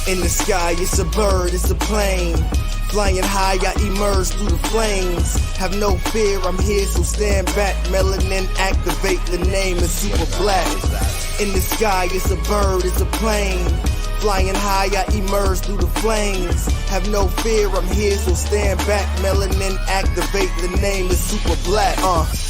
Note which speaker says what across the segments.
Speaker 1: In the sky, it's a bird, it's a plane. Flying high, I emerge through the flames. Have no fear, I'm here, so stand back. Melanin activate, the name is super black. In the sky, it's a bird, it's a plane. Flying high, I emerge through the flames. Have no fear, I'm here, so stand back. Melanin activate, the name is super black.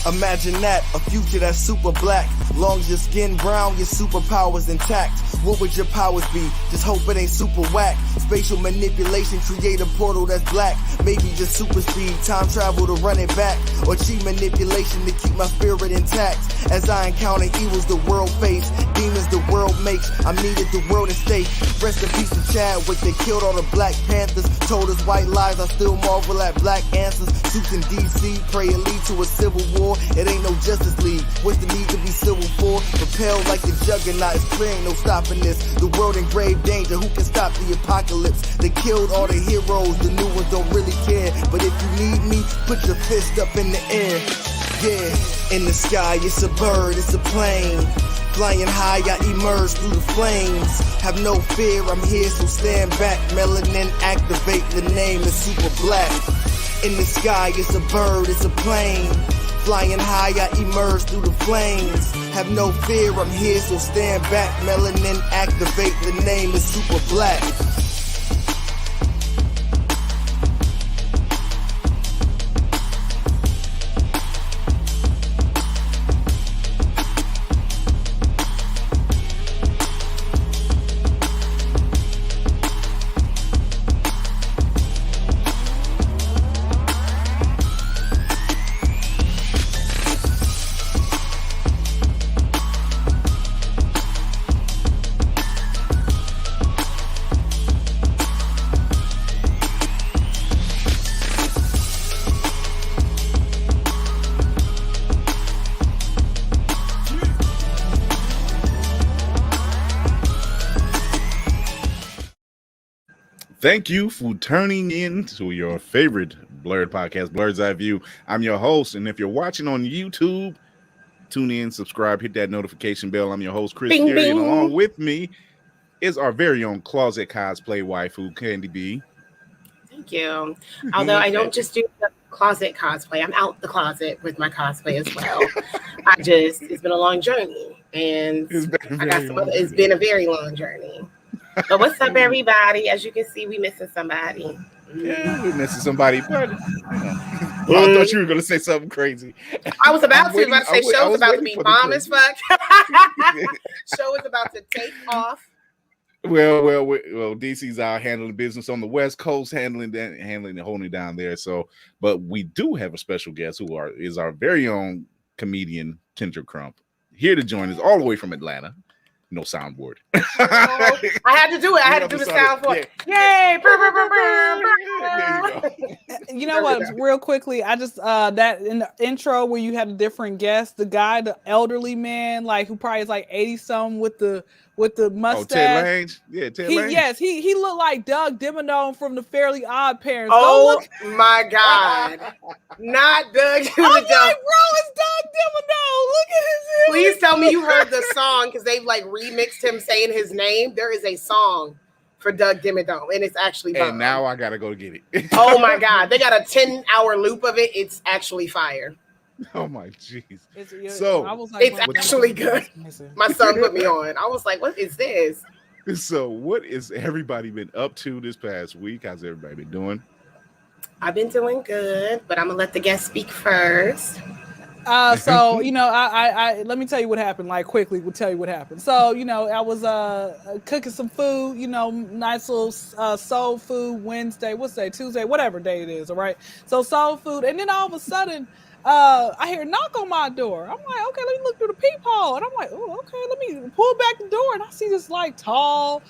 Speaker 1: Imagine that, a future that's super black. Long as your skin brown, your superpowers intact. What would your powers be? Just hope it ain't super whack. Spatial manipulation, create a portal that's black. Maybe just super speed, time travel to run it back. Or cheat manipulation to keep my spirit intact. As I encounter evils the world face, demons the world makes, I needed the world to stay. Rest in peace to Chadwick, they killed all the Black Panthers. Told us white lies, I still marvel at black answers. Suits in DC, pray it lead to a civil war. It ain't no Justice League, what's the need to be civil for? Propelled like the juggernaut, it's clear ain't no stopping this. The world in grave danger, who can stop the apocalypse? They killed all the heroes, the new ones don't really care. But if you need me, put your fist up in the air. Yeah, in the sky, it's a bird, it's a plane. Flying high, I emerge through the flames. Have no fear, I'm here, so stand back. Melanin activate, the name is super black. In the sky, it's a bird, it's a plane. Flying high, I emerge through the flames. Have no fear, I'm here, so stand back. Melanin activate, the name is super black.
Speaker 2: Thank you for turning in to your favorite Blurred podcast, Blurred's Eye View. I'm your host, and if you're watching on YouTube, tune in, subscribe, hit that notification bell. I'm your host, Chris Fury, and along with me is our very own closet cosplay waifu, Candy B.
Speaker 3: Thank you. Although I don't just do the closet cosplay, I'm out the closet with my cosplay as well. It's been a long journey, and it's been a very long journey. But what's up, everybody? As you can see, we missing somebody.
Speaker 2: Yeah, we're missing somebody, but I thought you were going to say something crazy.
Speaker 3: I was about to say show's about to be bomb as fuck. Show is about to take off.
Speaker 2: Well, DC's out handling business on the West Coast, handling and holding it down there. So, but we do have a special guest is our very own comedian, KYNDRA CRUMP, here to join us all the way from Atlanta. No soundboard.
Speaker 3: I had to do it. I had to do the soundboard. Yeah. Yay!
Speaker 4: You know what? Real quickly, I just that in the intro where you had a different guest, the guy, the elderly man, like who probably is like 80-something with the mustache.
Speaker 2: Oh, Ted Lange? Yeah, Ted Lange.
Speaker 4: Yes, he looked like Doug Dimmadome from the Fairly Odd Parents.
Speaker 3: Oh my God. Not Doug Dimmadome.
Speaker 4: I'm like, bro, it's Doug Dimmadome. Look at his head.
Speaker 3: Please tell me you heard the song, because they've like remixed him saying his name. There is a song for Doug Dimmadome, and it's actually bomb.
Speaker 2: And now I gotta go get it.
Speaker 3: Oh my God. They got a 10-hour loop of it. It's actually fire.
Speaker 2: Oh my jeez.
Speaker 3: It's actually good. My son put me on. I was like, what is this?
Speaker 2: So what is everybody been up to this past week? How's everybody been doing?
Speaker 3: I've been doing good, but I'm gonna let the guest speak first.
Speaker 4: So I let me tell you what happened. Like quickly, we'll tell you what happened. So I was cooking some food. Nice little soul food Wednesday. What's that? Tuesday, whatever day it is. All right. So soul food, and then all of a sudden, I hear a knock on my door. I'm like, okay, let me look through the peephole, and I'm like, oh, okay, let me pull back the door, and I see this like tall,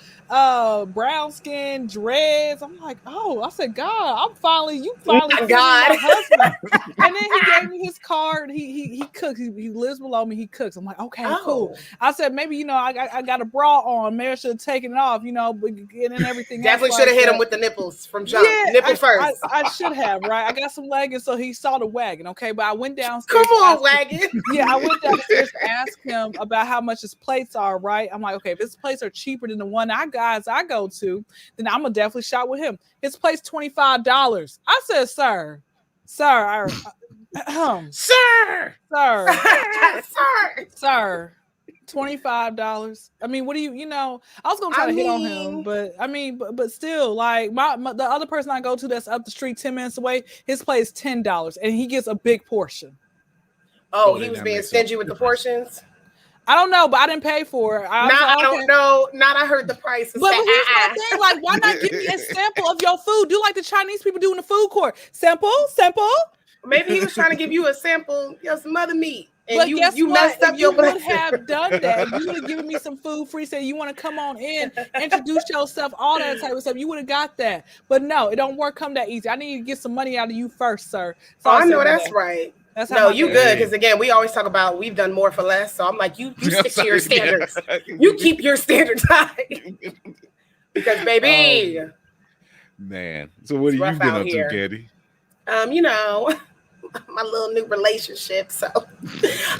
Speaker 4: brown skin, dreads. I'm like, oh, I said, God, you finally my husband. And then he gave me his card. He cooks. He lives below me. He cooks. I'm like, okay, cool. I said, maybe I got a bra on. Maybe I should have taken it off. But and then everything.
Speaker 3: Definitely should have hit him with the nipples from jump.
Speaker 4: Yeah,
Speaker 3: nipple first.
Speaker 4: I should have, right? I got some leggings, so he saw the wagon. Okay, but but I went downstairs.
Speaker 3: Come on, Wagon.
Speaker 4: Yeah, I went downstairs to ask him about how much his plates are, right? I'm like, okay, if his plates are cheaper than the one I go to, then I'm gonna definitely shop with him. His plate's $25. I said, sir, sir, $25. I mean, what do you know? I was gonna try to hit on him, but still, like my the other person I go to that's up the street 10 minutes away, his plate is $10 and he gets a big portion.
Speaker 3: Oh, he was being stingy with the portions.
Speaker 4: I don't know, but I didn't pay for it.
Speaker 3: I don't know. Not I heard the price.
Speaker 4: But here's my thing: like, why not give me a sample of your food? Do like the Chinese people do in the food court. Sample.
Speaker 3: Maybe he was trying to give you a sample of some other meat. And
Speaker 4: but
Speaker 3: you messed up your
Speaker 4: would have done that. You would have given me some food free, say you want to come on in, introduce yourself, all that type of stuff. You would have got that. But no, it don't come that easy. I need to get some money out of you first, sir. So
Speaker 3: I know that's right.
Speaker 4: That's
Speaker 3: no, you good, because again, we always talk about we've done more for less. So I'm like, you stick to your standards. You keep your standards high. Because baby.
Speaker 2: Man. So what have you been up to, Candy?
Speaker 3: My little new relationship. So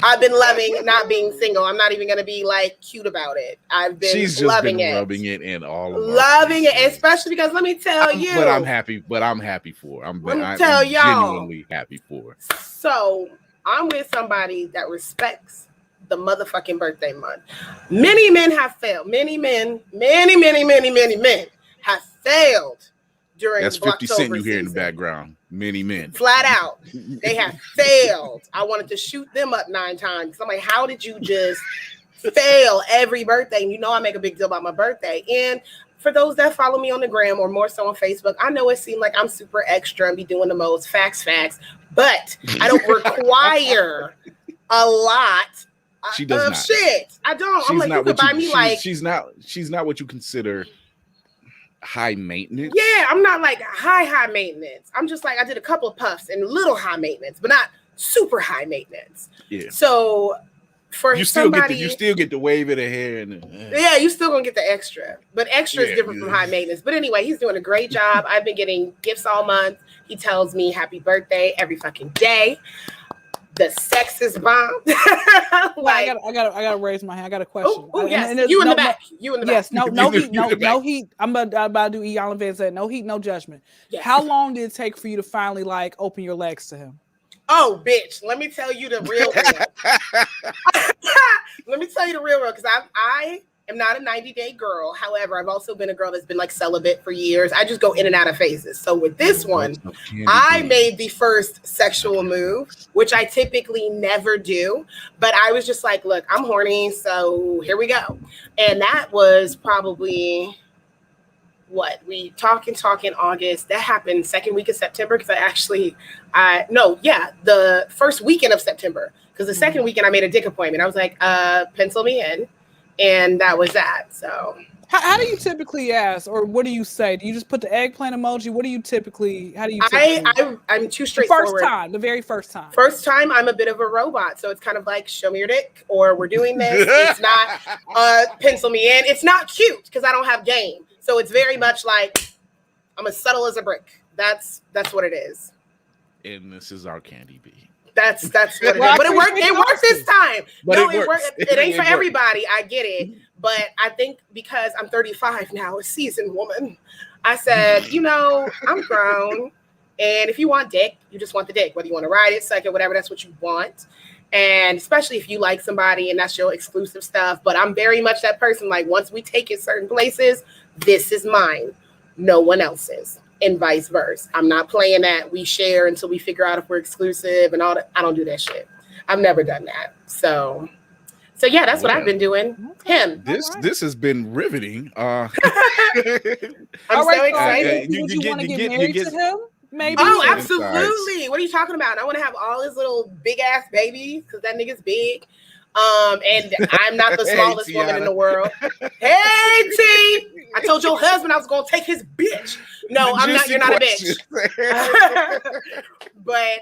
Speaker 3: I've been loving not being single. I'm not even gonna be like cute about it. I've been loving it.
Speaker 2: Rubbing it in all of
Speaker 3: loving it, especially because let me tell you.
Speaker 2: But I'm happy for. I'm genuinely happy for.
Speaker 3: So I'm with somebody that respects the motherfucking birthday month. Many men have failed. Many men have failed during
Speaker 2: that's 50
Speaker 3: Blacktober
Speaker 2: Cent you hear
Speaker 3: season.
Speaker 2: in the background. Many men.
Speaker 3: Flat out. They have failed. I wanted to shoot them up 9 times. I'm like, how did you just fail every birthday? And you know I make a big deal about my birthday. And for those that follow me on the gram or more so on Facebook, I know it seemed like I'm super extra and be doing the most facts, but I don't require a lot
Speaker 2: she does
Speaker 3: of
Speaker 2: not.
Speaker 3: Shit. I don't. I'm like, you could buy me like.
Speaker 2: She's not what you consider high maintenance.
Speaker 3: Yeah, I'm not like high maintenance. I'm just like, I did a couple of puffs and little high maintenance, but not super high maintenance.
Speaker 2: Yeah.
Speaker 3: So for
Speaker 2: you still get to wave it ahead.
Speaker 3: Yeah, you still gonna get the extra, but extra is different from high maintenance. But anyway, he's doing a great job. I've been getting gifts all month. He tells me happy birthday every fucking day. The sex is bomb.
Speaker 4: Like, I gotta raise my hand. I got a question.
Speaker 3: Yes. You in the back.
Speaker 4: Yes, no heat. I'm about to do E. Allen Van said no heat, no judgment. Yes. How long did it take for you to finally like open your legs to him?
Speaker 3: Oh, bitch. Let me tell you the real. Let me tell you the real, because I am not a 90-day girl. However, I've also been a girl that's been like celibate for years. I just go in and out of phases. So with this one, I made the first sexual move, which I typically never do. But I was just like, look, I'm horny, so here we go. And that was probably we talk in August. That happened second week of September, because the first weekend of September, because the second weekend I made a dick appointment. I was like, pencil me in. And that was that. So
Speaker 4: how do you typically ask, or what do you say? Do you just put the eggplant emoji? What do you typically? How do you?
Speaker 3: I'm too straightforward.
Speaker 4: The very first time.
Speaker 3: First time, I'm a bit of a robot, so it's kind of like, show me your dick, or we're doing this. It's not pencil me in. It's not cute because I don't have game. So it's very much like I'm as subtle as a brick. That's what it is.
Speaker 2: And this is our Candy B.
Speaker 3: That's what it is. But it worked. It worked this time. It ain't for everybody. I get it. But I think because I'm 35 now, a seasoned woman, I said, I'm grown. And if you want dick, you just want the dick. Whether you want to ride it, suck it, whatever, that's what you want. And especially if you like somebody and that's your exclusive stuff. But I'm very much that person. Like, once we take it certain places, this is mine. No one else's. And vice versa. I'm not playing that. We share until we figure out if we're exclusive and all that. I don't do that shit. I've never done that. So yeah, that's what I've been doing. Him.
Speaker 2: This has been riveting.
Speaker 3: I'm so excited.
Speaker 4: Would you want to get married to him? Maybe.
Speaker 3: Oh, absolutely. What are you talking about? I want to have all his little big ass babies because that nigga's big. And I'm not the smallest woman in the world. Hey, T! I told your husband I was gonna take his bitch. No, I'm not. You're not a bitch. But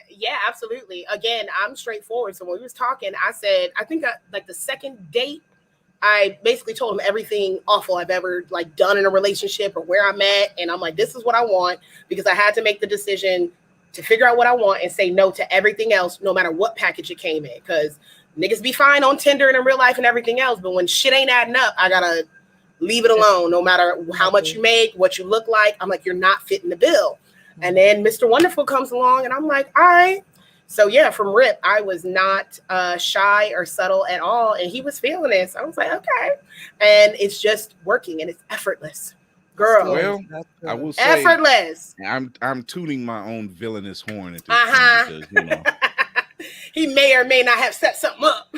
Speaker 3: yeah, absolutely. Again, I'm straightforward. So when we was talking, I said, I think like the second date, I basically told him everything awful I've ever like done in a relationship or where I'm at, and I'm like, this is what I want, because I had to make the decision to figure out what I want and say no to everything else, no matter what package it came in. Because niggas be fine on Tinder and in real life and everything else, but when shit ain't adding up, I gotta leave it alone. No matter how much you make, what you look like, I'm like, you're not fitting the bill. And then Mr. Wonderful comes along, and I'm like, all right. So yeah, from rip, I was not shy or subtle at all, and he was feeling it. So I was like, okay, and it's just working, and it's effortless. Girl,
Speaker 2: well, I will say,
Speaker 3: effortless.
Speaker 2: I'm tooting my own villainous horn at this point because,
Speaker 3: he may or may not have set something up.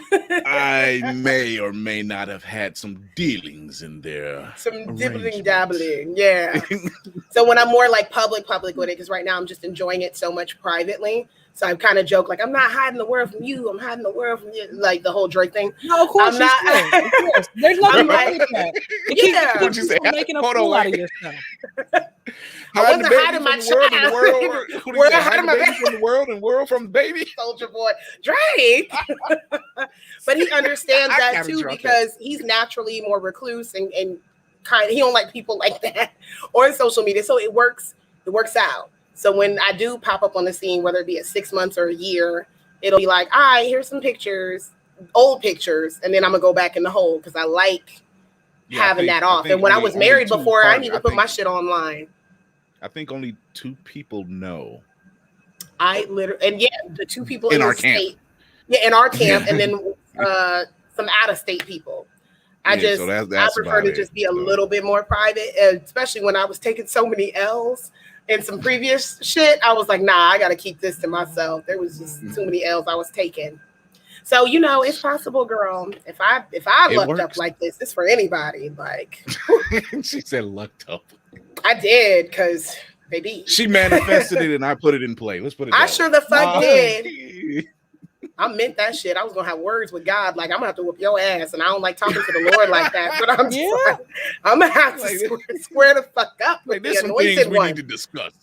Speaker 2: I may or may not have had some dealings in there.
Speaker 3: Some dibbling dabbling, yeah. So when I'm more like public with it, because right now I'm just enjoying it so much privately. So I kind of joke like, I'm not hiding the world from you. I'm hiding the world from you, like the whole Drake thing.
Speaker 4: No, of course,
Speaker 3: I'm not.
Speaker 4: Of course. There's nothing wrong with that.
Speaker 3: Yeah,
Speaker 2: what you say?
Speaker 4: Making a fool out of yourself.
Speaker 3: I wasn't hiding my child.
Speaker 2: We're hiding the baby from the world and world from the baby.
Speaker 3: Soldier Boy, Drake. But he understands that too because he's naturally more recluse and kind. He don't like people like that or social media, so it works. It works out. So when I do pop up on the scene, whether it be at 6 months or a year, it'll be like, all right, here's some pictures, old pictures, and then I'm gonna go back in the hole because I like having that off. And when I was married before, I didn't even put my shit online.
Speaker 2: I think only 2 people know.
Speaker 3: I literally, and yeah, the 2 people
Speaker 2: in
Speaker 3: our
Speaker 2: camp.
Speaker 3: State, yeah, in our camp, and then some out-of-state people. I prefer to just be a little bit more private, especially when I was taking so many L's. In some previous shit, I was like, nah, I gotta keep this to myself. There was just too many L's I was taking. So it's possible, girl. If I lucked up like this, it's for anybody. Like
Speaker 2: she said, lucked up.
Speaker 3: I did, cause baby,
Speaker 2: she manifested it, and I put it in play. Let's put it.
Speaker 3: I sure the fuck did. I meant that shit. I was gonna have words with God, like I'm gonna have to whoop your ass, and I don't like talking to the Lord like that. But I'm just like, I'm gonna have to square the fuck up with the anointed one. We need to discuss.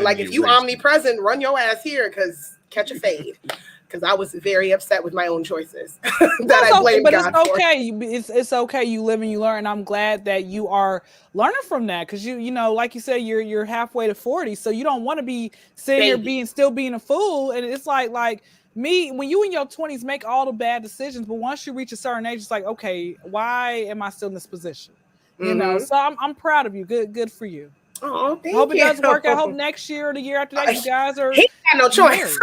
Speaker 3: Like if you omnipresent, run your ass here, because catch a fade. Because I was very upset with my own choices that I blame God for.
Speaker 4: It's okay. You live and you learn. I'm glad that you are learning from that, because you know, like you said, you're halfway to 40, so you don't want to be sitting here still being a fool. And it's like me, when you in your 20s make all the bad decisions, but once you reach a certain age, it's like, okay, why am I still in this position? You know, so I'm proud of you. Good for you.
Speaker 3: Oh, thank you.
Speaker 4: Hope it does work. I hope next year or the year after that, you guys are.
Speaker 3: He got no choice.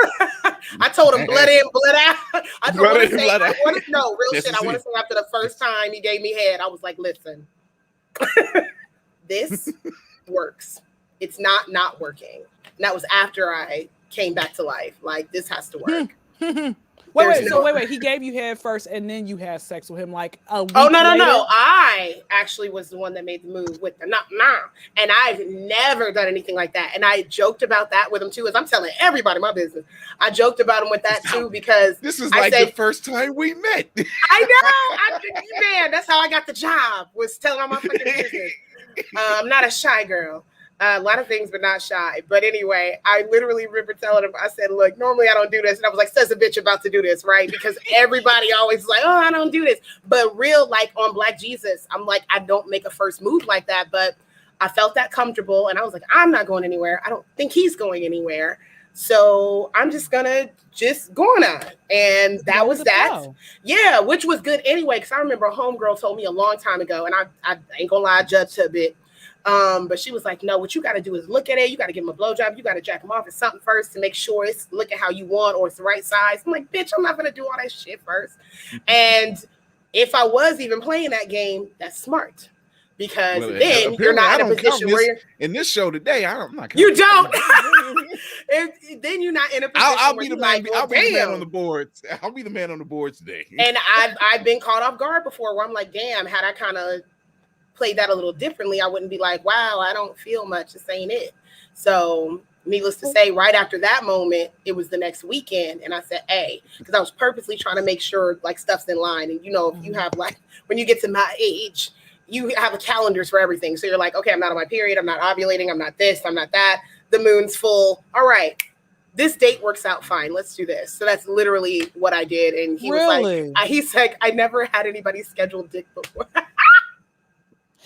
Speaker 3: I told him blood in, blood out. I want to say, real shit. I want to say after the first time he gave me head, I was like, listen, this works. It's not working. And that was after I came back to life. Like, this has to work.
Speaker 4: Wait. He gave you head first, and then you had sex with him like a week
Speaker 3: no.
Speaker 4: later?
Speaker 3: I actually was the one that made the move with the and I've never done anything like that. And I joked about that with him too, as I'm telling everybody my business. I joked about him with that too, because
Speaker 2: this is like the first time we met.
Speaker 3: I know, man. That's how I got the job, was telling all my fucking business. I'm not a shy girl. A lot of things, but not shy. But anyway, I literally remember telling him, I said, look, normally I don't do this. And I was like, says a bitch about to do this, right? Because everybody always is like, oh, I don't do this. But real, like on Black Jesus, I'm like, I don't make a first move like that. But I felt that comfortable. And I was like, I'm not going anywhere. I don't think he's going anywhere. So I'm just going to go on. And that was that. Yeah, which was good anyway. Because I remember a homegirl told me a long time ago, and I ain't going to lie, I judged her a bit. But she was like, no, what you got to do is look at it. You got to give him a blowjob. You got to jack him off at something first to make sure it's look at how you want, or it's the right size. I'm like, bitch, I'm not going to do all that shit first. And if I was even playing that game, that's smart. Because then you're not in a position where you're
Speaker 2: in this show today. I'm not.
Speaker 3: You don't. Then you're not in a position.
Speaker 2: I'll be the man. I'll be the man on the boards. I'll be the man on the boards today.
Speaker 3: And I've been caught off guard before, where I'm like, damn, had I kind of played that a little differently, I wouldn't be like, wow, I don't feel much. This ain't it. So needless to say, right after that moment, it was the next weekend. And I said, hey, because I was purposely trying to make sure like stuff's in line. And you know, if you have like, when you get to my age, you have a calendars for everything. So you're like, okay, I'm not on my period. I'm not ovulating. I'm not this. I'm not that. The moon's full. All right. This date works out fine. Let's do this. So that's literally what I did. And he was like, he's like, I never had anybody schedule dick before.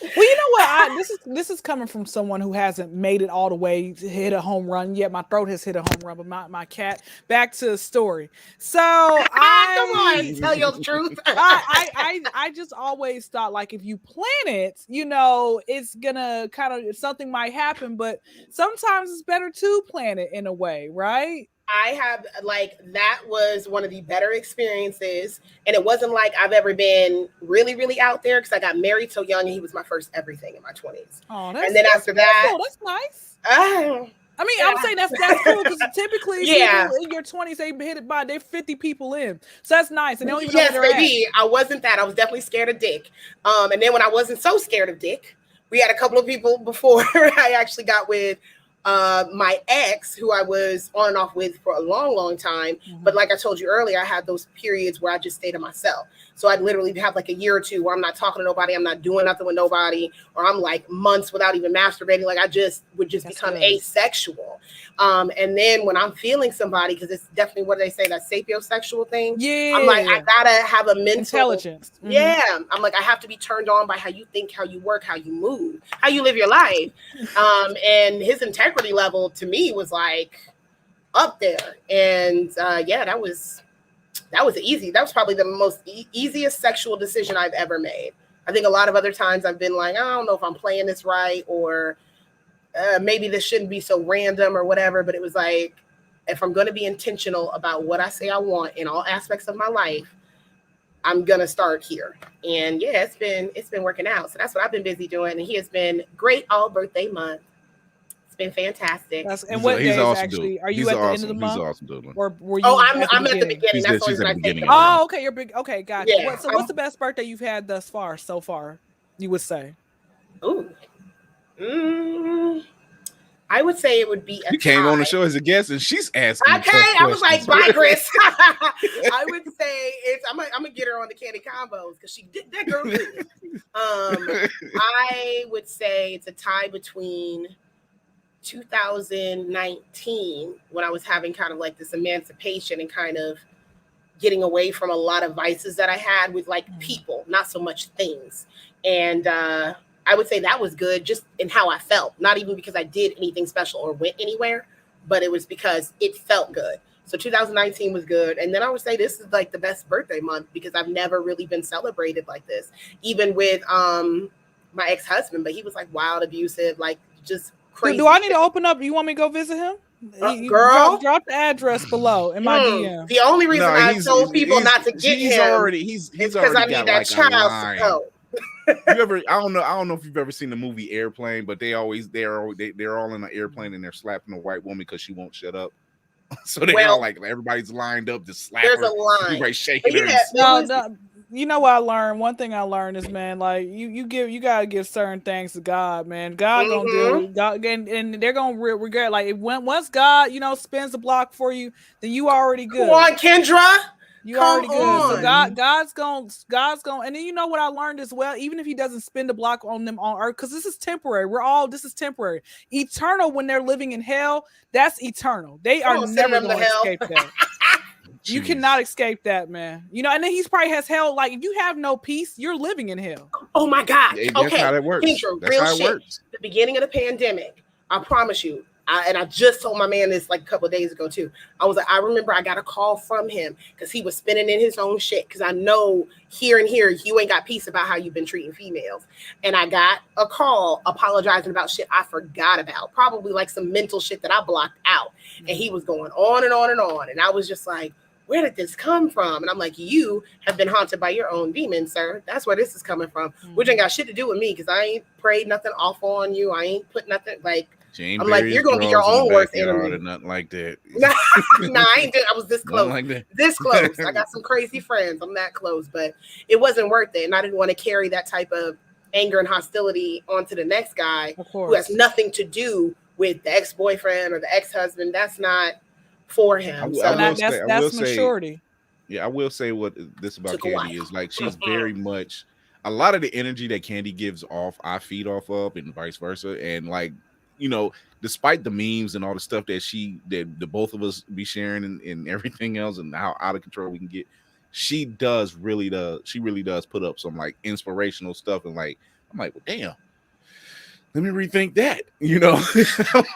Speaker 4: Well, you know what? This is coming from someone who hasn't made it all the way to hit a home run yet. My throat has hit a home run, but my cat. Back to the story. So
Speaker 3: Come on, tell your truth.
Speaker 4: I just always thought like if you plan it, you know, it's gonna kind of something might happen, but sometimes it's better to plan it in a way, right?
Speaker 3: I have like that was one of the better experiences, and it wasn't like I've ever been really, really out there because I got married so young, and he was my first everything in my 20s.
Speaker 4: Oh,
Speaker 3: and then after that,
Speaker 4: that's nice.
Speaker 3: I
Speaker 4: mean, I'm saying that's cool because typically people in your 20s they hit it by they're 50 people in, so that's nice. And they don't even know where they're
Speaker 3: baby, I wasn't that. I was definitely scared of dick. And then when I wasn't so scared of dick, we had a couple of people before I actually got with my ex, who I was on and off with for a long, long time. Mm-hmm. But like I told you earlier, I had those periods where I just stayed to myself. So I'd literally have like a year or two where I'm not talking to nobody, I'm not doing nothing with nobody, or I'm like months without even masturbating. Like I just would just become asexual. And then when I'm feeling somebody, because it's definitely what they say, that sapiosexual thing.
Speaker 4: Yeah.
Speaker 3: I'm like, I gotta have a mental
Speaker 4: intelligence.
Speaker 3: Mm-hmm. Yeah. I'm like, I have to be turned on by how you think, how you work, how you move, how you live your life. And his integrity level to me was like up there. And that was easy. That was probably the most easiest sexual decision I've ever made. I think a lot of other times I've been like, I don't know if I'm playing this right, or maybe this shouldn't be so random or whatever. But it was like, if I'm going to be intentional about what I say I want in all aspects of my life, I'm going to start here. And yeah, it's been working out. So that's what I've been busy doing. And he has been great all birthday month. It's been fantastic.
Speaker 4: And what days awesome actually? Dude. Are you at the end of the month?
Speaker 2: He's awesome, dude.
Speaker 4: Or were you?
Speaker 3: I'm at the beginning. That's
Speaker 2: she's at the beginning.
Speaker 4: Oh, okay. You're big. Okay, gotcha.
Speaker 3: Yeah,
Speaker 4: what's the best birthday you've had so far? You would say?
Speaker 3: Ooh. I would say it would be
Speaker 2: You came on the show as a guest and she's asking.
Speaker 3: Okay, I was like, bye, Chris. I would say I'm gonna get her on the candy combos because she did that girl good. I would say it's a tie between 2019, when I was having kind of like this emancipation and kind of getting away from a lot of vices that I had with like people, not so much things. And I would say that was good just in how I felt, not even because I did anything special or went anywhere, but it was because it felt good. So 2019 was good. And then I would say this is like the best birthday month because I've never really been celebrated like this, even with my ex-husband, but he was like wild, abusive, like just crazy.
Speaker 4: Do I need to open up? You want me to go visit him?
Speaker 3: Girl,
Speaker 4: drop the address below in my DM.
Speaker 3: The only reason I told people not to get him
Speaker 2: he's
Speaker 3: because I need that child support.
Speaker 2: I don't know if you've ever seen the movie Airplane, but they're all in an airplane and they're slapping a white woman because she won't shut up. So they're all like everybody's lined up to slap her.
Speaker 3: There's a line.
Speaker 2: Everybody's shaking her.
Speaker 4: No. You know what I learned? One thing I learned is, man, like you gotta give certain things to God, man. God gonna do God, and they're gonna regret. Like once God, spins the block for you, then you already good.
Speaker 3: Come on, KYNDRA.
Speaker 4: You already good. So God's gonna, and then you know what I learned as well. Even if He doesn't spin the block on them on earth, because this is temporary. This is temporary. Eternal when they're living in hell, that's eternal. They are never going to escape that. You cannot escape that, man. And then He's probably has hell. Like if you have no peace, you're living in hell.
Speaker 3: Oh my God.
Speaker 2: Yeah, that's how that works.
Speaker 3: That's how it works. The beginning of the pandemic, I promise you. I just told my man this like a couple of days ago too. I remember I got a call from him because he was spinning in his own shit. Because I know here you ain't got peace about how you've been treating females. And I got a call apologizing about shit I forgot about, probably like some mental shit that I blocked out. And he was going on and on and on. And I was just like, where did this come from? And I'm like, you have been haunted by your own demons, sir. That's where this is coming from, which ain't got shit to do with me because I ain't prayed nothing off on you. I ain't put nothing like.
Speaker 2: Jane
Speaker 3: I'm like, you're gonna be your own worst enemy.
Speaker 2: Nothing like that.
Speaker 3: Nah, I ain't. I was this close.
Speaker 2: Like that.
Speaker 3: This close. I got some crazy friends. I'm that close, but it wasn't worth it, and I didn't want to carry that type of anger and hostility onto the next guy who has nothing to do with the ex-boyfriend or the ex-husband. That's not for him.
Speaker 4: That's maturity.
Speaker 2: I will say what this about Candy is like. She's very much a lot of the energy that Candy gives off. I feed off of, and vice versa, and like. Despite the memes and all the stuff that the both of us be sharing and everything else and how out of control we can get, she really does put up some like inspirational stuff, and like I'm like, well, damn, let me rethink that, you know.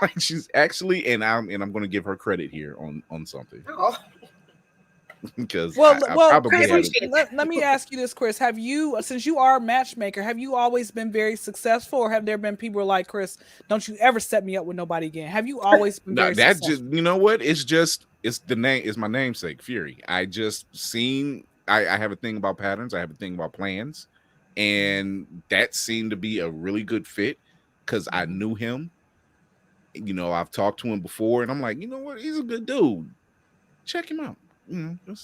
Speaker 2: Like she's actually, and I'm going to give her credit here on something.
Speaker 3: Oh.
Speaker 2: Because
Speaker 4: well,
Speaker 2: probably
Speaker 4: Chris, let me ask you this, Chris. Have you, since you are a matchmaker, have you always been very successful, or have there been people like, Chris, don't you ever set me up with nobody again? Have you always been very successful?
Speaker 2: Just, you know what? It's the name, it's my namesake, Fury. I just seen, I have a thing about patterns. I have a thing about plans. And that seemed to be a really good fit because I knew him. You know, I've talked to him before, and I'm like, you know what? He's a good dude. Check him out. You know,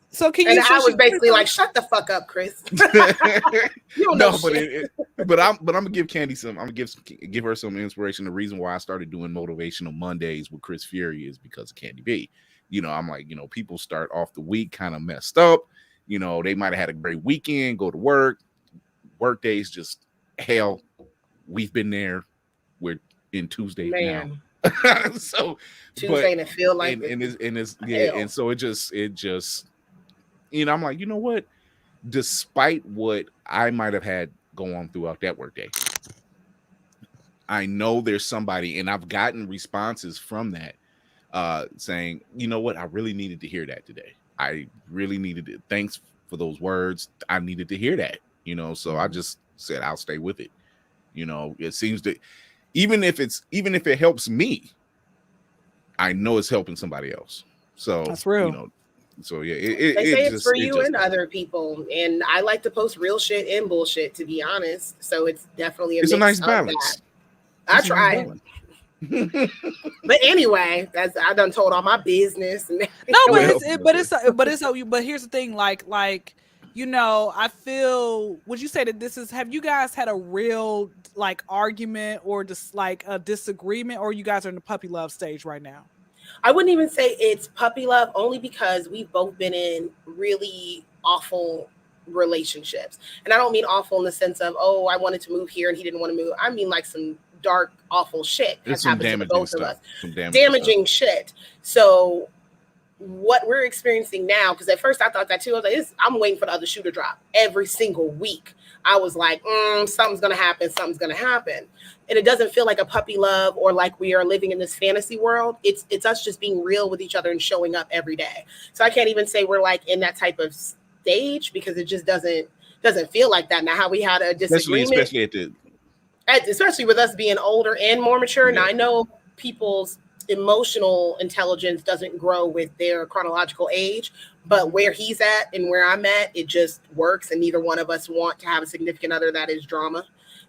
Speaker 4: so can
Speaker 3: and
Speaker 4: you?
Speaker 3: I was basically like, "Shut the fuck up, Chris." You don't know shit.
Speaker 2: But I'm gonna give Candy some. I'm gonna give her some inspiration. The reason why I started doing motivational Mondays with Chris Fury is because of Candy B. You know, I'm like, you know, people start off the week kind of messed up. You know, they might have had a great weekend, go to work. Work days just hell. We've been there. We're in Tuesday now. So
Speaker 3: Tuesday and it feel like
Speaker 2: and so it just you know, I'm like, you know what, despite what I might have had go on throughout that workday, I know there's somebody, and I've gotten responses from that saying, you know what, I really needed to hear that today. I really needed it. Thanks for those words. I needed to hear that, you know. So I just said I'll stay with it. You know, it seems that even if it helps me, I know it's helping somebody else. So
Speaker 4: that's real.
Speaker 2: You know, so yeah,
Speaker 3: they say it's for you and other people, and I like to post real shit and bullshit, to be honest. So it's definitely a nice balance. I try. But anyway, I done told all my business. No,
Speaker 4: but here's the thing, like. You know, I feel, would you say that have you guys had a real like argument or just like a disagreement, or you guys are in the puppy love stage right now?
Speaker 3: I wouldn't even say it's puppy love, only because we've both been in really awful relationships. And I don't mean awful in the sense of, oh, I wanted to move here and he didn't want to move. I mean like some dark, awful shit has happened to both of us. Damaging shit. So what we're experiencing now, because at first I thought that too. I was like, I'm waiting for the other shoe to drop every single week. I was like, something's gonna happen, and it doesn't feel like a puppy love or like we are living in this fantasy world. It's us just being real with each other and showing up every day. So I can't even say we're like in that type of stage, because it just doesn't feel like that. Now, how we had a disagreement, especially with us being older and more mature. Yeah. Now I know people's emotional intelligence doesn't grow with their chronological age, but where he's at and where I'm at, it just works, and neither one of us want to have a significant other that is drama.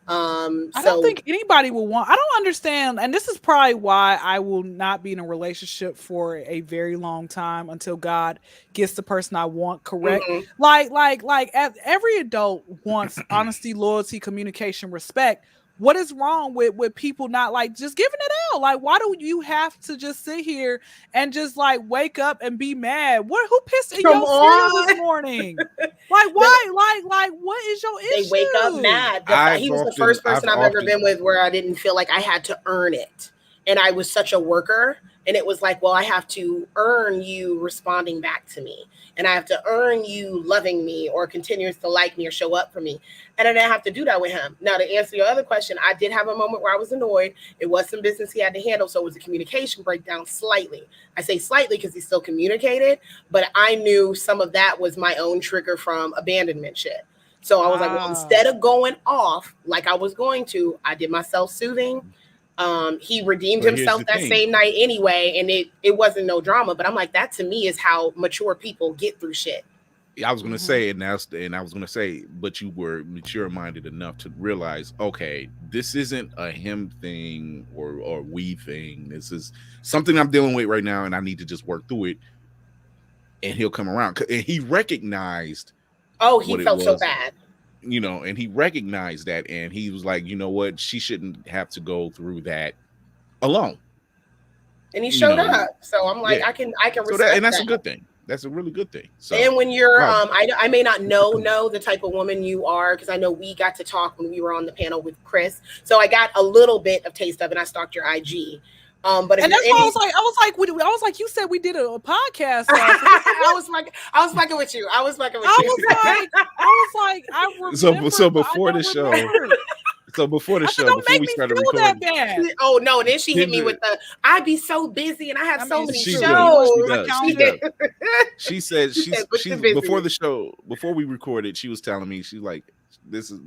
Speaker 3: I
Speaker 4: don't think anybody will want. I don't understand, and this is probably why I will not be in a relationship for a very long time until God gets the person I want correct. Mm-hmm. Like every adult wants honesty, loyalty, communication, respect. What is wrong with people not like just giving it out? Like, why do you have to just sit here and just like wake up and be mad? Who pissed in your cereal this morning? Like, why? Like, what is your issue?
Speaker 3: They wake up mad. He was the first person I've ever been with where I didn't feel like I had to earn it. And I was such a worker. And it was like, well, I have to earn you responding back to me. And I have to earn you loving me or continuing to like me or show up for me. And I didn't have to do that with him. Now, to answer your other question, I did have a moment where I was annoyed. It was some business he had to handle. So it was a communication breakdown slightly. I say slightly because he still communicated. But I knew some of that was my own trigger from abandonment shit. So I was like, well, instead of going off like I was going to, I did my self-soothing. He redeemed himself that same night anyway, and it wasn't no drama. But I'm like, that to me is how mature people get through shit.
Speaker 2: I was gonna say, but you were mature minded enough to realize, okay, this isn't a him thing or we thing. This is something I'm dealing with right now, and I need to just work through it. And he'll come around, and he recognized.
Speaker 3: Oh, he felt so bad.
Speaker 2: You know, and he recognized that, and he was like, you know what, she shouldn't have to go through that alone.
Speaker 3: And he showed up. So I'm like, I can respect that.
Speaker 2: And that's a good thing. That's a really good thing. So,
Speaker 3: and when you're, I may not know the type of woman you are, because I know we got to talk when we were on the panel with Chris. So I got a little bit of taste of it. I stalked your IG. But if
Speaker 4: and that's why I was like, you said we did a podcast.
Speaker 3: I was fucking with you. I was like, I remember.
Speaker 2: So before the show. So before the show, before we started recording,
Speaker 3: that bad. Oh no! And then she hit me with the. I'd be so busy, and I have so many shows.
Speaker 2: She said she's before the show, before we recorded, she was telling me she's like, this is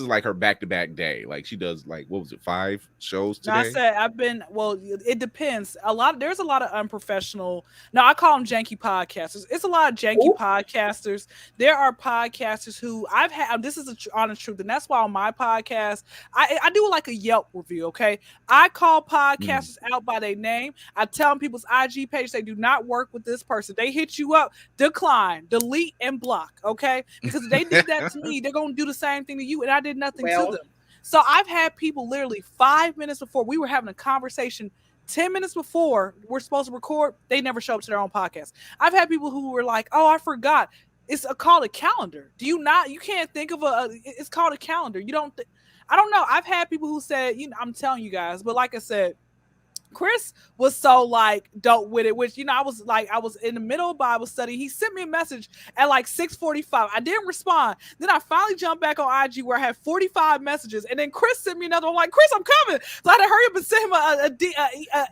Speaker 2: like her back-to-back day. Like she does like, what was it, 5 shows today?
Speaker 4: I said it depends. There's a lot of unprofessional. No, I call them janky podcasters. It's a lot of janky podcasters. There are podcasters who I've had. This is the honest truth, and that's why on my podcast, I do like a Yelp review. Okay, I call podcasters out by their name. I tell them people's IG page they do not work with this person. They hit you up, decline, delete, and block. Okay, because if they did that to me, they're gonna do the same thing to you, and I did nothing to them. So I've had people literally 5 minutes before we were having a conversation, 10 minutes before we're supposed to record, they never show up to their own podcast. I've had people who were like, "Oh, I forgot. It's called a calendar. Do you not? You can't think of it's called a calendar. You don't. I don't know. I've had people who said, I'm telling you guys, but like I said, Chris was so like dope with it, which I was in the middle of Bible study. He sent me a message at like 6:45. I didn't respond. Then I finally jumped back on IG where I had 45 messages, and then Chris sent me another one. I'm like, Chris, I'm coming. So I had to hurry up and send him a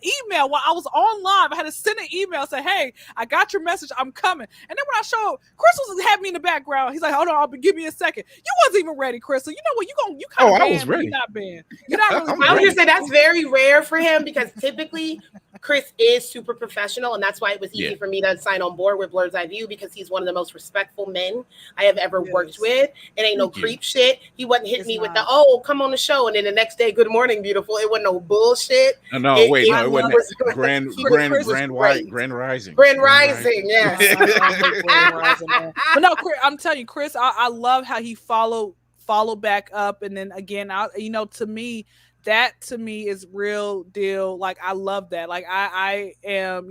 Speaker 4: email while I was on live. I had to send an email say, hey, I got your message. I'm coming. And then when I showed up, Chris had me in the background. He's like, hold on, give me a second. You wasn't even ready, Chris. So you know what? You kind of
Speaker 2: I was ready.
Speaker 4: You're not banned. You're not really.
Speaker 3: I was gonna say that's very rare for him because typically Chris is super professional, and that's why it was easy for me to sign on board with Blurred's Eye View, because he's one of the most respectful men I have ever worked with. It ain't no creep shit. He wasn't hitting me with the come on the show, and then the next day, good morning, beautiful. It wasn't no bullshit.
Speaker 2: No, it wasn't Grand Rising.
Speaker 3: Grand Rising, yes.
Speaker 4: But no, Chris, I'm telling you, Chris, I love how he followed back up, and then again, to me, that to me is real deal. Like I love that. Like I am,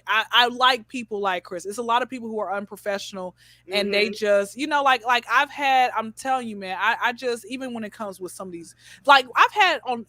Speaker 4: I like people like Chris. It's a lot of people who are unprofessional and they just, like I'm telling you, man, I just, even when it comes with some of these, like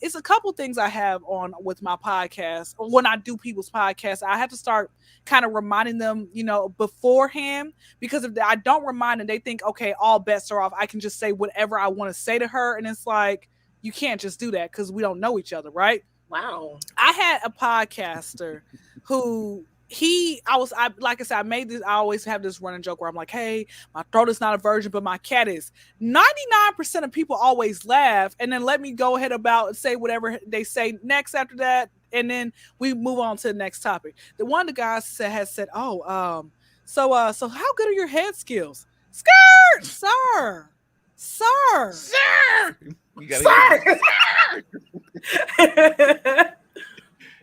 Speaker 4: it's a couple things I have on with my podcast. When I do people's podcasts, I have to start kind of reminding them, beforehand, because if I don't remind them, they think, okay, all bets are off. I can just say whatever I want to say to her. And it's like, you can't just do that because we don't know each other, right?
Speaker 3: Wow. I
Speaker 4: had a podcaster who like I said, I made this, I always have this running joke where I'm like, hey, my throat is not a virgin, but my cat is. 99% of people always laugh and then let me go ahead about say whatever they say next after that. And then we move on to the next topic. The one of the guys has said, so how good are your head skills? Skirt, sir.
Speaker 2: You gotta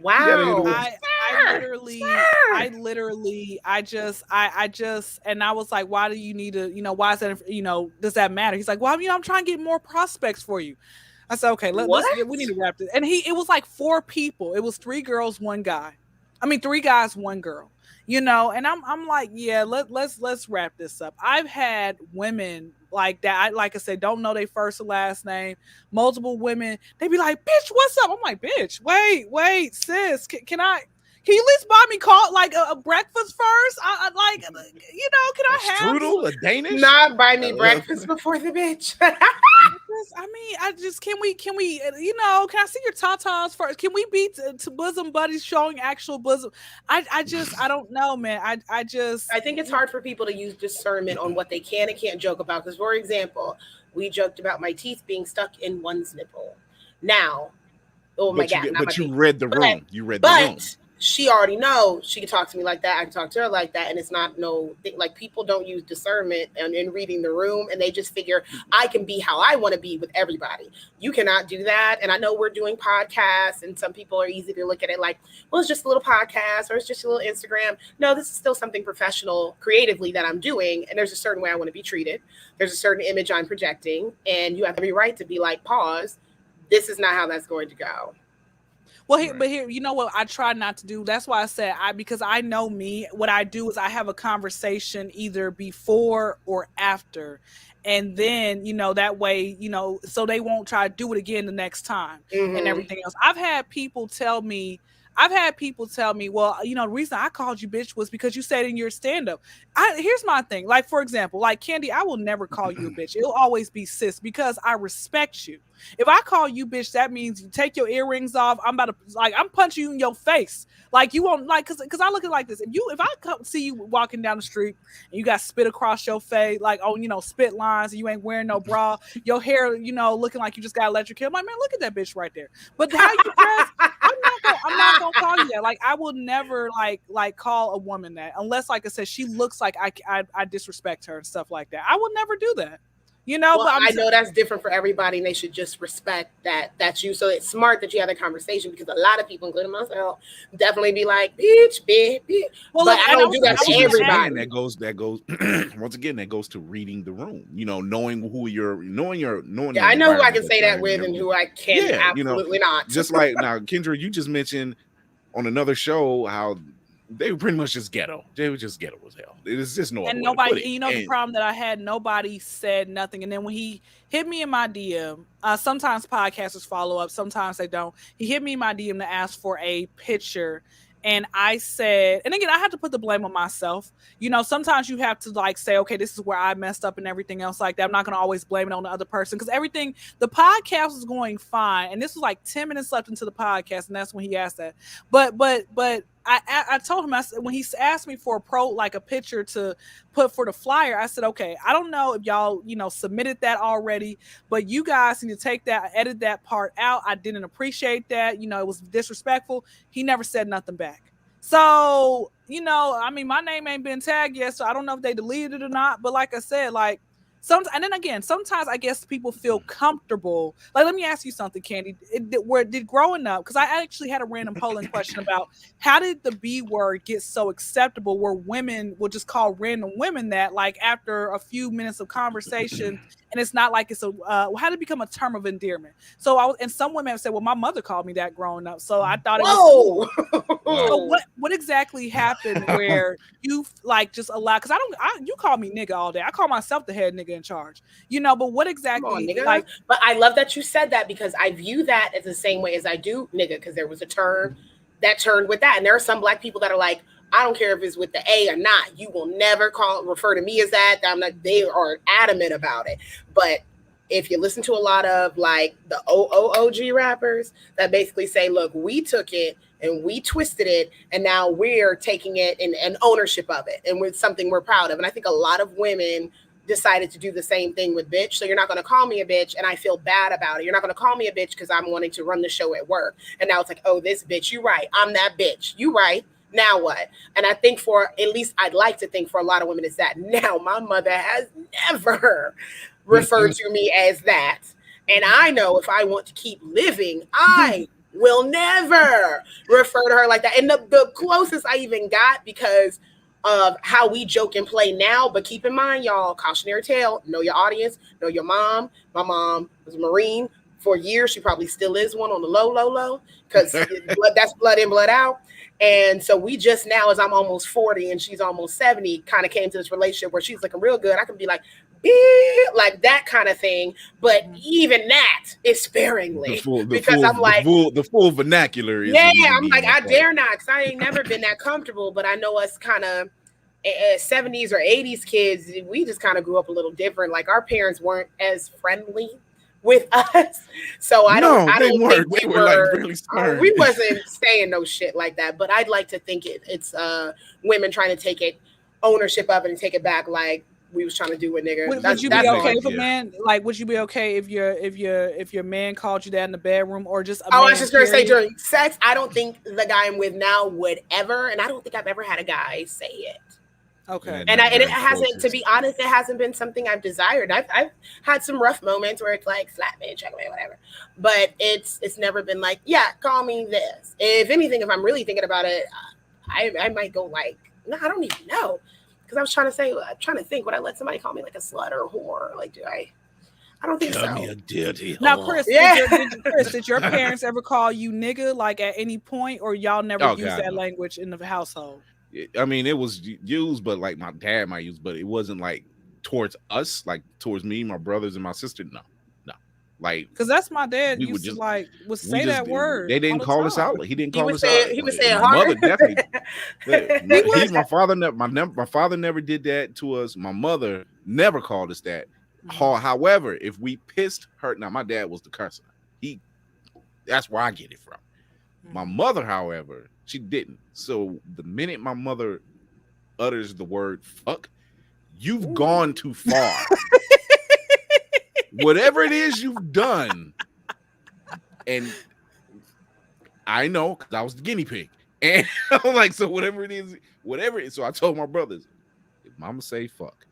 Speaker 3: wow.
Speaker 4: I just, and I was like, why do you need to, why is that, does that matter? He's like, well, I'm trying to get more prospects for you. I said, okay, we need to wrap this. And it was like 4 people. It was 3 girls, 1 guy. 3 guys, 1 girl. And I'm like, yeah, let's wrap this up. I've had women like that. Like I said, don't know their first or last name. Multiple women, they be like, bitch, what's up? I'm like, bitch, wait, sis, can you at least buy me a breakfast first? I like, can I have
Speaker 2: strudel, a Danish?
Speaker 3: Not buy me breakfast before the bitch.
Speaker 4: Can we, can I see your tatas first? Can we be to bosom buddies showing actual bosom? I don't know, man. I
Speaker 3: think it's hard for people to use discernment on what they can and can't joke about. Because, for example, we joked about my teeth being stuck in one's nipple. Now,
Speaker 2: you read the room. You read the room.
Speaker 3: She already knows she can talk to me like that. I can talk to her like that. And it's not like people don't use discernment and in reading the room. And they just figure I can be how I want to be with everybody. You cannot do that. And I know we're doing podcasts and some people are easy to look at it like, well, it's just a little podcast or it's just a little Instagram. No, this is still something professional creatively that I'm doing. And there's a certain way I want to be treated. There's a certain image I'm projecting. And you have every right to be like, pause. This is not how that's going to go.
Speaker 4: Well, but here, you know what I try not to do? That's why I said because I know me, what I do is I have a conversation either before or after. And then, that way, so they won't try to do it again the next time and everything else. I've had people tell me, well, the reason I called you bitch was because you said in your stand-up. Here's my thing. Like, for example, like Candy, I will never call you a bitch. It'll always be sis because I respect you. If I call you bitch, that means you take your earrings off. I'm punching you in your face. Like, you won't, like, because I look at it like this. If I see you walking down the street and you got spit across your face, like, spit lines, and you ain't wearing no bra, your hair, looking like you just got electrocuted. I'm like, man, look at that bitch right there. But how you dress, I'm not gonna call you that. Like, I will never like call a woman that unless, like I said, she looks like I disrespect her and stuff like that. I will never do that. Well,
Speaker 3: but I know that's different for everybody, and they should just respect that's you. So it's smart that you have a conversation, because a lot of people, including myself, definitely be like, bitch. Well, but I don't do that to everybody.
Speaker 2: That goes once again, that goes to reading the room. Knowing who you're, knowing. Yeah,
Speaker 3: I know who I can say that with and who I can absolutely not.
Speaker 2: Just like now, Kendra, you just mentioned on another show how they were pretty much just ghetto. They were just ghetto as hell. It's just no.
Speaker 4: And nobody, the problem that I had, nobody said nothing. And then when he hit me in my DM, sometimes podcasters follow up, sometimes they don't. He hit me in my DM to ask for a picture. And I said, and again, I had to put the blame on myself. Sometimes you have to like say, okay, this is where I messed up and everything else like that. I'm not going to always blame it on the other person, because the podcast was going fine. And this was like 10 minutes left into the podcast. And that's when he asked that. But I told him, I said, when he asked me for a picture to put for the flyer, I said, okay, I don't know if y'all, submitted that already, but you guys need to take that, edit that part out. I didn't appreciate that. It was disrespectful. He never said nothing back. So, my name ain't been tagged yet, so I don't know if they deleted it or not. But like I said, sometimes I guess people feel comfortable. Like, let me ask you something, Candy. Did growing up, because I actually had a random polling question about how did the B word get so acceptable where women will just call random women that, like, after a few minutes of conversation, and it's not like it's how did it become a term of endearment? So and some women have said, well, my mother called me that growing up, so I thought it was. So what exactly happened where you like just allow? Because you call me nigga all day. I call myself the head nigga in charge, but what exactly
Speaker 3: but I love that you said that, because I view that as the same way as I do nigga, because there was a term that turned with that, and there are some Black people that are like, I don't care if it's with the A or not, you will never refer to me as that. They are adamant about it. But if you listen to a lot of like the OOG rappers that basically say, look, we took it and we twisted it, and now we're taking it and ownership of it, and with something we're proud of. And I think a lot of women decided to do the same thing with bitch. So you're not going to call me a bitch and I feel bad about it. You're not going to call me a bitch because I'm wanting to run the show at work. And now it's like, oh, this bitch, you right. I'm that bitch. You right. Now what? And I think at least I'd like to think for a lot of women it's that. Now my mother has never referred to me as that. And I know if I want to keep living, I will never refer to her like that. And the closest I even got, because of how we joke and play now, but keep in mind, y'all, cautionary tale, know your audience, know your mom. My mom was a Marine for years. She probably still is one on the low, because that's blood in, blood out. And so we just now, as I'm almost 40 and she's almost 70, kind of came to this relationship where she's looking real good. I can be like, like that kind of thing. But even that is sparingly, because I'm like,
Speaker 2: the full vernacular.
Speaker 3: I'm like, I dare not, because I ain't never been that comfortable. But I know us kind of 70s or 80s kids, we just kind of grew up a little different. Like our parents weren't as friendly with us, so I don't think we were like really smart. We wasn't saying no shit like that. But I'd like to think it's women trying to take ownership of it and take it back, like we was trying to do with nigga.
Speaker 4: Would you be okay if a man, like, would you be okay if your man called you that in the bedroom, or just
Speaker 3: I was just gonna say during sex? I don't think the guy I'm with now would ever, and I don't think I've ever had a guy say it.
Speaker 4: Okay.
Speaker 3: And it hasn't, to be honest, it hasn't been something I've desired. I've had some rough moments where it's like slap me, check me, whatever. But it's never been like, yeah, call me this. If anything, if I'm really thinking about it, I might go like, no, I don't even know. Because I was trying to think, would I let somebody call me like a slut or a whore? Like, do I don't think so.
Speaker 2: Me a dirty
Speaker 4: now, Chris, did your parents ever call you nigga, like at any point, or y'all never used that language in the household?
Speaker 2: I mean, it was used, but like my dad might use, but it wasn't like towards us, like towards me, my brothers, and my sister, no. Like,
Speaker 4: because that's my dad
Speaker 2: we
Speaker 4: used
Speaker 2: would
Speaker 4: would say that word.
Speaker 2: They didn't
Speaker 4: all
Speaker 2: call
Speaker 4: the
Speaker 2: us
Speaker 4: time.
Speaker 2: out. He didn't
Speaker 3: He
Speaker 2: call
Speaker 3: would
Speaker 2: us
Speaker 3: say
Speaker 2: out.
Speaker 3: it- he would say it
Speaker 2: My mother
Speaker 3: harder.
Speaker 2: definitely. My father never did that to us. My mother never called us that. However, if we pissed her, now my dad was the cursor. That's where I get it from. My mother, however, she didn't. So the minute my mother utters the word fuck, you've gone too far. Whatever it is you've done, and I know because I was the guinea pig, and I'm like, so whatever it is, so I told my brothers, if mama say fuck,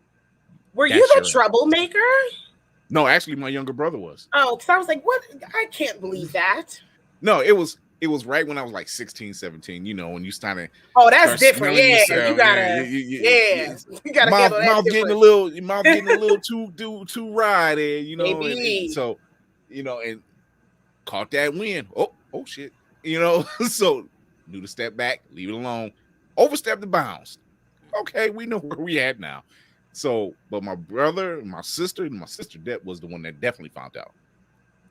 Speaker 3: Were you
Speaker 2: that's
Speaker 3: the
Speaker 2: your
Speaker 3: troublemaker?
Speaker 2: no, actually my younger brother was.
Speaker 3: Oh, because I was like, what? I can't believe that.
Speaker 2: No, it was right when I was like 16, 17, you know, when you started.
Speaker 3: Oh, that's different.
Speaker 2: smelling
Speaker 3: Yeah,
Speaker 2: yourself.
Speaker 3: you gotta, you gotta handle that
Speaker 2: mouth getting a little too right there, you know. And so, you know, and caught that wind. Oh shit, you know. So knew to step back, leave it alone, overstep the bounds. Okay, we know where we at now. So, but my brother, my sister was the one that definitely found out.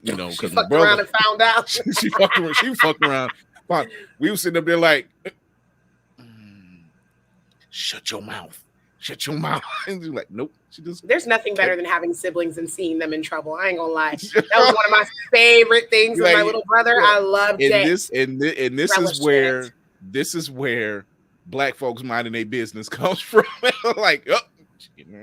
Speaker 2: You know, because my brother
Speaker 3: around and found out.
Speaker 2: she fucked around. We were sitting up there like, shut your mouth. And she's like, nope.
Speaker 3: There's nothing better than having siblings and seeing them in trouble. I ain't gonna lie. That was one of my favorite things with my little brother. I loved it.
Speaker 2: This is where black folks minding their business comes from. Like,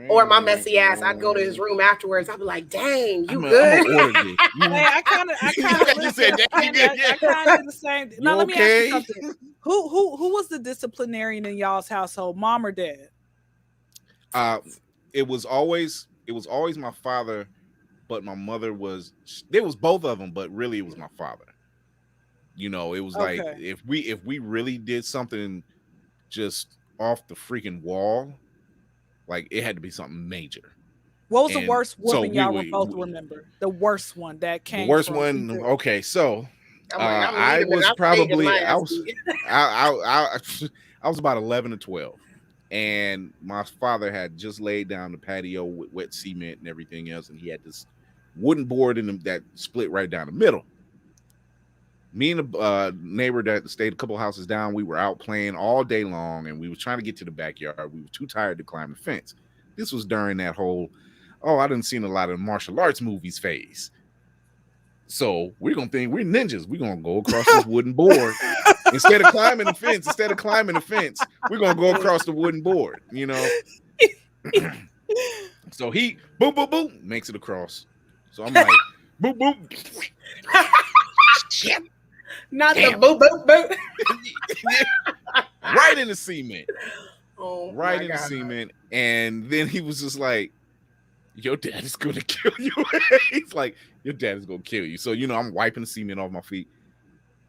Speaker 3: or my messy ass, I'd go to his room afterwards. I'd be like, "Dang, you good?"
Speaker 4: Hey, I kind of did the same. Now let me ask you something. Who was the disciplinarian in y'all's household, mom or dad?
Speaker 2: It was always my father, but my mother was. There was both of them, but really it was my father. You know, it was like if we really did something just off the freaking wall. Like it had to be something major.
Speaker 4: What was the worst one y'all both remember? The worst one that came.
Speaker 2: The worst one. Okay, so I was about 11 or 12, and my father had just laid down the patio with wet cement and everything else, and he had this wooden board in that split right down the middle. Me and a neighbor that stayed a couple houses down, we were out playing all day long, and we were trying to get to the backyard. We were too tired to climb the fence. This was during that whole, I didn't see a lot of martial arts movies phase. So we're going to think we're ninjas. We're going to go across this wooden board. Instead of climbing the fence, we're going to go across the wooden board, you know? So he, boom, boom, boom, makes it across. So I'm like, boom, boom. Shit.
Speaker 3: Not the boop, boop, boop.
Speaker 2: Right in the cement.
Speaker 3: Oh,
Speaker 2: right in the cement. And then he was just like, your dad is going to kill you. He's like, your dad is going to kill you. So, you know, I'm wiping the cement off my feet.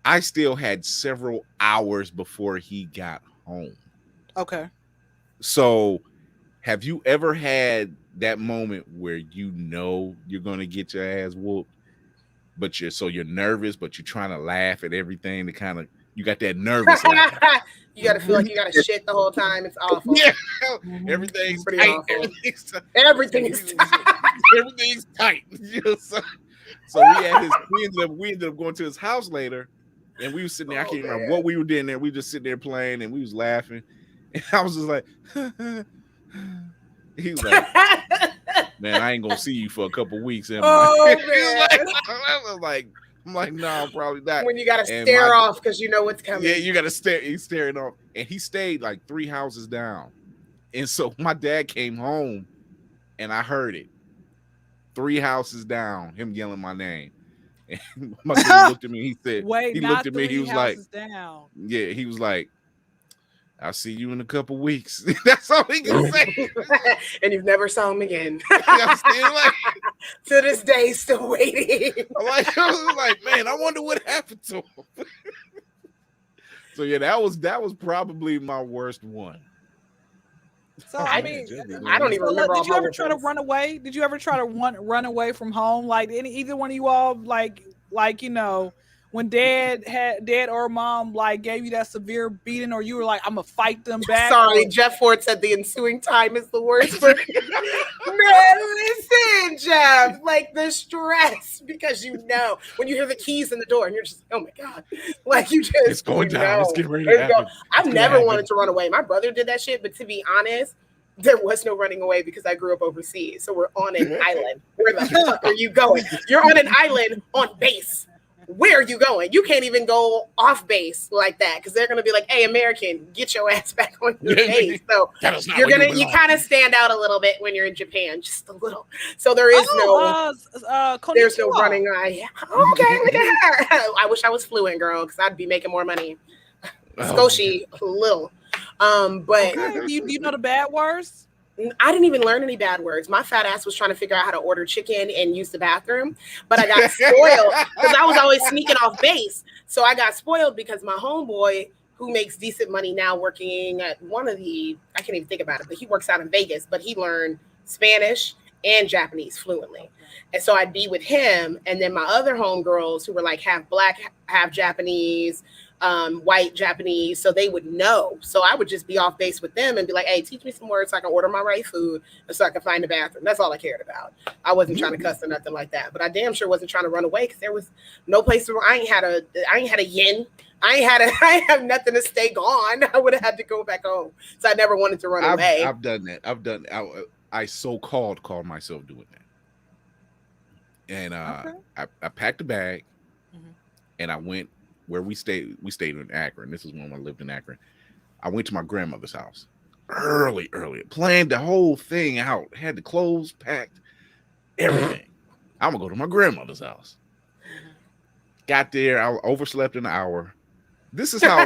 Speaker 2: I still had several hours before he got home.
Speaker 4: Okay.
Speaker 2: So have you ever had that moment where you know you're going to get your ass whooped? But you're nervous, but you're trying to laugh at everything to kind of, you got that nervous laugh.
Speaker 3: You got to feel like you got to shit the whole time. It's awful.
Speaker 2: Yeah. Everything's
Speaker 3: pretty
Speaker 2: tight.
Speaker 3: awful. Everything's tight.
Speaker 2: Everything's tight. So we ended up going to his house later, and we were sitting there. I can't remember what we were doing there. We were just sitting there playing, and we was laughing. And I was just like, he was like, man, I ain't gonna see you for a couple weeks. Man. I'm like, no, probably not.
Speaker 3: When you gotta stare off because you know what's coming.
Speaker 2: Yeah, you gotta stare. He's staring off, and he stayed like 3 houses down. And so my dad came home, and I heard it. 3 houses down, him yelling my name. And my dad looked at me. He said,
Speaker 4: "Wait,
Speaker 2: he looked at me. He was like,
Speaker 4: down.
Speaker 2: yeah, he was like, I'll see you in a couple weeks." That's all he can say.
Speaker 3: And you've never saw him again.
Speaker 2: I'm still like,
Speaker 3: to this day, still waiting.
Speaker 2: I was like, man, I wonder what happened to him. So yeah, that was probably my worst one.
Speaker 4: So I mean,
Speaker 3: I don't even remember.
Speaker 4: Did you ever try to run away? Did you ever try to run away from home? Like either one of you all, like you know, when dad or mom like gave you that severe beating, or you were like, I'm gonna fight them back?
Speaker 3: Sorry, Jeff Ford said the ensuing time is the worst. Man, listen, Jeff, like the stress, because you know when you hear the keys in the door and you're just like, oh my God, like you just
Speaker 2: It's going down. It's getting ready to happen.
Speaker 3: I've never wanted to run away. My brother did that shit, but to be honest, there was no running away because I grew up overseas. So we're on an island. Where the fuck are you going? You're on an island on base. Where are you going? You can't even go off base like that because they're gonna be like, "Hey, American, get your ass back on your base." So you kind of stand out a little bit when you're in Japan, just a little. So there is there's no running. Okay, look at her. I wish I was fluent, girl, because I'd be making more money. Skoshi, a little. But
Speaker 4: do you know the bad words?
Speaker 3: I didn't even learn any bad words. My fat ass was trying to figure out how to order chicken and use the bathroom, but I got spoiled because I was always sneaking off base. So I got spoiled because my homeboy, who makes decent money now working at I can't even think about it, but he works out in Vegas, but he learned Spanish and Japanese fluently. And so I'd be with him. And then my other homegirls who were like half black, half Japanese, white Japanese, so they would know. So I would just be off base with them and be like, hey, teach me some words so I can order my right food and so I can find the bathroom. That's all I cared about. I wasn't trying to cuss or nothing like that, but I damn sure wasn't trying to run away because there was no place where I ain't had a yen. I ain't have nothing to stay gone. I would have had to go back home. So I never wanted to run away.
Speaker 2: I've done that. I so-called called myself doing that. And I packed a bag and I went where we stayed in Akron. This is when I lived in Akron. I went to my grandmother's house early, planned the whole thing out, had the clothes packed, everything. I'm gonna go to my grandmother's house. Got there, I overslept an hour. This is how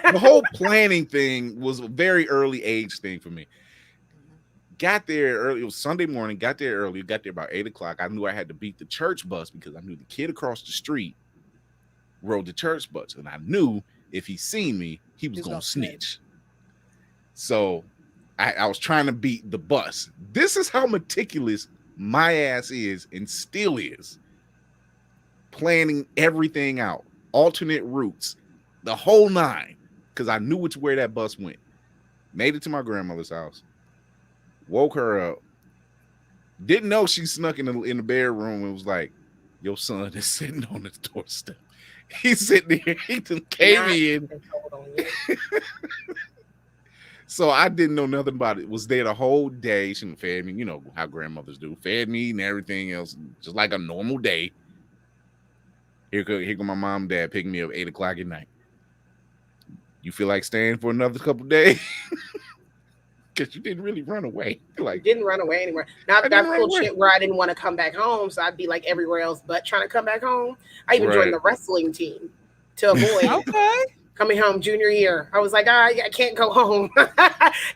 Speaker 2: the whole planning thing was a very early age thing for me. Got there early. It was Sunday morning. Got there early. Got there about 8 o'clock. I knew I had to beat the church bus because I knew the kid across the street rode the church bus, and I knew if he seen me, he was gonna snitch. So I was trying to beat the bus. This is how meticulous my ass is and still is. Planning everything out, alternate routes, the whole nine, because I knew which way that bus went. Made it to my grandmother's house, woke her up, didn't know she snuck in the bedroom and was like, your son is sitting on the doorstep. He's sitting there. He just came in. So I didn't know nothing about it. Was there the whole day. She fed me, you know how grandmothers do. Fed me and everything else, just like a normal day. Here go my mom and dad picking me up 8 o'clock at night. You feel like staying for another couple days? Because you didn't really run away. Like,
Speaker 3: didn't run away anywhere. Not that cool shit where I didn't want to come back home, so I'd be like everywhere else but trying to come back home. I even joined the wrestling team to avoid coming home junior year. I was like, I can't go home.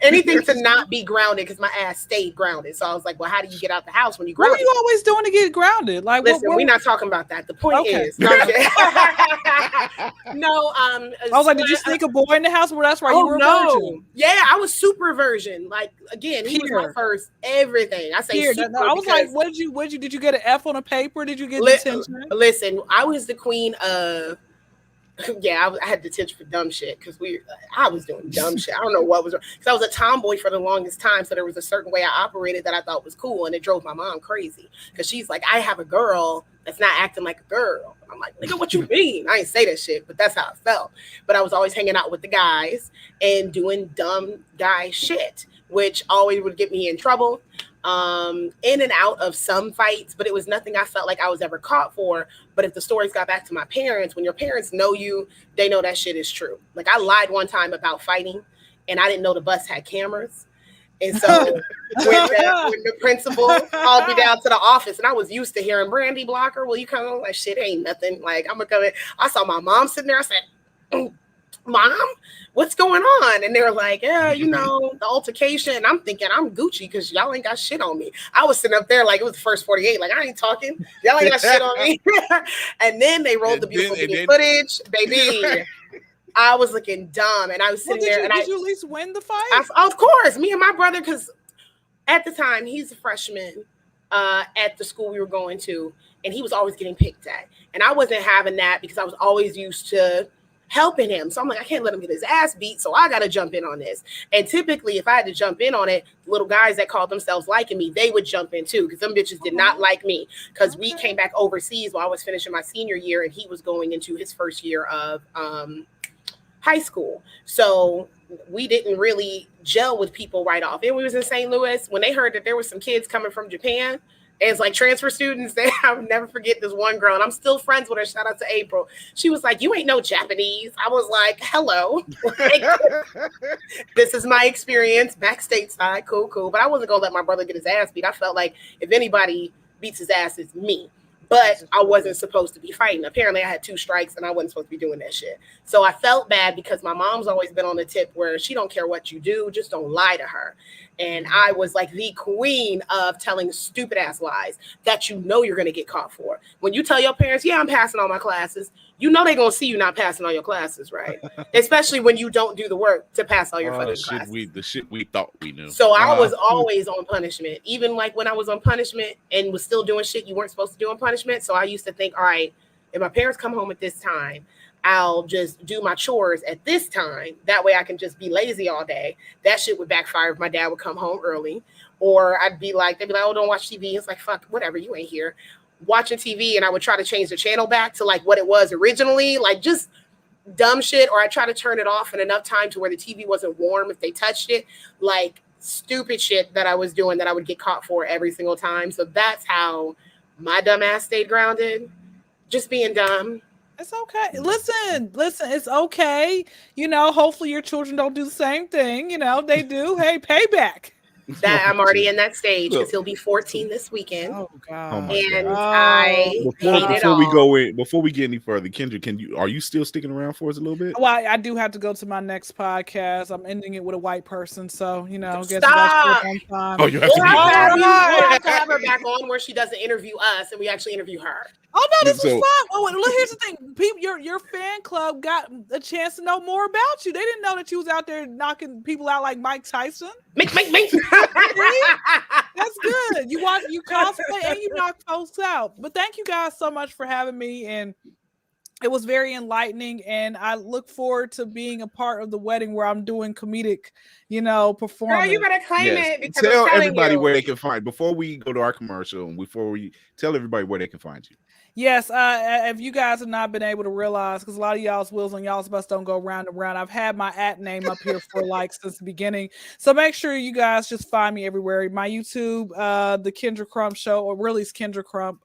Speaker 3: Anything to not be grounded because my ass stayed grounded. So I was like, well, how do you get out the house when you grounded?
Speaker 4: What are you always doing to get grounded? Like,
Speaker 3: listen, we're not talking about that. The point is, no. I
Speaker 4: was like, did you sneak a boy in the house? Well, that's right. You were a virgin.
Speaker 3: Yeah, I was super virgin. Like, again, he was my first everything. I say super.
Speaker 4: I was like, what did you get an F on a paper? Did you get detention?
Speaker 3: Listen, I was the queen of. Yeah, I had detention for dumb shit because I was doing dumb shit. I don't know what was wrong because I was a tomboy for the longest time. So there was a certain way I operated that I thought was cool, and it drove my mom crazy because she's like, I have a girl that's not acting like a girl. I'm like, nigga, what you mean? I ain't say that shit, but that's how I felt. But I was always hanging out with the guys and doing dumb guy shit, which always would get me in trouble. In and out of some fights, but it was nothing I felt like I was ever caught for. But if the stories got back to my parents, when your parents know you, they know that shit is true. Like I lied one time about fighting and I didn't know the bus had cameras. And so when the principal called me down to the office and I was used to hearing Brandy Blocker, will you come on? Like shit ain't nothing. Like I'm gonna come in. I saw my mom sitting there. I said, Mom, what's going on? And they were like, yeah, you know, the altercation. I'm thinking I'm Gucci because y'all ain't got shit on me. I was sitting up there like it was the first 48. Like, I ain't talking. Y'all ain't got shit on me. And then they rolled the beautiful footage. Baby, I was looking dumb. And I was sitting there. Did
Speaker 4: you at least win the fight?
Speaker 3: Of course. Me and my brother, because at the time, he's a freshman. at the school we were going to, and he was always getting picked at. And I wasn't having that because I was always used to helping him. So I'm like, I can't let him get his ass beat, so I got to jump in on this. And typically, if I had to jump in on it, little guys that called themselves liking me, they would jump in too, because them bitches did not like me, because we came back overseas while I was finishing my senior year, and he was going into his first year of high school. So we didn't really gel with people right off. And we was in St. Louis when they heard that there was some kids coming from Japan as like transfer students. I'll never forget this one girl, and I'm still friends with her. Shout out to April. She was like, "You ain't no Japanese." I was like, "Hello." Like, this is my experience back stateside. Cool. But I wasn't gonna let my brother get his ass beat. I felt like if anybody beats his ass, it's me. But I wasn't supposed to be fighting. Apparently, I had 2 strikes, and I wasn't supposed to be doing that shit. So I felt bad because my mom's always been on the tip where she don't care what you do, just don't lie to her. And I was like the queen of telling stupid ass lies that you know you're going to get caught for. When you tell your parents, yeah, I'm passing all my classes, you know they're going to see you not passing all your classes, right? Especially when you don't do the work to pass all your fucking classes.
Speaker 2: The shit we thought we knew.
Speaker 3: So I was always on punishment, even like when I was on punishment and was still doing shit you weren't supposed to do on punishment. So I used to think, all right, if my parents come home at this time, I'll just do my chores at this time. That way I can just be lazy all day. That shit would backfire if my dad would come home early. Or they'd be like, oh, don't watch TV. It's like, fuck, whatever, you ain't here. Watching TV, and I would try to change the channel back to like what it was originally, like just dumb shit. Or I try to turn it off in enough time to where the TV wasn't warm if they touched it. Like stupid shit that I was doing that I would get caught for every single time. So that's how my dumb ass stayed grounded. Just being dumb.
Speaker 4: It's okay. Listen, it's okay. You know, hopefully your children don't do the same thing. You know, they do. Hey, payback.
Speaker 3: That I'm already in that stage because he'll be 14 this weekend.
Speaker 4: Oh God!
Speaker 3: And I
Speaker 2: before we get any further, Kendra, are you still sticking around for us a little bit?
Speaker 4: Well, I do have to go to my next podcast. I'm ending it with a white person, so you know,
Speaker 3: stop.
Speaker 2: Oh, you have to
Speaker 3: have her back on where she doesn't interview us and we actually interview her.
Speaker 4: Oh no, this was fun. Oh, look, here's the thing: people, your fan club got a chance to know more about you. They didn't know that you was out there knocking people out like Mike Tyson.
Speaker 3: Make.
Speaker 4: That's good. You cosplay and you knock folks out. But thank you guys so much for having me, and it was very enlightening. And I look forward to being a part of the wedding where I'm doing comedic, performance.
Speaker 3: Girl, you better claim it. Because
Speaker 2: tell everybody where they can find before we go to our commercial, and before we tell everybody where they can find you.
Speaker 4: Yes, if you guys have not been able to realize, because a lot of y'all's wheels on y'all's bus don't go round and round, I've had my @name up here for since the beginning. So make sure you guys just find me everywhere. My YouTube, the Kyndra CRUMP Show, or really it's Kyndra CRUMP.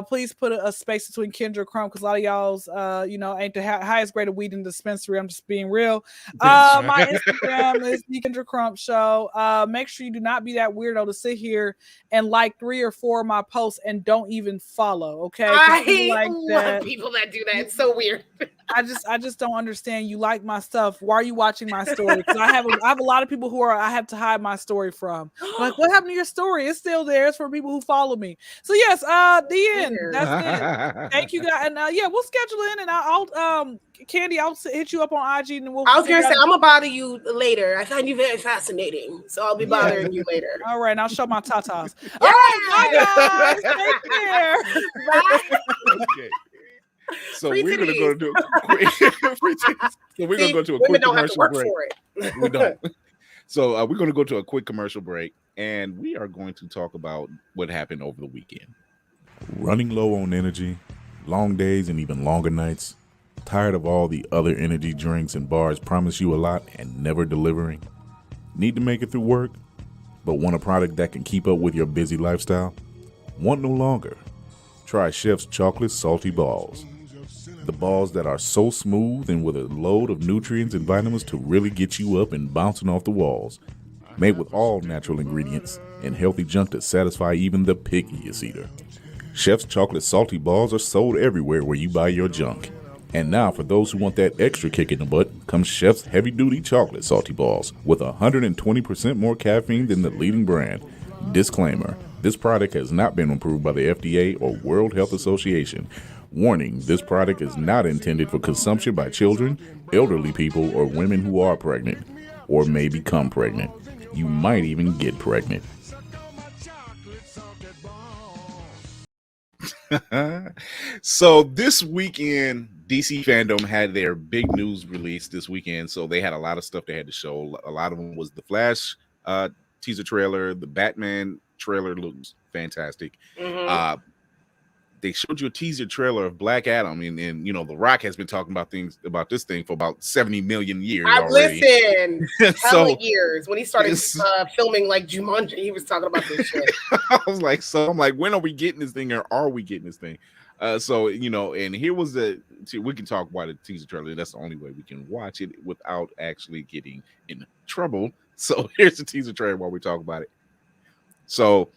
Speaker 4: Please put a space between Kyndra CRUMP, because a lot of y'all's, ain't the highest grade of weed in the dispensary. I'm just being real. My Instagram is the Kyndra CRUMP Show. Make sure you do not be that weirdo to sit here and like 3 or 4 of my posts and don't even follow. Okay,
Speaker 3: I love people that do that. It's so weird.
Speaker 4: I just don't understand. You like my stuff. Why are you watching my story? Because I have a lot of people who I have to hide my story from. Like, what happened to your story? It's still there. It's for people who follow me. So yes, the end. That's it. Thank you guys. And we'll schedule in, and I'll Candy, I'll hit you up on IG, and we'll.
Speaker 3: I was gonna say I'm gonna bother you later. I find you very fascinating, so I'll be bothering you later.
Speaker 4: All right, and I'll show my tatas. All right, bye guys. Take care.
Speaker 3: Bye.
Speaker 2: Okay. So we're gonna go to a quick. So we're gonna go to a quick commercial break. We don't. So we're gonna go to a quick commercial break, and we are going to talk about what happened over the weekend. Running low on energy, long days and even longer nights. Tired of all the other energy drinks and bars promise you a lot and never delivering? Need to make it through work, but want a product that can keep up with your busy lifestyle? Want no longer? Try Chef's Chocolate Salty Balls. The balls that are so smooth and with a load of nutrients and vitamins to really get you up and bouncing off the walls. Made with all natural ingredients and healthy junk to satisfy even the pickiest eater. Chef's Chocolate Salty Balls are sold everywhere where you buy your junk. And now, for those who want that extra kick in the butt, comes Chef's Heavy Duty Chocolate Salty Balls with 120% more caffeine than the leading brand. Disclaimer, this product has not been approved by the FDA or World Health Association. Warning, this product is not intended for consumption by children, elderly people, or women who are pregnant, or may become pregnant. You might even get pregnant. So this weekend, DC Fandome had their big news release this weekend. So they had a lot of stuff they had to show. A lot of them was the Flash teaser trailer. The Batman trailer looks fantastic.
Speaker 3: Mhm.
Speaker 2: They showed you a teaser trailer of Black Adam, and you know The Rock has been talking about this thing for about 70 million years
Speaker 3: I've
Speaker 2: already.
Speaker 3: listened hella
Speaker 2: So
Speaker 3: years. When he started filming like Jumanji, he was talking about this shit.
Speaker 2: I was like, I'm like, when are we getting this thing, or are we getting this thing? So you know, and here was we can talk about the teaser trailer. That's the only way we can watch it without actually getting in trouble. So here's the teaser trailer while we talk about it. So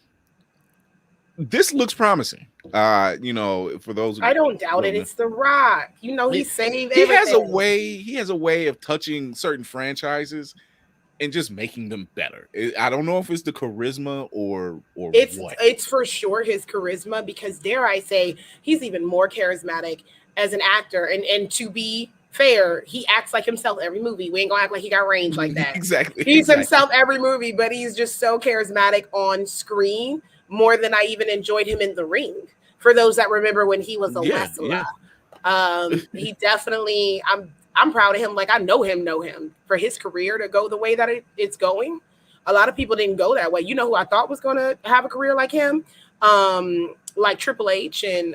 Speaker 2: this looks promising. You know, for those who
Speaker 3: I don't doubt it. It's The Rock. You know, he saved everything.
Speaker 2: He has a way of touching certain franchises and just making them better. I don't know if it's the charisma or
Speaker 3: it's
Speaker 2: what.
Speaker 3: It's for sure his charisma, because dare I say, he's even more charismatic as an actor. And to be fair, he acts like himself every movie. We ain't gonna act like he got range like that.
Speaker 2: Exactly.
Speaker 3: He's himself every movie, but he's just so charismatic on screen, more than I even enjoyed him in the ring. For those that remember when he was a wrestler. He definitely, I'm proud of him. Like, I know him for his career to go the way that it's going. A lot of people didn't go that way. You know who I thought was going to have a career like him? Like Triple H and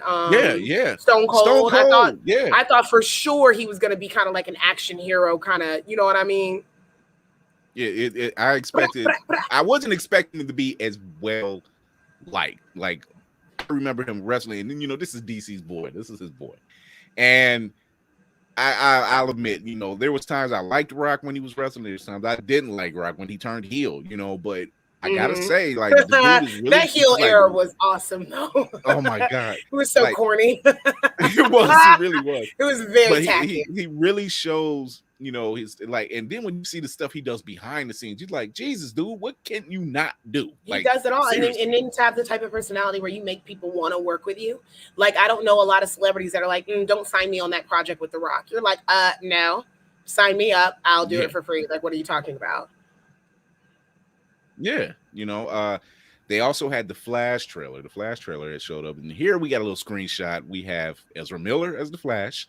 Speaker 3: Stone Cold. I thought for sure he was going to be kind of like an action hero, kind of, you know what I mean?
Speaker 2: Yeah, I wasn't expecting him to be as well like I remember him wrestling, and then, you know, this is DC's boy. This is his boy. And I'll admit, you know, there was times I liked Rock when he was wrestling. There's times I didn't like Rock when he turned heel, you know, but I gotta say, like, the dude is really,
Speaker 3: that heel era was awesome, though.
Speaker 2: Oh my God.
Speaker 3: It was so corny.
Speaker 2: It really was.
Speaker 3: It was very tacky.
Speaker 2: He really shows, you know, his, like, and then when you see the stuff he does behind the scenes, you're like, Jesus, dude, what can you not do?
Speaker 3: He does it all. And then to have the type of personality where you make people want to work with you. Like, I don't know a lot of celebrities that are like, don't sign me on that project with The Rock. You're like, no, sign me up. I'll do it for free. Like, what are you talking about?
Speaker 2: Yeah, you know, they also had the Flash trailer. The Flash trailer that showed up, and here we got a little screenshot. We have Ezra Miller as the Flash,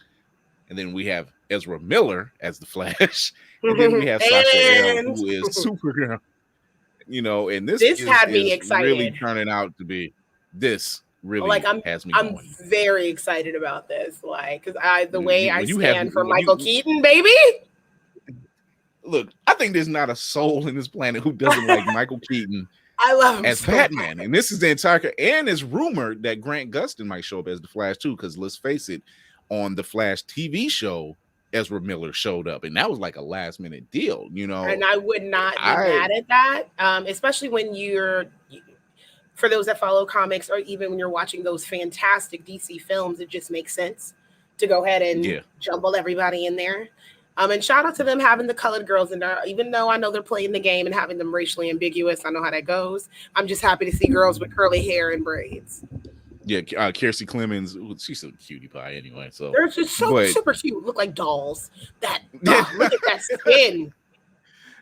Speaker 2: and then we have Ezra Miller as the Flash, and then we have Sasha L, who is Supergirl. You know, and this
Speaker 3: had me excited.
Speaker 2: Really turning out to be this. Really, like, has me
Speaker 3: I'm
Speaker 2: going.
Speaker 3: Very excited about this. Like, because I stand for Michael Keaton, baby.
Speaker 2: Look, I think there's not a soul in this planet who doesn't like Michael Keaton.
Speaker 3: I love him
Speaker 2: as Batman, and this is the entire. And it's rumored that Grant Gustin might show up as the Flash too, because let's face it, on the Flash TV show, Ezra Miller showed up, and that was like a last minute deal, you know.
Speaker 3: And I would not be mad at that, especially when for those that follow comics, or even when you're watching those fantastic DC films, it just makes sense to go ahead and jumble everybody in there. And shout out to them having the colored girls in there, even though I know they're playing the game and having them racially ambiguous. I know how that goes. I'm just happy to see girls with curly hair and braids.
Speaker 2: Yeah, Kiersey Clemens, she's a cutie pie anyway. So
Speaker 3: they're just super cute, look like dolls. Look at that skin.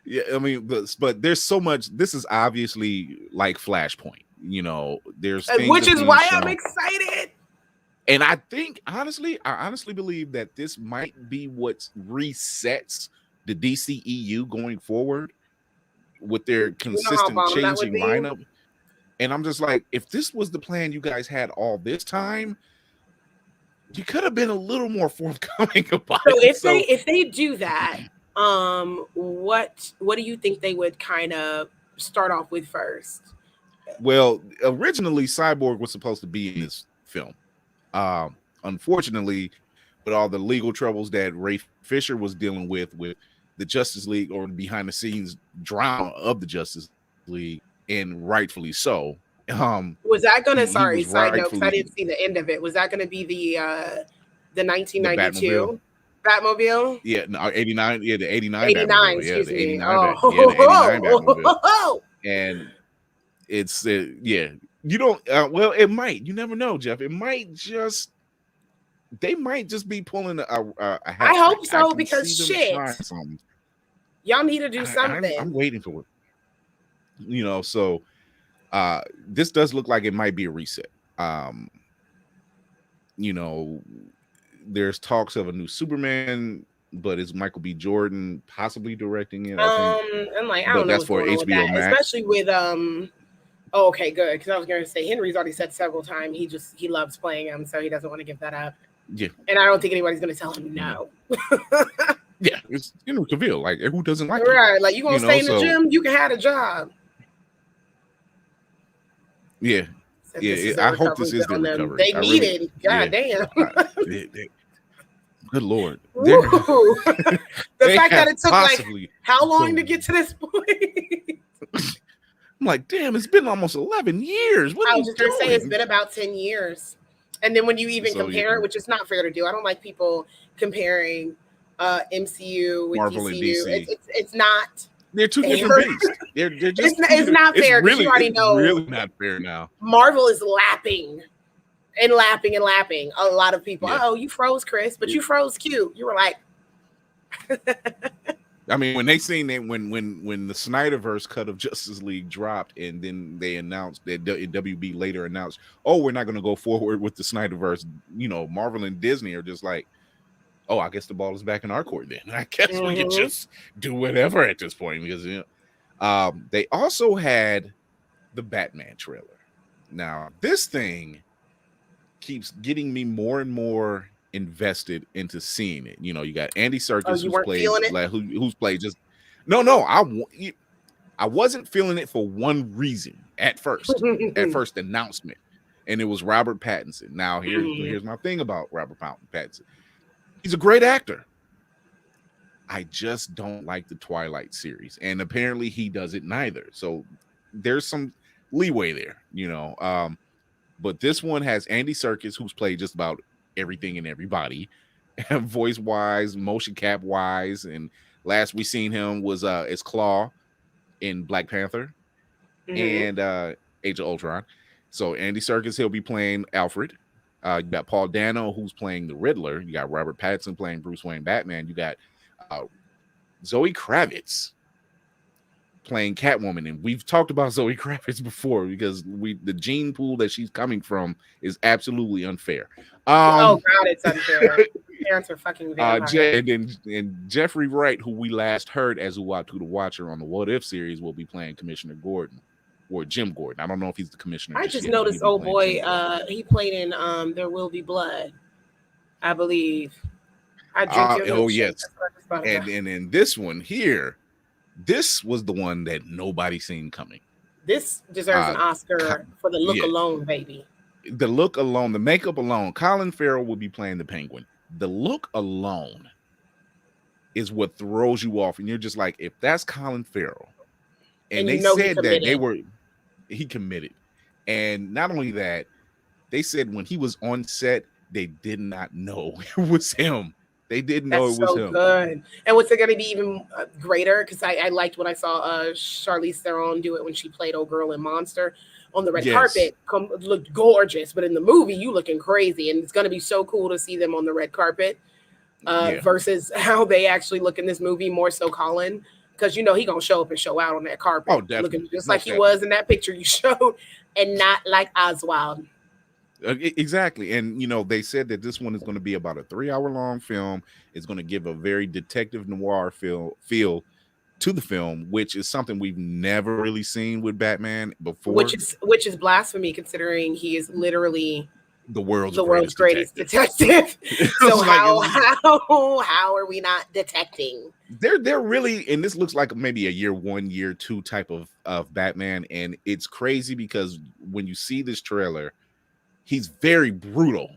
Speaker 2: Yeah, I mean, but there's so much. This is obviously like Flashpoint, you know. There's
Speaker 3: which is why I'm excited.
Speaker 2: And I think, honestly, I honestly believe that this might be what resets the DCEU going forward with their consistent changing lineup. And I'm just like, if this was the plan you guys had all this time, you could have been a little more forthcoming about it.
Speaker 3: So if they do that, what do you think they would kind of start off with first?
Speaker 2: Well, originally Cyborg was supposed to be in this film. Unfortunately, with all the legal troubles that Ray Fisher was dealing with the Justice League, or behind the scenes drama of the Justice League, and rightfully so.
Speaker 3: Was that gonna? Sorry, side note, because I didn't see the end of it. Was that gonna be the 1992 Batmobile?
Speaker 2: Yeah, no, 89. Yeah, the 89.
Speaker 3: 89.
Speaker 2: Batmobile.
Speaker 3: Excuse
Speaker 2: the
Speaker 3: me.
Speaker 2: 89. Yeah, the 89 Batmobile. And it's you don't. Well, it might. You never know, Jeff. It might just. They might just be pulling a
Speaker 3: I hope so, because shit. Y'all need to do something.
Speaker 2: I'm waiting for it. You know, so this does look like it might be a reset. you know, there's talks of a new Superman, but is Michael B. Jordan possibly directing it? I think.
Speaker 3: I'm like, I
Speaker 2: But
Speaker 3: don't know
Speaker 2: that's
Speaker 3: what's
Speaker 2: for
Speaker 3: going on with
Speaker 2: HBO
Speaker 3: that,
Speaker 2: Max.
Speaker 3: especially with Oh, okay, good. Because I was going to say Henry's already said several times he loves playing him, so he doesn't want to give that up.
Speaker 2: Yeah,
Speaker 3: and I don't think anybody's going to tell him no.
Speaker 2: Yeah, it's Henry Cavill. Like, who doesn't like
Speaker 3: right?
Speaker 2: it?
Speaker 3: Like, you gonna stay in the gym? You can have a job.
Speaker 2: Yeah,
Speaker 3: So
Speaker 2: yeah. I hope this is the recovery.
Speaker 3: They need it. God damn.
Speaker 2: Good Lord.
Speaker 3: The fact that it took like how long to get to this point?
Speaker 2: I'm like, damn, it's been almost 11 years. What
Speaker 3: I
Speaker 2: are
Speaker 3: was
Speaker 2: you
Speaker 3: just going to say
Speaker 2: doing?
Speaker 3: it's been about 10 years. And then when you even compare it, which is not fair to do, I don't like people comparing MCU with
Speaker 2: Marvel
Speaker 3: DCU.
Speaker 2: And DC.
Speaker 3: It's not.
Speaker 2: They're two different beasts. They're just.
Speaker 3: It's not fair.
Speaker 2: Really,
Speaker 3: you already know.
Speaker 2: Really not fair now.
Speaker 3: Marvel is lapping. A lot of people. Oh, you froze, Chris, but you froze cute. You were like.
Speaker 2: I mean, when they seen that when the Snyderverse cut of Justice League dropped, and then they announced that WB later announced, oh, we're not going to go forward with the Snyderverse. You know, Marvel and Disney are just like, oh, I guess the ball is back in our court then. I guess we can just do whatever at this point, because they also had the Batman trailer. Now, this thing keeps getting me more and more invested into seeing it. You know, you got Andy Serkis who's played just I wasn't feeling it for one reason at first announcement, and it was Robert Pattinson. Now here's my thing about Robert Pattinson. He's a great actor. I just don't like the Twilight series, and apparently he doesn't neither. So there's some leeway there, you know. But this one has Andy Serkis, who's played just about everything and everybody, voice wise, motion cap wise, and last we seen him was as Claw in Black Panther and Age of Ultron. So Andy Serkis, he'll be playing Alfred. You got Paul Dano, who's playing the Riddler. You got Robert Pattinson playing Bruce Wayne Batman. You got Zoe Kravitz playing Catwoman, and we've talked about Zoe Kravitz before because the gene pool that she's coming from is absolutely unfair.
Speaker 3: Oh God, it's unfair. Parents are fucking
Speaker 2: and Jeffrey Wright, who we last heard as Uatu the Watcher on the What If series, will be playing Commissioner Gordon or Jim Gordon. I don't know if he's the commissioner.
Speaker 3: I just noticed, he played in There Will Be Blood, I believe.
Speaker 2: Yes, and in this one here. This was the one that nobody seen coming.
Speaker 3: This deserves an Oscar for the look alone, baby.
Speaker 2: The look alone, the makeup alone. Colin Farrell will be playing the Penguin. The look alone is what throws you off, and you're just like, if that's Colin Farrell, and they said that he committed, and not only that, they said when he was on set, they did not know it was him. They didn't know it was him.
Speaker 3: Good. And what's it going to be even greater? Because I liked when I saw Charlize Theron do it when she played old girl in Monster on the red carpet. Looked gorgeous, but in the movie, you looking crazy. And it's going to be so cool to see them on the red carpet versus how they actually look in this movie. More so, Colin, because you know he gonna show up and show out on that carpet.
Speaker 2: Oh, definitely.
Speaker 3: Looking just like he was in that picture you showed, and not like Oswald.
Speaker 2: Exactly. And you know, they said that this one is going to be about a 3-hour-long film. It's going to give a very detective noir feel to the film, which is something we've never really seen with Batman before, which
Speaker 3: is blasphemy, considering he is literally
Speaker 2: the world's greatest
Speaker 3: detective. So how are we not detecting?
Speaker 2: They're really, and this looks like maybe a year 1, year 2 type of Batman, and it's crazy because when you see this trailer, he's very brutal.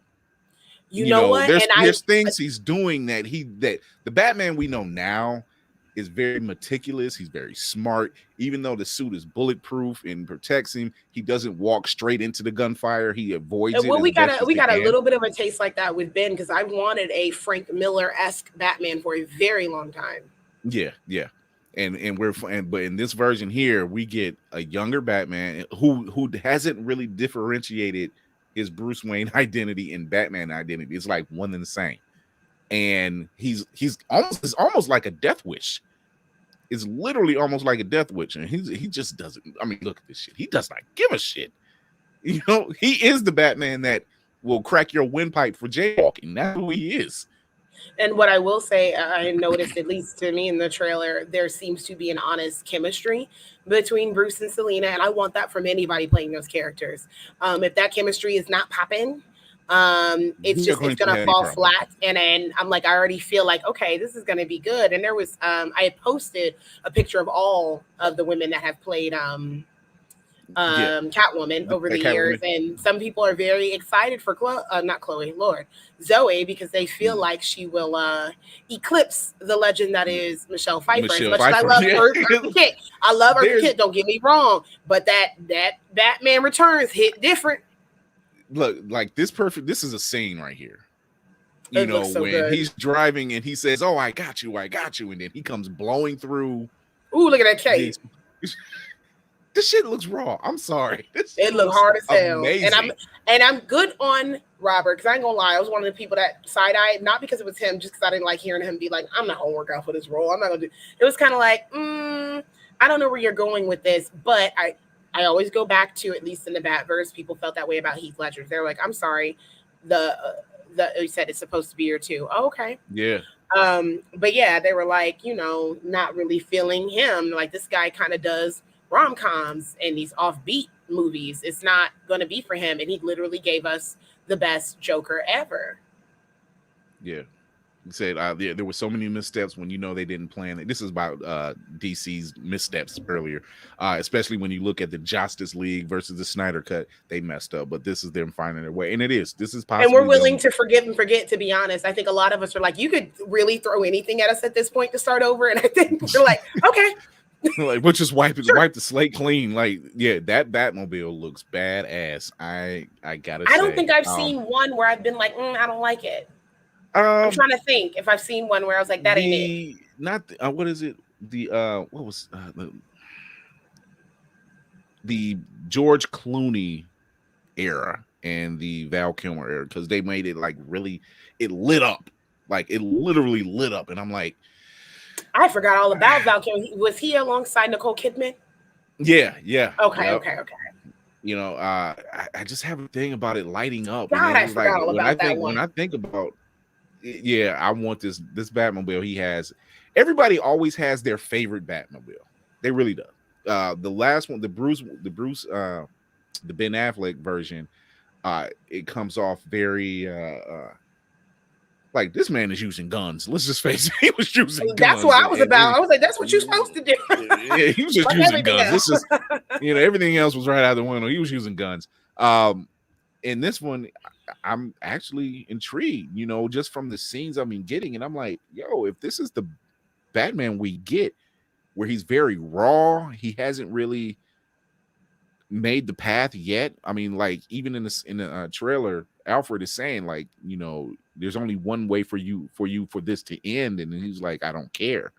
Speaker 2: You know what? There's things he's doing that the Batman we know now is very meticulous. He's very smart. Even though the suit is bulletproof and protects him, he doesn't walk straight into the gunfire. He avoids it.
Speaker 3: Well, we got a little bit of a taste like that with Ben, because I wanted a Frank Miller-esque Batman for a very long time. Yeah.
Speaker 2: But in this version here, we get a younger Batman who hasn't really differentiated his Bruce Wayne identity and Batman identity. It's like one and the same, and he's almost like a death wish. It's literally almost like a death wish, and he just doesn't. I mean, look at this shit. He does not give a shit. You know, he is the Batman that will crack your windpipe for jaywalking. That's who he is.
Speaker 3: And what I will say, I noticed, at least to me in the trailer, there seems to be an honest chemistry between Bruce and Selena, and I want that from anybody playing those characters. If that chemistry is not popping, it's gonna fall flat. And I'm like, I already feel like, okay, this is gonna be good. And there was, I had posted a picture of all of the women that have played Catwoman over the years, and some people are very excited for Zoe, because they feel like she will eclipse the legend that is Michelle Pfeiffer. As much as I love Eartha Kitt, I love Eartha Kitt, don't get me wrong, but that Batman Returns hit different.
Speaker 2: Look, like this is a scene right here. You know, so when good. He's driving and he says, "Oh, I got you," and then he comes blowing through.
Speaker 3: Ooh, look at that cake.
Speaker 2: This shit looks raw. I'm sorry.
Speaker 3: It looks hard as hell. And I'm good on Robert, because I ain't gonna lie, I was one of the people that side-eyed, not because it was him, just because I didn't like hearing him be like, I'm not gonna work out for this role. I'm not gonna do it. Was kind of like, I don't know where you're going with this, but I always go back to, at least in the Batverse, people felt that way about Heath Ledger. They're like, I'm sorry, you said it's supposed to be here too. Oh, okay.
Speaker 2: Yeah.
Speaker 3: But yeah, they were like, not really feeling him. Like, this guy kind of does rom-coms and these offbeat movies. It's not going to be for him, and he literally gave us the best Joker ever.
Speaker 2: Yeah, he said there were so many missteps when they didn't plan it. This is about DC's missteps earlier, especially when you look at the Justice League versus the Snyder Cut. They messed up, but this is them finding their way, and this is possible.
Speaker 3: And we're willing to forgive and forget. To be honest, I think a lot of us are like, you could really throw anything at us at this point to start over, and I think we're like, okay.
Speaker 2: Like, we'll just wipe the slate clean. Like, yeah, that Batmobile looks badass. I gotta say,
Speaker 3: I don't think I've seen one where I've been like, I don't like it. I'm trying to think if I've seen one where I was like, that ain't it.
Speaker 2: Not what is it? What was the George Clooney era and the Val Kilmer era, because they made it like really, it lit up, like it literally lit up, and I'm like,
Speaker 3: I forgot all about Val Kilmer. Was he alongside Nicole Kidman?
Speaker 2: Yeah.
Speaker 3: Okay.
Speaker 2: I just have a thing about it lighting up.
Speaker 3: God, I forgot all about that one.
Speaker 2: When I think about, I want this Batmobile. He has. Everybody always has their favorite Batmobile. They really do. The last one, the Ben Affleck version, it comes off very. Like, this man is using guns. Let's just face it. He was using guns.
Speaker 3: That's what I was about. I was like, that's what you're supposed to do.
Speaker 2: Yeah, he was just using guns. This is, everything else was right out the window. He was using guns. In this one, I'm actually intrigued, just from the scenes I've been getting. And I'm like, yo, if this is the Batman we get, where he's very raw, he hasn't really made the path yet. I mean, like, even in the trailer, Alfred is saying, like, there's only one way for this to end, and he's like, I don't care.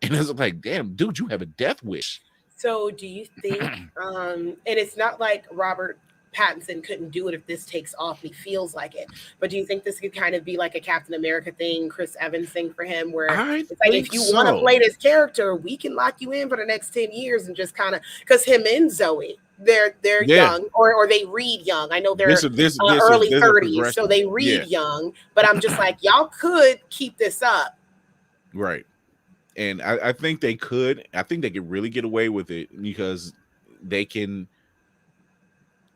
Speaker 2: And it's like, damn, dude, you have a death wish.
Speaker 3: So do you think and it's not like Robert Pattinson couldn't do it if this takes off, he feels like it, but do you think this could kind of be like a Captain America thing, Chris Evans thing for him, where it's like, if you want to play this character, we can lock you in for the next 10 years and just kind of, because him and Zoe, they're young, or they read young. I know they're early 30s, so they read young, but I'm just like, y'all could keep this up.
Speaker 2: Right. And I think they could. I think they could really get away with it, because they can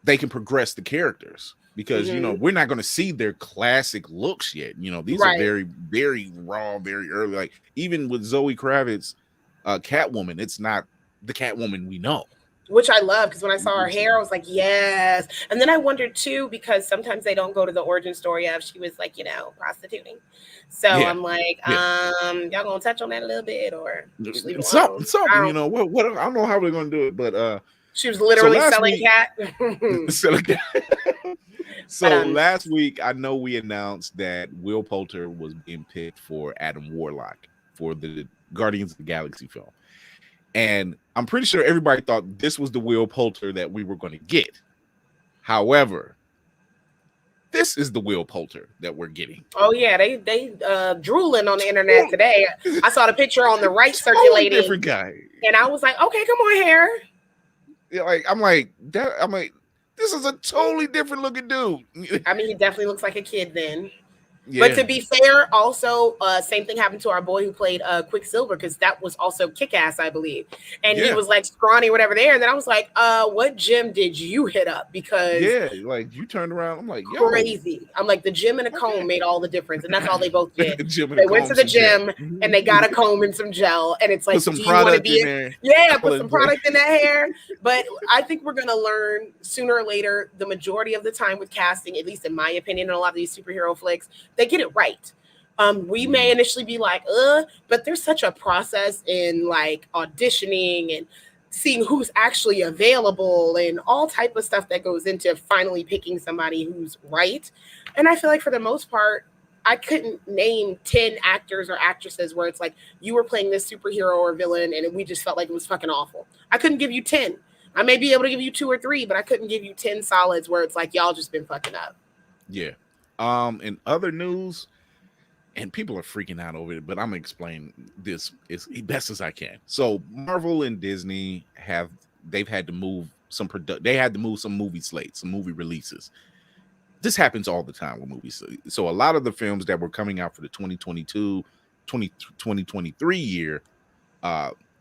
Speaker 2: progress the characters, because we're not going to see their classic looks yet. These are very, very raw, very early. Like, even with Zoe Kravitz, Catwoman, it's not the Catwoman we know.
Speaker 3: Which I love, because when I saw her hair, I was like, yes. And then I wondered too, because sometimes they don't go to the origin story of she was like, prostituting. So I'm like, y'all gonna touch on that a little bit, or
Speaker 2: something. I don't know how we're gonna do it, but
Speaker 3: she was literally selling cat.
Speaker 2: Selling cat. So last week, I know we announced that Will Poulter was being picked for Adam Warlock for the Guardians of the Galaxy film. And I'm pretty sure everybody thought this was the Will Poulter that we were going to get. However, this is the Will Poulter that we're getting.
Speaker 3: Oh yeah, they drooling on the internet today. I saw the picture on the right circulating.
Speaker 2: Different guy.
Speaker 3: And I was like, okay, come on here.
Speaker 2: Yeah, I'm like, This is a totally different looking dude.
Speaker 3: I mean, he definitely looks like a kid then.
Speaker 2: Yeah.
Speaker 3: But to be fair, also, same thing happened to our boy who played Quicksilver, because that was also Kick-Ass, I believe. And he was like scrawny or whatever there. And then I was like, what gym did you hit up? Because
Speaker 2: like you turned around. I'm like, yo.
Speaker 3: Crazy. I'm like, the gym and a comb made all the difference. And that's all they both did. They went to the gym and they got a comb and some gel. And it's like,
Speaker 2: put some
Speaker 3: do you want to be
Speaker 2: put
Speaker 3: some product in that hair. But I think we're going to learn sooner or later, the majority of the time with casting, at least in my opinion, in a lot of these superhero flicks, they get it right. We may initially be like, but there's such a process in like auditioning and seeing who's actually available and all type of stuff that goes into finally picking somebody who's right. And I feel like for the most part, I couldn't name 10 actors or actresses where it's like you were playing this superhero or villain and we just felt like it was fucking awful. I couldn't give you 10. I may be able to give you 2 or 3, but I couldn't give you 10 solids where it's like y'all just been fucking up.
Speaker 2: Yeah. In other news, and people are freaking out over it, but I'm gonna explain this as best as I can. So Marvel and Disney they've had to move some movie slates, some movie releases. This happens all the time with movies. So a lot of the films that were coming out for the 2023 year,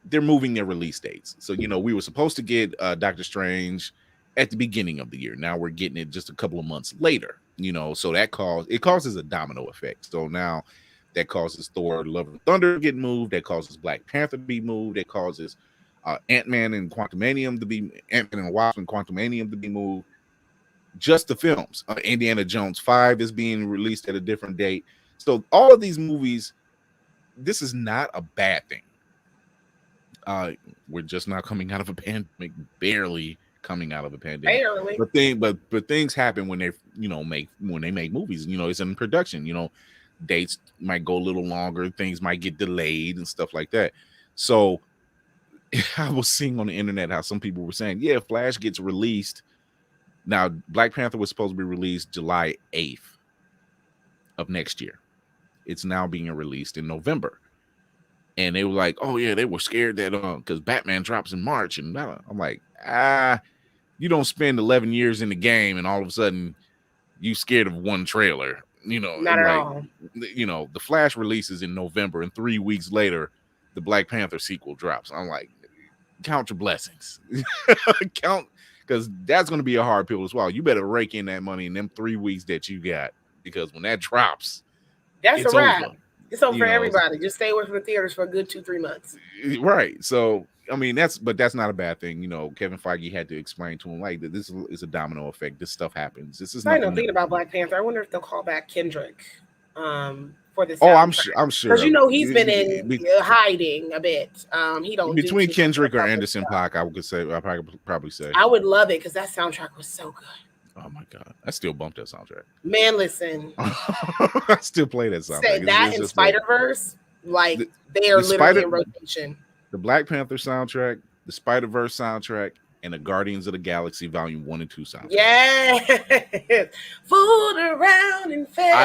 Speaker 2: they're moving their release dates. So, we were supposed to get Doctor Strange at the beginning of the year. Now we're getting it just a couple of months later, so that causes a domino effect. So now that causes Thor Love and Thunder to get moved. That causes Black Panther to be moved. That causes Ant-Man and Wasp and Quantumanium to be moved. Just the films. Indiana Jones 5 is being released at a different date. So all of these movies, this is not a bad thing. We're just not coming out of a pandemic, barely coming out of a pandemic. Barely. But things happen when they make movies. It's in production. Dates might go a little longer, things might get delayed and stuff like that. So I was seeing on the internet how some people were saying, yeah, Flash gets released. Now, Black Panther was supposed to be released July 8th of next year. It's now being released in November. And they were like, oh, yeah, they were scared that because Batman drops in March. And I'm like, you don't spend 11 years in the game and all of a sudden you scared of one trailer.
Speaker 3: Not at all.
Speaker 2: The Flash releases in November and 3 weeks later, the Black Panther sequel drops. I'm like, count your blessings. Count. Because that's going to be a hard pill to swallow. You better rake in that money in them 3 weeks that you got. Because when that drops,
Speaker 3: it's a wrap.
Speaker 2: Over.
Speaker 3: It's over for everybody. Just stay away from the theaters for a good 2-3 months.
Speaker 2: Right. So, I mean, that's not a bad thing. Kevin Feige had to explain to him, like, that this is a domino effect. This stuff happens. This is
Speaker 3: I know, thinking about Black Panther, I wonder if they'll call back Kendrick for this.
Speaker 2: Oh, I'm sure.
Speaker 3: Because he's been in hiding a bit. He don't
Speaker 2: between Kendrick or Anderson .Paak. I'll probably say.
Speaker 3: I would love it because that soundtrack was so good.
Speaker 2: Oh my god, I still bump that soundtrack.
Speaker 3: Man, listen,
Speaker 2: I still play that soundtrack.
Speaker 3: Say that in Spider-Verse, like they are literally in rotation.
Speaker 2: The Black Panther soundtrack, the Spider-Verse soundtrack, and the Guardians of the Galaxy Volume 1 and 2 soundtrack.
Speaker 3: Yeah, fooled around and fell.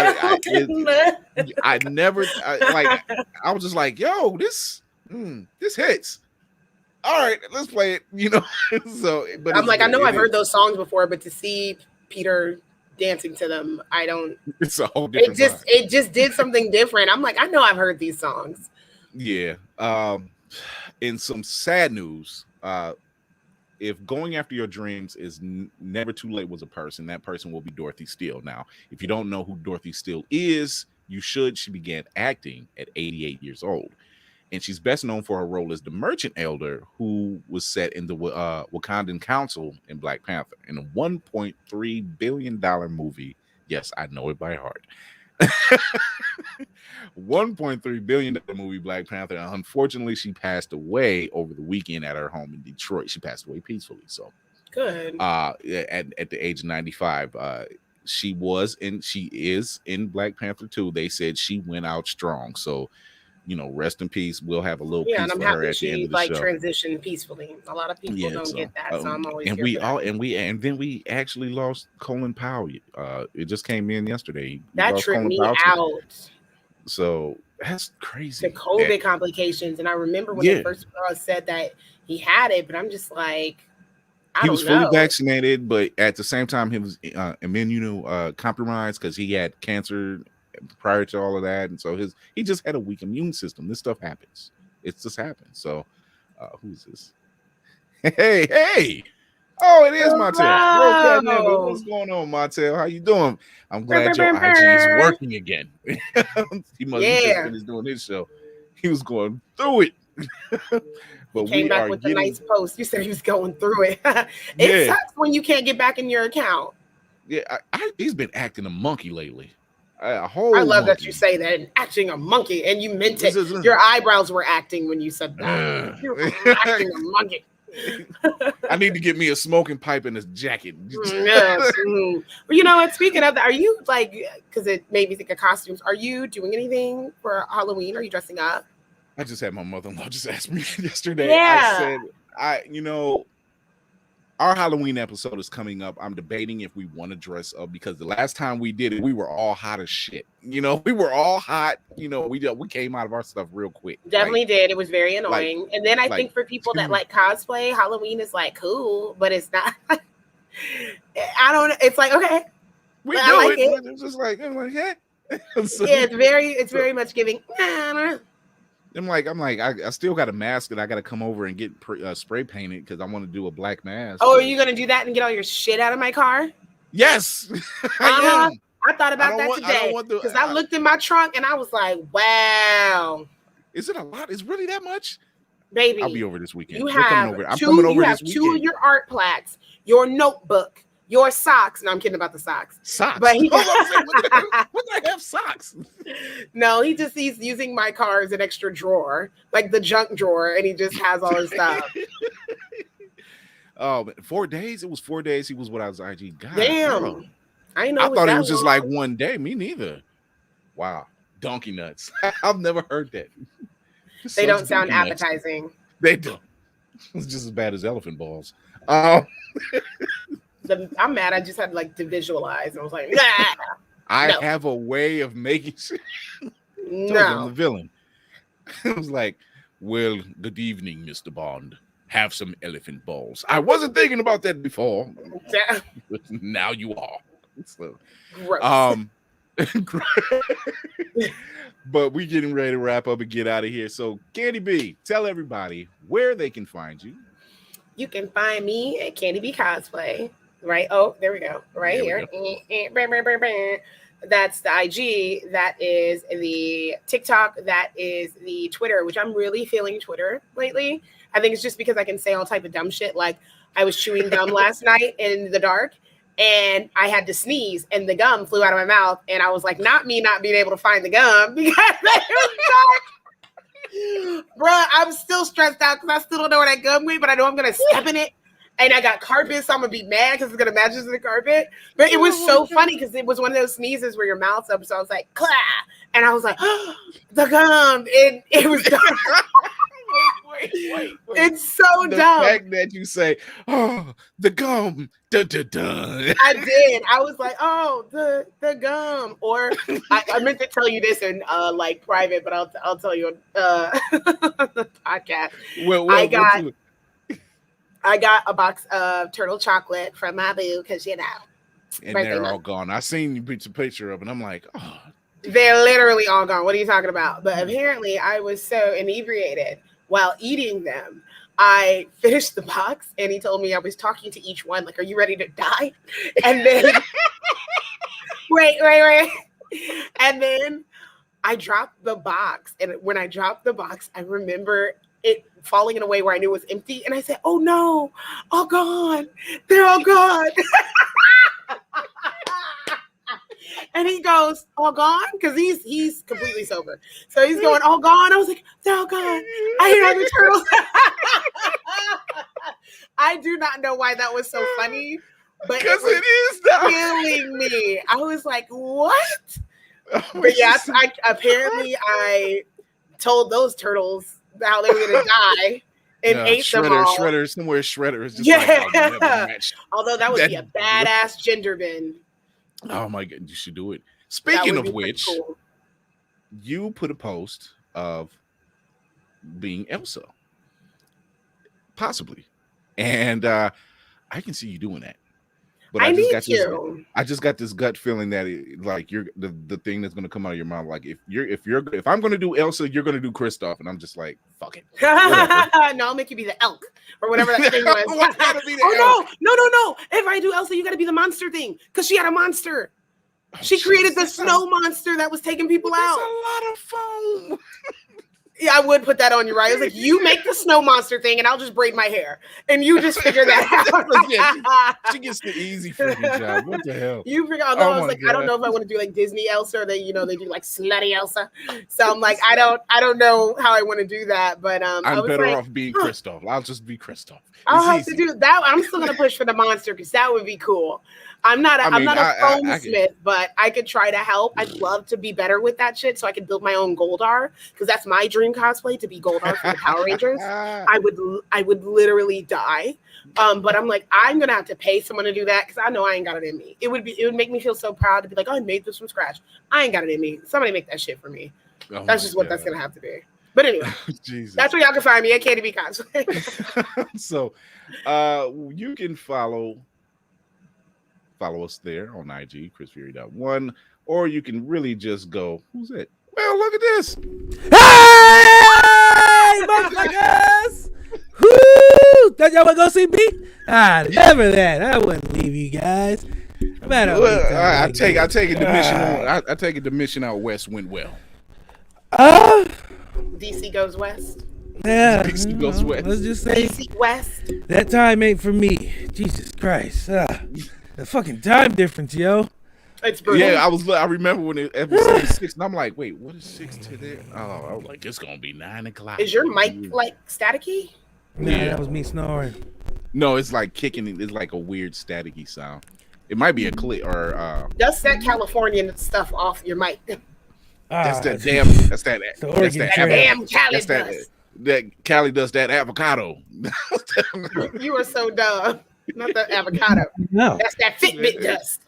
Speaker 2: I was just like, yo, this hits. All right, let's play it. So, but
Speaker 3: I'm like, I know I've heard those songs before, but to see Peter dancing to them, I don't.
Speaker 2: It's a whole different.
Speaker 3: It just did something different. I'm like, I know I've heard these songs.
Speaker 2: Yeah. In some sad news, if going after your dreams is never too late was a person, that person will be Dorothy Steele. Now, if you don't know who Dorothy Steele is, you should. She began acting at 88 years old. And she's best known for her role as the Merchant Elder, who was set in the Wakandan Council in Black Panther, in a $1.3 billion movie. Yes, I know it by heart. $1.3 billion movie, Black Panther. And unfortunately, she passed away over the weekend at her home in Detroit. She passed away peacefully. So
Speaker 3: good.
Speaker 2: At the age of 95. She is in Black Panther 2. They said she went out strong. So, rest in peace. We'll have a little piece
Speaker 3: and I'm
Speaker 2: for
Speaker 3: happy
Speaker 2: her at the end of the show.
Speaker 3: transitioned peacefully. A lot of people don't get that, so I'm always.
Speaker 2: And then we actually lost Colin Powell. It just came in yesterday.
Speaker 3: That tripped me out.
Speaker 2: So that's crazy.
Speaker 3: The COVID complications, and I remember when they first said that he had it, but I'm just like, I
Speaker 2: He
Speaker 3: don't
Speaker 2: was fully
Speaker 3: know.
Speaker 2: vaccinated, but at the same time, he was immunocompromised because he had cancer prior to all of that, and so he just had a weak immune system. This stuff happens. It just happens. So, who's this? Hey! Oh, it is Montel. Bro, cat member.
Speaker 3: Hello.
Speaker 2: What's going on, Montel? How you doing? I'm
Speaker 3: Brr,
Speaker 2: glad
Speaker 3: brr,
Speaker 2: your
Speaker 3: brr,
Speaker 2: IG is
Speaker 3: brr.
Speaker 2: working again. He just
Speaker 3: Yeah.
Speaker 2: finished doing his show. He was going through it.
Speaker 3: He
Speaker 2: But
Speaker 3: came
Speaker 2: we
Speaker 3: back
Speaker 2: are
Speaker 3: with a
Speaker 2: getting
Speaker 3: nice post. You said he was going through it. It
Speaker 2: Yeah.
Speaker 3: sucks when you can't get back in your account.
Speaker 2: Yeah, he's been acting a monkey lately. A
Speaker 3: I
Speaker 2: whole
Speaker 3: love that
Speaker 2: monkey.
Speaker 3: you say that, and acting a monkey, and you meant
Speaker 2: This
Speaker 3: it.
Speaker 2: is-
Speaker 3: Your eyebrows were acting when you said that. You're acting a monkey.
Speaker 2: I need to get me a smoking pipe and a jacket.
Speaker 3: Yes. But you know what? Speaking of that, are you like, because it made me think of costumes, are you doing anything for Halloween? Are you dressing up?
Speaker 2: I just had my mother-in-law just ask me yesterday.
Speaker 3: Yeah.
Speaker 2: I said, our Halloween episode is coming up. I'm debating if we want to dress up because the last time we did it, we were all hot as shit. We were all hot. We came out of our stuff real quick.
Speaker 3: Definitely did. It was very annoying. And then I think for people that like cosplay, Halloween is like cool, but it's not. I don't know. It's like, okay.
Speaker 2: We do
Speaker 3: I like
Speaker 2: it. It's just like, I'm like, yeah. So,
Speaker 3: yeah, it's very much giving. I don't know.
Speaker 2: I'm like, I still got a mask that I got to come over and get spray painted because I want to do a black mask.
Speaker 3: Oh, are you gonna do that and get all your shit out of my car?
Speaker 2: Yes, I am.
Speaker 3: I thought about that today because I looked in my trunk and I was like, wow.
Speaker 2: Is it a lot? Is really that much?
Speaker 3: Baby,
Speaker 2: I'll be over this weekend.
Speaker 3: You
Speaker 2: I'm coming over this weekend.
Speaker 3: 2 of your art plaques, your notebook, your socks. No, I'm kidding about the socks.
Speaker 2: Socks.
Speaker 3: But he
Speaker 2: what do I have socks?
Speaker 3: No, he's using my car as an extra drawer, like the junk drawer, and he just has all his stuff.
Speaker 2: Oh, 4 days? It was 4 days. He was what I was IG. God,
Speaker 3: damn.
Speaker 2: bro.
Speaker 3: I know.
Speaker 2: I thought it was just like 1 day. Me neither. Wow. Donkey nuts. I've never heard that.
Speaker 3: They don't sound appetizing.
Speaker 2: They don't. It's just as bad as elephant balls.
Speaker 3: I'm mad. I just had to visualize. I was like, nah.
Speaker 2: I have a way of making sure.
Speaker 3: No.
Speaker 2: I'm the villain. I was like, well, good evening, Mr. Bond. Have some elephant balls. I wasn't thinking about that before. But now you are. So,
Speaker 3: gross.
Speaker 2: But we getting ready to wrap up and get out of here. So, Candy B, tell everybody where they can find you.
Speaker 3: You can find me at Candy B Cosplay. Right. Oh, there we go. Right here. That's the IG. That is the TikTok. That is the Twitter, which I'm really feeling Twitter lately. I think it's just because I can say all type of dumb shit. Like I was chewing gum last night in the dark and I had to sneeze and the gum flew out of my mouth. And I was like, not me not being able to find the gum because it was dark. Bruh, I'm still stressed out because I still don't know where that gum went, but I know I'm going to step in it. And I got carpet, so I'm going to be mad because it's going to match to the carpet. But it was so funny because it was one of those sneezes where your mouth's up. So I was like, Clah! And I was like, oh, the gum. And it was dark. Wait. It's so dumb.
Speaker 2: The fact that you say, oh, the gum. Dun, dun, dun.
Speaker 3: I did. I was like, oh, the gum. Or I meant to tell you this in private, but I'll tell you on the podcast.
Speaker 2: Well,
Speaker 3: I got a box of turtle chocolate from my boo because and
Speaker 2: they're all gone. I seen you put a picture of it. And I'm like, oh.
Speaker 3: They're literally all gone. What are you talking about? But apparently I was so inebriated while eating them. I finished the box and he told me I was talking to each one, like, are you ready to die? And then wait. And then I dropped the box. And when I dropped the box, I remember it falling in a way where I knew it was empty. And I said, oh no, all gone. They're all gone. And he goes, all gone? Because he's completely sober. So he's going, all gone? I was like, they're all gone. I hear the turtles. I do not know why that was so funny. But
Speaker 2: because it is though.
Speaker 3: Killing me. I was like, what? But yes, I told those turtles how they were going to die and ate them all.
Speaker 2: Shredder is just
Speaker 3: like, although that would be a badass gender bend.
Speaker 2: Oh my God, you should do it. Speaking of which, cool. You put a post of being Elsa. Possibly. And I can see you doing that. But
Speaker 3: I need
Speaker 2: got this,
Speaker 3: you.
Speaker 2: I just got this gut feeling that like you're the thing that's gonna come out of your mouth. Like if I'm gonna do Elsa, you're gonna do Kristoff, and I'm just like, fuck it.
Speaker 3: No, I'll make you be the elk or whatever that thing was. No. If I do Elsa, you gotta be the monster thing because she had a monster. She created the snow monster that was taking people out.
Speaker 2: That's a lot of foam.
Speaker 3: Yeah, I would put that on you, right? I was like, you make the snow monster thing, and I'll just braid my hair, and you just figure that
Speaker 2: out. She gets the easy freaking job. What the hell?
Speaker 3: You figure. Although I was like, God. I don't know if I want to do like Disney Elsa, or they do like slutty Elsa. So I'm like, I don't know how I want to do that. But
Speaker 2: I'm better off being Kristoff. I'll just be Kristoff.
Speaker 3: I'll have to do that. I'm still gonna push for the monster because that would be cool. I'm not a foam smith, but I could try to help. I'd love to be better with that shit so I could build my own Goldar because that's my dream cosplay, to be Goldar for the Power Rangers. I would literally die. But I'm like, I'm gonna have to pay someone to do that because I know I ain't got it in me. It would make me feel so proud to be like, oh, I made this from scratch. I ain't got it in me. Somebody make that shit for me. That's just what that's gonna have to be. But anyway, that's where y'all can find me at KDB Cosplay.
Speaker 2: So you can follow us there on IG, ChrisFury.1, or you can really just go, who's it? Well, look at this.
Speaker 5: Hey, motherfuckers! Whoo! Thought y'all would go see me? Never that. I wouldn't leave you guys.
Speaker 2: I take it the mission out west went well.
Speaker 3: DC goes west.
Speaker 5: Yeah,
Speaker 2: DC goes west.
Speaker 5: Let's just say
Speaker 3: DC west.
Speaker 5: That time ain't for me. Jesus Christ. The fucking time difference, yo.
Speaker 3: It's brutal.
Speaker 2: Yeah, I remember when it episode 6, and I'm like, wait, what is 6 to there? Oh, I was like, it's gonna be 9 o'clock.
Speaker 3: Is your mic like staticky?
Speaker 5: Nah, that was me snoring.
Speaker 2: No, it's like kicking. It's like a weird staticky sound. It might be a click or
Speaker 3: Dust that Californian stuff off your mic.
Speaker 2: That's that damn Cali dust. That Cali dust, that avocado.
Speaker 3: You are so dumb. Not that avocado.
Speaker 5: No.
Speaker 3: That's that Fitbit dust.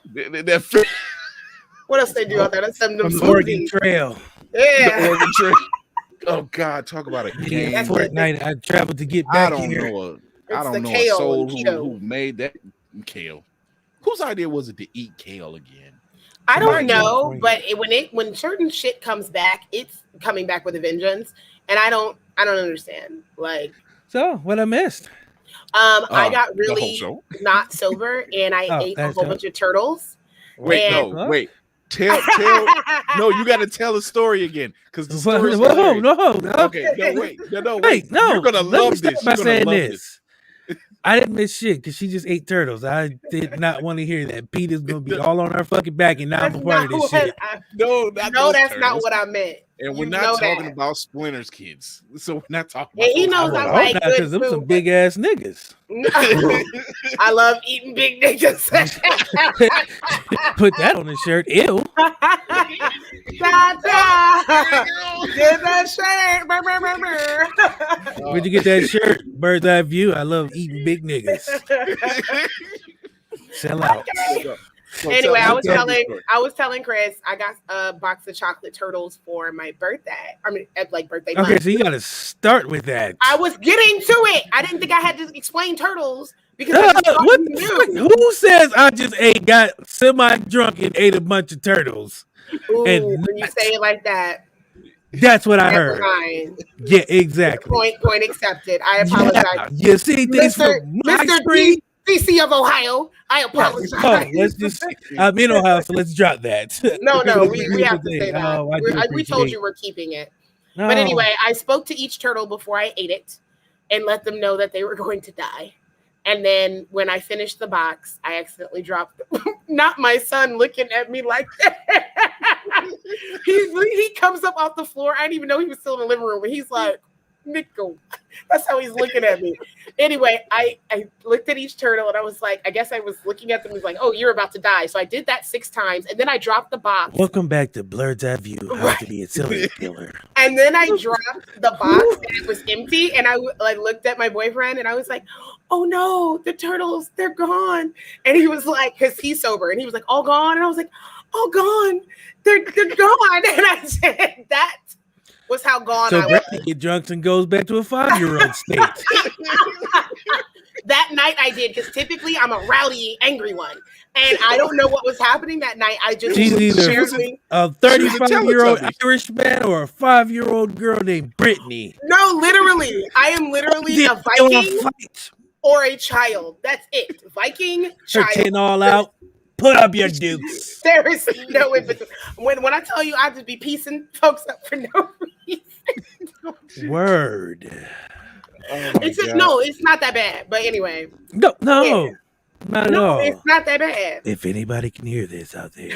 Speaker 3: What else they do out there? That's some
Speaker 5: from the Oregon Trail.
Speaker 3: Yeah.
Speaker 2: The Oregon Trail. Oh God, talk about a game.
Speaker 5: Fortnite. I traveled to get back here.
Speaker 2: I don't know a soul who made that kale. Whose idea was it to eat kale again?
Speaker 3: I don't know, but when certain shit comes back, it's coming back with a vengeance, and I don't understand. Like,
Speaker 5: so what I missed?
Speaker 3: I got really not sober, and I ate a whole bunch of turtles.
Speaker 2: Wait, tell. No, you got to tell the story again because the story.
Speaker 5: No.
Speaker 2: Okay, wait. You're gonna love this. You're gonna love this.
Speaker 5: I didn't miss shit because she just ate turtles. I did not want to hear that. Pete is gonna be all on her fucking back, and now I'm a part of this shit.
Speaker 2: No,
Speaker 3: that's not what I meant.
Speaker 2: And we're not talking about Splinter's kids, so we're not talking about.
Speaker 3: And he knows I like good
Speaker 5: because them some big ass niggas.
Speaker 3: I love eating big niggas.
Speaker 5: Put that on the shirt. Ew.
Speaker 3: Get that shirt.
Speaker 5: Where'd you get that shirt? Bird's eye view. I love eating big niggas. Sell out.
Speaker 3: Okay. Anyway, I was telling Chris I got a box of chocolate turtles for my birthday. I mean, birthday month.
Speaker 5: Okay, so you got to start with that.
Speaker 3: I was getting to it. I didn't think I had to explain turtles because
Speaker 5: who says I just got semi-drunk and ate a bunch of turtles?
Speaker 3: Ooh, and when you say it like that,
Speaker 5: that's what I heard. Yeah, exactly.
Speaker 3: Point accepted. I apologize.
Speaker 5: You see things from my screen.
Speaker 3: DC of Ohio, I apologize.
Speaker 5: Oh, let's just. I'm in Ohio, so let's drop that.
Speaker 3: No, we have to say that. We told you we're keeping it. No. But anyway, I spoke to each turtle before I ate it and let them know that they were going to die. And then when I finished the box, I accidentally dropped them. Not my son looking at me like that. He comes up off the floor. I didn't even know he was still in the living room, but he's like, Nico. That's how he's looking at me. Anyway, I looked at each turtle and I was like, I guess I was looking at them and was like, oh, you're about to die. So I did that 6 times and then I dropped the box.
Speaker 5: Welcome back to Blurred's Eye View. How to be a serial killer.
Speaker 3: And then I dropped the box and it was empty. And I looked at my boyfriend and I was like, oh no, the turtles, they're gone. And he was like, because he's sober, and he was like, all gone. And I was like, all gone. They're gone. And I said, that was how gone I was.
Speaker 5: So get drunk and goes back to a 5-year-old state.
Speaker 3: That night I did, because typically I'm a rowdy, angry one. And I don't know what was happening that night. I just
Speaker 5: She's
Speaker 3: was
Speaker 5: either
Speaker 3: sharing.
Speaker 5: a 35-year-old
Speaker 2: Teletubby.
Speaker 5: Irish man or a 5-year-old girl named Brittany.
Speaker 3: No, literally. I am literally a Viking
Speaker 5: Fight.
Speaker 3: or a child. That's it. Viking,
Speaker 5: Her
Speaker 3: child.
Speaker 5: tin all out. Put up your dukes.
Speaker 3: There is no in between. When I tell you I just be piecing folks up for no reason.
Speaker 5: Word.
Speaker 3: It's just, no, it's not that bad. But anyway.
Speaker 5: No,
Speaker 3: Yeah.
Speaker 5: not at
Speaker 3: No,
Speaker 5: all.
Speaker 3: it's not that bad.
Speaker 5: If anybody can hear this out there,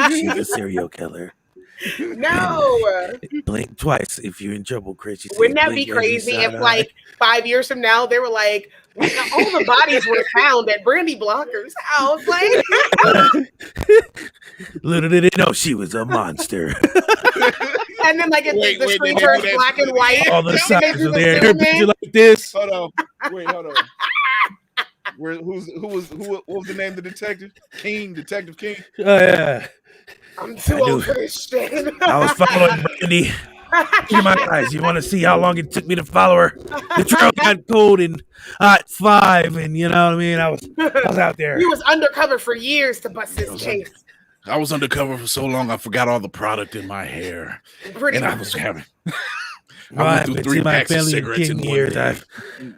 Speaker 5: she's a serial killer.
Speaker 3: No.
Speaker 5: Blink twice if you're in trouble, Chris. You
Speaker 3: Wouldn't that
Speaker 5: blink
Speaker 3: be
Speaker 5: every
Speaker 3: crazy if,
Speaker 5: side
Speaker 3: like, 5 years from now, they were like, all the bodies were found at Brandy Blocker's house? Like,
Speaker 5: little did they know she was a monster.
Speaker 3: and then, like, the screen
Speaker 2: they
Speaker 3: turns
Speaker 2: do that.
Speaker 3: black and white.
Speaker 5: All the
Speaker 3: and they
Speaker 5: signs
Speaker 3: do
Speaker 5: are
Speaker 3: the
Speaker 5: there. Her
Speaker 3: zoom
Speaker 5: picture
Speaker 3: in.
Speaker 5: like this.
Speaker 2: Hold on. Wait, hold on. What was the name of the detective? Detective King.
Speaker 5: Oh yeah.
Speaker 3: I'm too old for this shit.
Speaker 5: I was following Brandy. Look at my eyes. You want to see how long it took me to follow her? The trail got cold in hot 5, and you know what I mean. I was out there.
Speaker 3: He was undercover for years to bust this case.
Speaker 2: I was undercover for so long, I forgot all the product in my hair,
Speaker 3: Pretty
Speaker 2: and I
Speaker 3: much.
Speaker 2: was having.
Speaker 5: Well,
Speaker 2: I
Speaker 5: I
Speaker 2: went through
Speaker 5: haven't
Speaker 2: 3
Speaker 5: seen my
Speaker 2: packs of
Speaker 5: family in
Speaker 2: cigarettes
Speaker 5: 10
Speaker 2: in
Speaker 5: years.
Speaker 2: 1 day.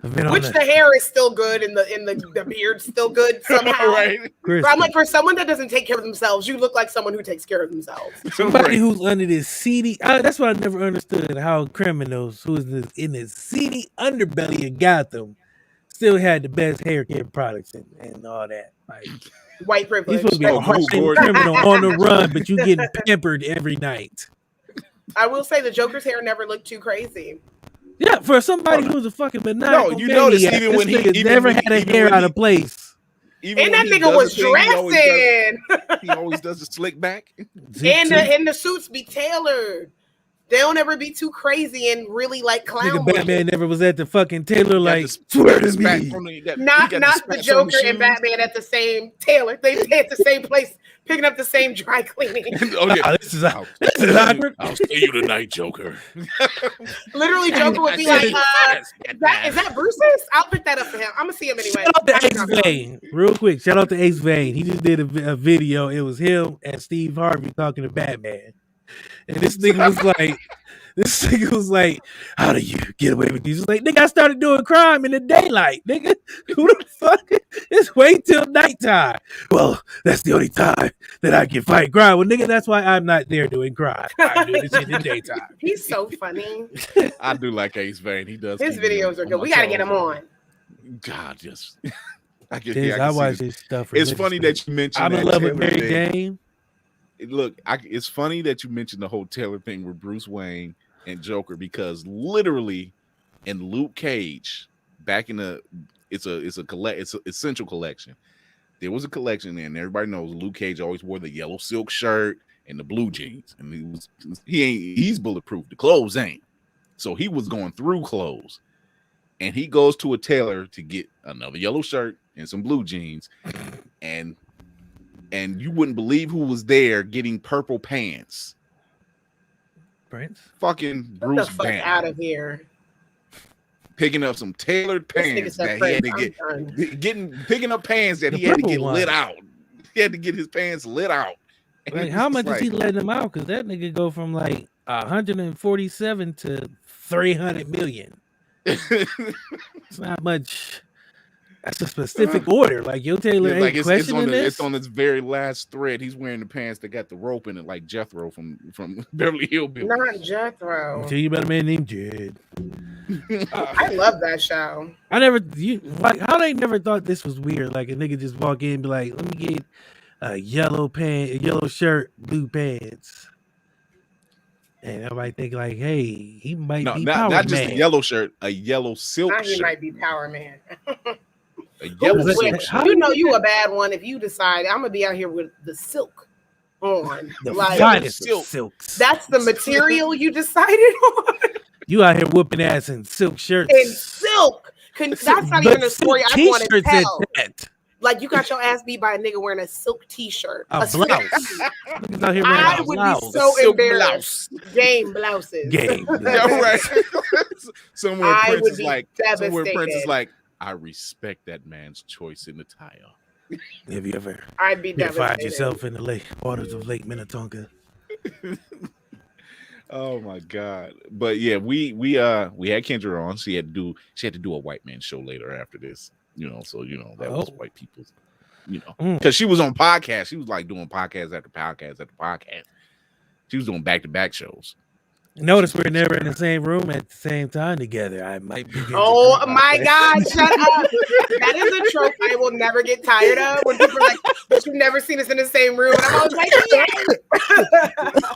Speaker 5: I've been on
Speaker 3: Which the hair is still good and the beard's still good somehow.
Speaker 2: Right.
Speaker 5: Chris,
Speaker 3: But I'm like, for someone that doesn't take care of themselves, you look like someone who takes care of themselves.
Speaker 5: somebody who's under this seedy. That's what I never understood. How criminals who is in this seedy underbelly of Gotham still had the best hair care products and all that. Like,
Speaker 3: White
Speaker 5: you're
Speaker 3: privilege.
Speaker 5: supposed to be a hardened criminal on the run, but you getting pampered every night.
Speaker 3: I will say the Joker's hair never looked too crazy.
Speaker 5: Yeah, for somebody who's a fucking maniacal
Speaker 2: you notice
Speaker 5: maniac,
Speaker 2: even when
Speaker 5: this
Speaker 2: he-
Speaker 5: nigga
Speaker 2: even
Speaker 5: never
Speaker 2: when he-
Speaker 5: had a
Speaker 2: even
Speaker 5: hair
Speaker 2: when
Speaker 5: out
Speaker 2: he-
Speaker 5: of place.
Speaker 2: Even
Speaker 3: And
Speaker 2: when
Speaker 3: that
Speaker 2: he
Speaker 3: nigga
Speaker 2: does
Speaker 3: was
Speaker 2: a thing,
Speaker 3: dressing.
Speaker 2: he always does a slick back.
Speaker 3: And the suits be tailored. They don't ever be too crazy and really like clown.
Speaker 5: Nigga, Batman never was at the fucking tailor
Speaker 2: Got
Speaker 5: like,
Speaker 2: the
Speaker 5: swear to
Speaker 2: spat
Speaker 5: me.
Speaker 2: on the- he got
Speaker 3: Not the
Speaker 2: spats on the
Speaker 3: Joker and
Speaker 2: shoes.
Speaker 3: Batman at the same tailor. They at the same place, picking up the same dry cleaning.
Speaker 2: Oh, yeah.
Speaker 5: Nah, this is awkward.
Speaker 2: I'll stay you tonight, Joker.
Speaker 3: Literally, Joker would be like, is that Bruce's? I'll pick that up for him. I'm gonna see him anyway.
Speaker 5: Shout out to Ace Vane. Real quick, shout out to Ace Vane. He just did a video. It was him and Steve Harvey talking to Batman. And this nigga was like, how do you get away with these? He's like, nigga, I started doing crime in the daylight. Nigga, who the fuck? It's wait till nighttime. Well, that's the only time that I can fight crime. Well, nigga, that's why I'm not there doing crime. I'm doing this shit in the daytime.
Speaker 3: He's so funny.
Speaker 2: I do like Ace Vane. He does.
Speaker 3: His
Speaker 2: keep me
Speaker 3: videos are
Speaker 2: on
Speaker 3: good.
Speaker 2: my
Speaker 3: We gotta
Speaker 2: toes.
Speaker 3: get him on.
Speaker 2: God, just. I
Speaker 5: I watch his stuff.
Speaker 2: It's funny that you mentioned.
Speaker 5: I'm in
Speaker 2: that
Speaker 5: love with
Speaker 2: Taylor
Speaker 5: Mary
Speaker 2: thing.
Speaker 5: Jane.
Speaker 2: Look, it's funny that you mentioned the whole Taylor thing with Bruce Wayne and Joker, because literally in Luke Cage, back in the it's essential collection. There was a collection there, and everybody knows Luke Cage always wore the yellow silk shirt and the blue jeans, and he's bulletproof. The clothes ain't. So he was going through clothes, and he goes to a tailor to get another yellow shirt and some blue jeans, and you wouldn't believe who was there getting purple pants.
Speaker 5: Prince.
Speaker 2: Fucking
Speaker 3: Get
Speaker 2: Bruce
Speaker 3: the fuck
Speaker 2: Banner
Speaker 3: out of here.
Speaker 2: picking up some tailored
Speaker 3: This nigga
Speaker 2: pants
Speaker 3: said
Speaker 2: that he had to
Speaker 3: Prince, I'm
Speaker 2: get, picking up pants that
Speaker 5: The
Speaker 2: he had to
Speaker 5: purple
Speaker 2: get
Speaker 5: one.
Speaker 2: lit out. He had to get his pants lit out. And
Speaker 5: Like,
Speaker 2: it's
Speaker 5: how
Speaker 2: just
Speaker 5: much is
Speaker 2: like,
Speaker 5: he letting them out? Because that nigga go from like 147 to 300 million. It's not much. That's a specific order. Like, your tailor ain't
Speaker 2: like it's
Speaker 5: questioning
Speaker 2: on
Speaker 5: this.
Speaker 2: it's on this very last thread. He's wearing the pants that got the rope in it, like Jethro from Beverly Hillbillies.
Speaker 3: Not Jethro.
Speaker 5: Tell you about a man named Jed.
Speaker 3: I love that show.
Speaker 5: I never, like, how they never thought this was weird. Like, a nigga just walk in and be like, let me get a yellow shirt, blue pants. And everybody think like, hey, he might
Speaker 2: No,
Speaker 5: be
Speaker 2: not
Speaker 5: Power
Speaker 2: just
Speaker 5: Man.
Speaker 2: a yellow shirt, a yellow silk
Speaker 3: Now he
Speaker 2: shirt.
Speaker 3: might be Power Man.
Speaker 2: A yellow
Speaker 5: Who-
Speaker 2: silk
Speaker 3: Which,
Speaker 2: shirt.
Speaker 3: you know you a bad one if you decide I'm gonna be out here with the silk on.
Speaker 5: The
Speaker 3: Like,
Speaker 5: finest
Speaker 2: silk.
Speaker 5: of silks.
Speaker 3: that's the material you decided on.
Speaker 5: You out here whooping ass in silk shirts.
Speaker 3: And silk. That's not
Speaker 5: But
Speaker 3: even a story
Speaker 5: silk
Speaker 3: I want to
Speaker 5: t-shirts at
Speaker 3: tell.
Speaker 5: that.
Speaker 3: Like, you got your ass beat by a nigga wearing a silk t-shirt.
Speaker 5: A
Speaker 3: silk-
Speaker 5: blouse. Niggas out here wearing
Speaker 3: I
Speaker 5: a
Speaker 3: would
Speaker 5: blouse.
Speaker 3: be so
Speaker 2: Silk
Speaker 3: embarrassed. Game blouses.
Speaker 5: Game.
Speaker 2: Yeah, right. Somewhere
Speaker 3: I
Speaker 2: Prince
Speaker 3: would
Speaker 2: is
Speaker 3: be
Speaker 2: like,
Speaker 3: devastated.
Speaker 2: I respect that man's choice in the tire.
Speaker 5: Have you ever
Speaker 3: I'd be
Speaker 5: find
Speaker 3: devastated.
Speaker 5: yourself in the waters of Lake Minnetonka?
Speaker 2: Oh my God. But yeah, we had Kendra on. She had to do a white man show later after this, so that was white people's, because she was on podcast. She was like doing podcast after podcast after podcast. She was doing back-to-back shows.
Speaker 5: Notice we're never in the same room at the same time together. I might be.
Speaker 3: Oh my God! Shut up. That is a trope I will never get tired of. When people are like, "But you've never seen us in the same room," and I'm always like,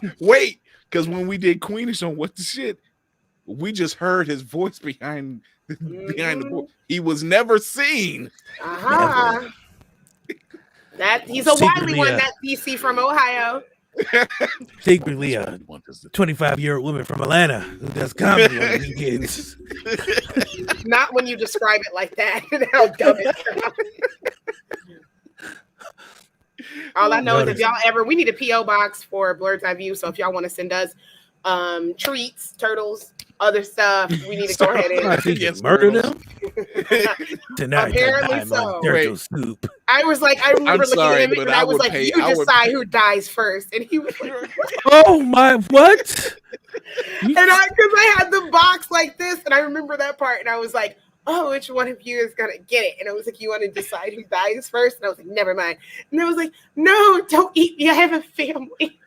Speaker 3: "Yeah."
Speaker 2: Wait, because when we did Queenish on What the Shit, we just heard his voice behind the board. He was never seen.
Speaker 3: Uh-huh. That he's a wily one. That DC from Ohio.
Speaker 5: Secretly, a 25-year-old woman from Atlanta who does comedy on the weekends.
Speaker 3: Not when you describe it like that. How dumb it sounds. All I know is if y'all we need a P.O. box for Blurred's Eye View. So if y'all want to send us treats, turtles, other stuff, we need to go ahead and
Speaker 5: murder them. Tonight,
Speaker 3: apparently so.
Speaker 5: Turtle soup.
Speaker 3: I was like, I remember looking at him and I was like, you decide who dies first. And he was like,
Speaker 5: oh my, what?
Speaker 3: And because I had the box like this, and I remember that part, and I was like, oh, which one of you is gonna get it? And I was like, you want to decide who dies first? And I was like, never mind. And I was like, no, don't eat me. I have a family.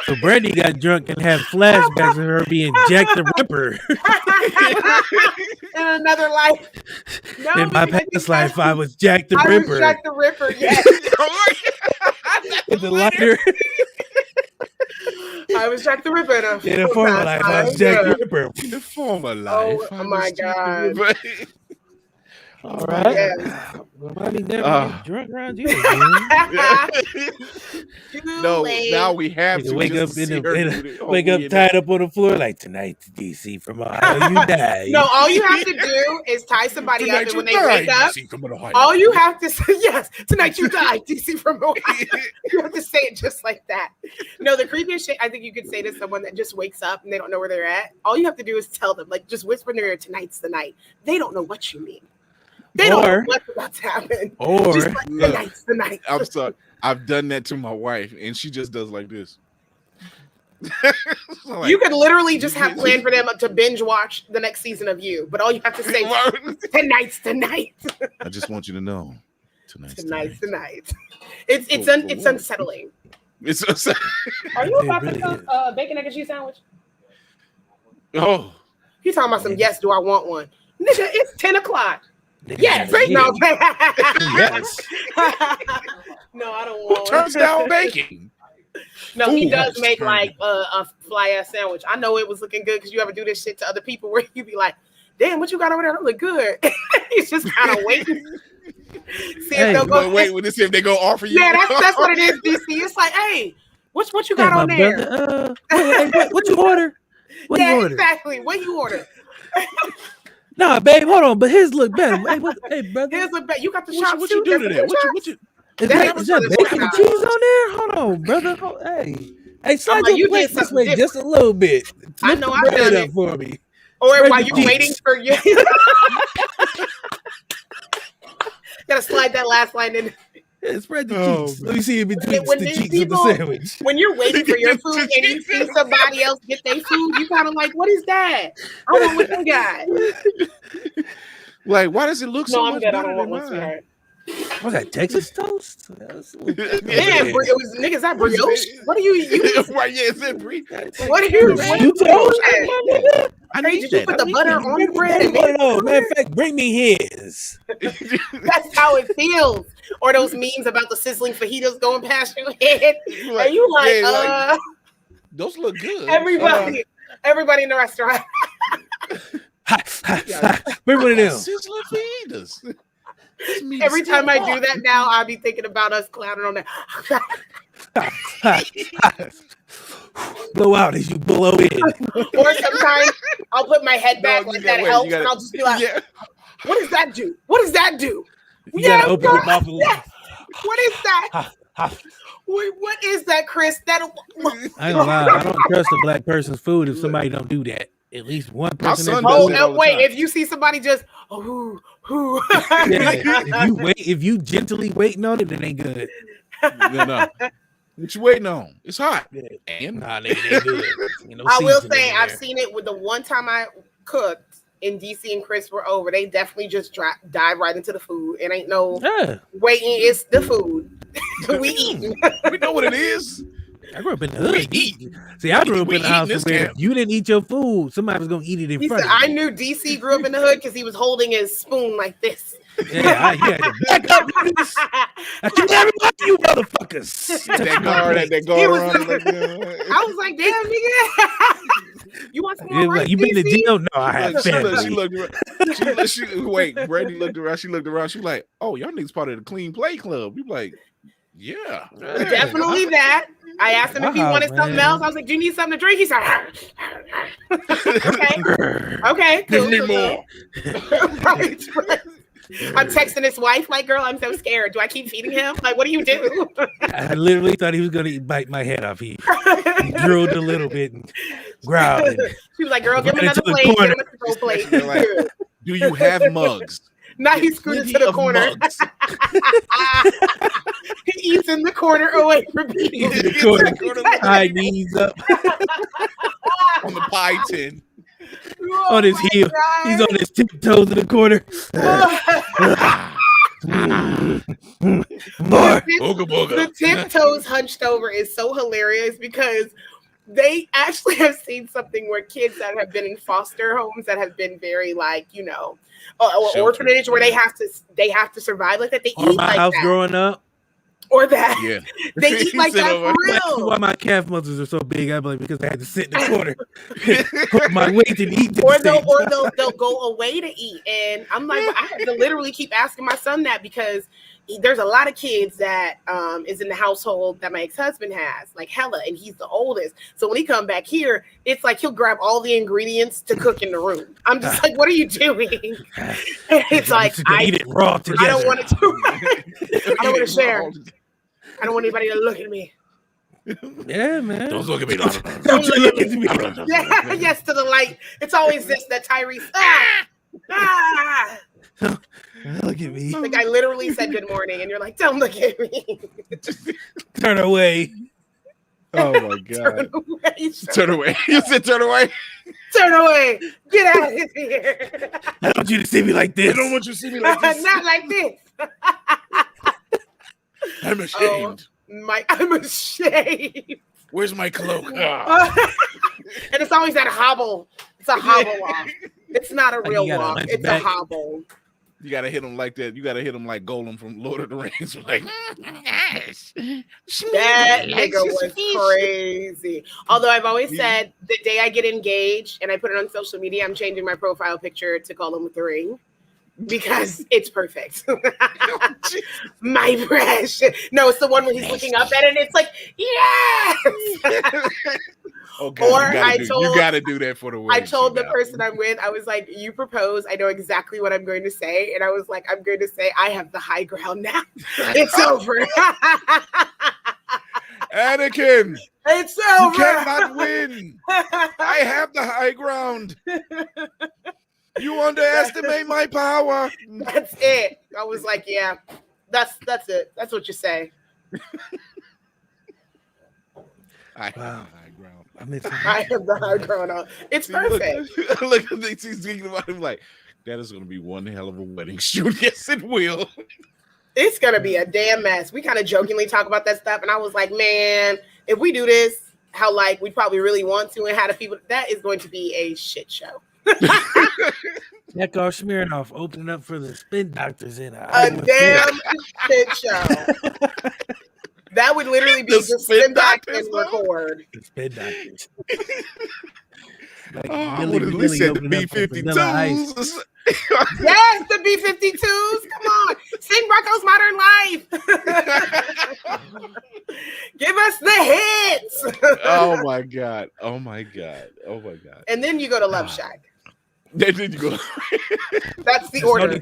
Speaker 5: So Brandy got drunk and had flashbacks of her being Jack the Ripper.
Speaker 3: In another life. No,
Speaker 5: in my past life, I was Jack the Ripper.
Speaker 3: I was Jack the Ripper, yes.
Speaker 5: With the lighter.
Speaker 3: I was Jack the Ripper.
Speaker 5: In a former life, I was Jack the Ripper.
Speaker 2: In a former life.
Speaker 3: Oh my God.
Speaker 5: All right.
Speaker 3: Yes.
Speaker 5: Well, never get drunk around you again.
Speaker 2: No, now we have to
Speaker 5: wake up wake up tied up on the floor like tonight, DC from Ohio, you die.
Speaker 3: No, all you have to do is tie somebody up, and when they wake up, all you have to say, yes, tonight you die, DC from Ohio. You have to say it just like that. No, the creepiest shit I think you could say to someone that just wakes up and they don't know where they're at. All you have to do is tell them, like, just whisper in their ear, tonight's the night. They don't know what you mean. They don't know what's about to happen.
Speaker 5: Or
Speaker 3: just like, tonight's the night.
Speaker 2: I'm sorry. I've done that to my wife, and she just does like this.
Speaker 3: Like, you could literally just have planned for them to binge watch the next season of You, but all you have to say is, tonight's the night.
Speaker 2: I just want you to know, tonight's
Speaker 3: the night. It's unsettling.
Speaker 2: It's unsettling.
Speaker 3: Are you about to cook bacon, egg, and cheese sandwich?
Speaker 2: Oh,
Speaker 3: he's talking about some. Yes, do I want one? Nigga, it's 10 o'clock. Yes, no,
Speaker 5: yes.
Speaker 3: No, I don't want.
Speaker 2: Who turns down bacon?
Speaker 3: No, he does make like a fly ass sandwich. I know it was looking good because you ever do this shit to other people where you be like, "Damn, what you got over there? That look good." He's just kind of waiting. See if they'll go.
Speaker 2: Wait, when they see if they go offer you.
Speaker 3: Yeah, that's what it is, DC. It's like, hey, what you got on there?
Speaker 5: What you order? What you order?
Speaker 3: Exactly. What you order?
Speaker 5: Nah, babe, hold on, but his look better. Hey, brother.
Speaker 3: His look better. You got the shots.
Speaker 2: What you do to that? What you?
Speaker 5: Is that bacon and cheese on there? Hold on, brother. Hey, slide your plate this way just a little bit.
Speaker 3: I know I've done it
Speaker 5: for me.
Speaker 3: Or while you waiting for you, gotta slide that last line in.
Speaker 5: Yeah, spread the cheeks. Let me see in between the cheeks of the sandwich.
Speaker 3: When you're waiting for your food and you see somebody else get their food, you kind of like, what is that? I want what you got.
Speaker 2: Like, why does it look so much better than
Speaker 3: mine?
Speaker 5: Was that Texas toast?
Speaker 3: Yeah, it was niggas that brioche. What are you using?
Speaker 2: Right, yeah, is that brioche?
Speaker 3: What are you using?
Speaker 2: I need
Speaker 3: you put the butter on the bread.
Speaker 5: Matter of fact, bring me his.
Speaker 3: That's how it feels. Or those memes about the sizzling fajitas going past your head. Are you like,
Speaker 2: those look good.
Speaker 3: Everybody in the restaurant.
Speaker 5: Bring one of them.
Speaker 2: Sizzling fajitas.
Speaker 3: Every time I do that now, I'll be thinking about us clowning on that.
Speaker 5: Blow out as you blow in.
Speaker 3: Or sometimes I'll put my head back like that helps, and I'll just be like, what does that do? What does that do?
Speaker 5: You gotta open your mouth a little.
Speaker 3: What is that? What is that, Chris?
Speaker 5: I ain't gonna lie, I don't trust a black person's food if somebody don't do that. at least one
Speaker 2: My
Speaker 5: person.
Speaker 2: son
Speaker 5: that's
Speaker 2: does
Speaker 3: Oh
Speaker 2: that
Speaker 3: no!
Speaker 2: all the
Speaker 3: Wait,
Speaker 2: time.
Speaker 3: if you see somebody just who,
Speaker 5: Yeah, if you gently waiting on it, it ain't good.
Speaker 2: No. What you waiting on? It's hot.
Speaker 5: Yeah.
Speaker 2: And
Speaker 5: Nah, nigga, it ain't good. Ain't no
Speaker 3: I will
Speaker 5: seasoning
Speaker 3: say
Speaker 5: in
Speaker 3: I've
Speaker 5: there.
Speaker 3: seen it with the one time I cooked and DC and Chris were over. They definitely just dive right into the food. It ain't no
Speaker 5: Yeah,
Speaker 3: waiting. It's the food. We eating.
Speaker 2: we know what it is.
Speaker 5: I grew up in the
Speaker 2: We
Speaker 5: hood.
Speaker 2: eat.
Speaker 5: See, I grew up
Speaker 2: We
Speaker 5: in a
Speaker 2: eat
Speaker 5: house
Speaker 2: this
Speaker 5: where
Speaker 2: camp.
Speaker 5: if you didn't eat your food, somebody was gonna eat it in
Speaker 3: He
Speaker 5: front
Speaker 3: said,
Speaker 5: of
Speaker 3: I
Speaker 5: you.
Speaker 3: knew DC grew up in the hood because he was holding his spoon like this.
Speaker 5: Yeah, you had to back up, niggas. I killed everybody, you motherfuckers.
Speaker 2: That guard had that
Speaker 3: He
Speaker 2: guard
Speaker 3: was-
Speaker 2: around. Like,
Speaker 3: I was like, damn, nigga. You want some more
Speaker 5: Yeah,
Speaker 3: rice,
Speaker 5: like, you been to
Speaker 3: DC?
Speaker 5: jail? No, I have
Speaker 2: she
Speaker 5: family.
Speaker 2: looked around. Wait, Brandy looked around. She looked around. She was like, "Oh, y'all niggas part of the Clean Play Club." We like, "Yeah,
Speaker 3: Definitely that. I asked him if he
Speaker 5: Wow,
Speaker 3: wanted something
Speaker 5: man.
Speaker 3: else. I was like, do you need something to drink? He said, okay,
Speaker 2: Give
Speaker 3: cool,
Speaker 2: me
Speaker 3: cool,
Speaker 2: more."
Speaker 3: cool. Right. I'm texting his wife, like, girl, I'm so scared. Do I keep feeding him? Like, what do you do?
Speaker 5: I literally thought he was gonna bite my head off. He drooled a little bit and growled. And
Speaker 3: She was like, girl, give him
Speaker 5: Right
Speaker 3: another
Speaker 5: into the
Speaker 3: plate. Give
Speaker 5: corner.
Speaker 3: him a full plate.
Speaker 2: They're like, "Do you have mugs?"
Speaker 3: Now he scooted to
Speaker 2: Plenty
Speaker 3: the
Speaker 2: of
Speaker 3: corner.
Speaker 2: mugs.
Speaker 3: He eats in the corner away from people.
Speaker 5: he's in the corner, high knees up
Speaker 2: on the pie tin.
Speaker 3: Oh
Speaker 5: on his
Speaker 3: my
Speaker 5: heel.
Speaker 3: God.
Speaker 5: He's on his tiptoes in the corner. More.
Speaker 2: Booga booga.
Speaker 3: The tiptoes hunched over is so hilarious because they actually have seen something where kids that have been in foster homes that have been very like, you know, or
Speaker 2: Sheltered,
Speaker 3: orphanage where
Speaker 2: yeah.
Speaker 3: they have to survive like that. They
Speaker 5: Or
Speaker 3: eat
Speaker 5: my
Speaker 3: like
Speaker 5: house
Speaker 3: that.
Speaker 5: growing up.
Speaker 3: Or that.
Speaker 2: Yeah,
Speaker 3: They eat like
Speaker 2: Sit
Speaker 3: that
Speaker 2: over.
Speaker 3: for
Speaker 5: That's
Speaker 3: real.
Speaker 5: why my calf muscles are so big. I believe because I had to sit in the corner, put my weight and eat.
Speaker 3: Or they'll go away to eat. And I'm like, I have to literally keep asking my son that because there's a lot of kids that is in the household that my ex-husband has, like hella, and he's the oldest. So when he come back here, it's like he'll grab all the ingredients to cook in the room. I'm just like, what are you doing? And it's like
Speaker 5: eat it raw together.
Speaker 3: I don't want to do I don't want to share. I don't want anybody to look at me.
Speaker 5: Yeah, man.
Speaker 2: Don't look at me.
Speaker 3: Don't look at me. Yeah, yes, to the light. It's always this that Tyrese.
Speaker 5: Look at me.
Speaker 3: Like I literally said good morning, and you're like, don't look at me.
Speaker 5: Turn away.
Speaker 2: Oh my god!
Speaker 3: Turn away.
Speaker 2: Turn away. You said turn away.
Speaker 3: Turn away. Get out of here.
Speaker 5: I don't want you to see me like this.
Speaker 2: I don't want you to see me like this.
Speaker 3: Not like this.
Speaker 2: I'm ashamed.
Speaker 3: I'm ashamed.
Speaker 2: Where's my cloak?
Speaker 3: And it's always that hobble. It's a hobble walk. It's not a real
Speaker 5: you gotta
Speaker 3: walk.
Speaker 5: lunge
Speaker 3: It's
Speaker 5: back.
Speaker 3: a hobble.
Speaker 2: You gotta hit him like that. You gotta hit him like Golem from Lord of the Rings. Like
Speaker 3: That nigga was crazy. Although I've always said the day I get engaged and I put it on social media, I'm changing my profile picture to Golem with the ring because it's perfect. My precious. No, it's the one where he's looking up at it and it's like, yes.
Speaker 2: Okay,
Speaker 3: Or
Speaker 2: you gotta do that for the wedding.
Speaker 3: I told the person I'm with, I was like, you propose, I know exactly what I'm going to say. And I was like, I'm going to say, I have the high ground now. It's over.
Speaker 2: Anakin,
Speaker 3: It's
Speaker 2: you
Speaker 3: over.
Speaker 2: cannot win. I have the high ground. You underestimate my power.
Speaker 3: That's it. I was like, yeah, that's it. That's what you say.
Speaker 2: I have
Speaker 5: Wow.
Speaker 2: the high ground.
Speaker 3: I have the high ground on. It's perfect.
Speaker 2: Look, he's thinking about him like, that is going to be one hell of a wedding shoot. Yes, it will.
Speaker 3: It's gonna be a damn mess. We kind of jokingly talk about that stuff, and I was like, man, if we do this, how like we probably really want to, and how the people, that is going to be a shit show.
Speaker 5: Yakov Smirnoff opening up for the spin doctors in
Speaker 3: A damn shit show. That would literally be
Speaker 2: The
Speaker 3: just
Speaker 2: spin
Speaker 3: spin back
Speaker 2: doctors,
Speaker 3: and
Speaker 2: though?
Speaker 3: record.
Speaker 5: The spin doctors. Like
Speaker 2: I
Speaker 5: Milli
Speaker 2: would at
Speaker 5: Vanilli
Speaker 2: least said the
Speaker 5: opening up for Vanilla Ice.
Speaker 2: B-52s.
Speaker 3: Yes, the B-52s. Come on. Sing Rocco's Modern Life. Give us the hits.
Speaker 2: Oh my god. Oh my god. Oh my god.
Speaker 3: And then you go to Love Shack.
Speaker 2: There did you go.
Speaker 3: That's the
Speaker 5: There's
Speaker 3: order.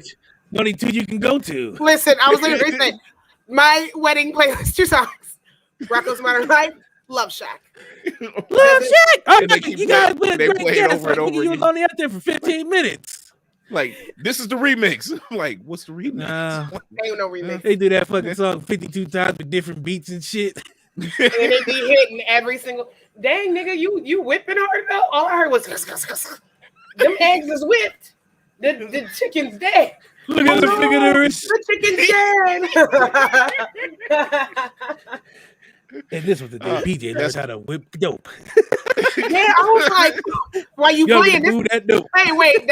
Speaker 5: only two you can go to.
Speaker 3: Listen, I was literally saying, my wedding playlist, 2 songs. Rocco's Modern Life Love Shack.
Speaker 5: Love Shack. Oh,
Speaker 2: And they keep
Speaker 5: you guys been
Speaker 2: they
Speaker 5: great
Speaker 2: play it
Speaker 5: guests.
Speaker 2: over and
Speaker 5: Like,
Speaker 2: over
Speaker 5: you was
Speaker 2: again.
Speaker 5: only out there for 15 minutes.
Speaker 2: Like, this is the remix. I'm like, what's the remix?
Speaker 3: Ain't no remix.
Speaker 5: They do that fucking song 52 times with different beats and shit.
Speaker 3: And they be hitting every single. Dang, nigga, you whipping hard though. All I heard was them eggs is whipped. The chicken's dead.
Speaker 5: Look at the figures.
Speaker 3: The chicken's dead.
Speaker 5: And this was the day PJ learned how to whip dope.
Speaker 3: Yeah, I was like, why you
Speaker 5: Yo,
Speaker 3: playing this?
Speaker 5: that dope.
Speaker 3: Hey, wait,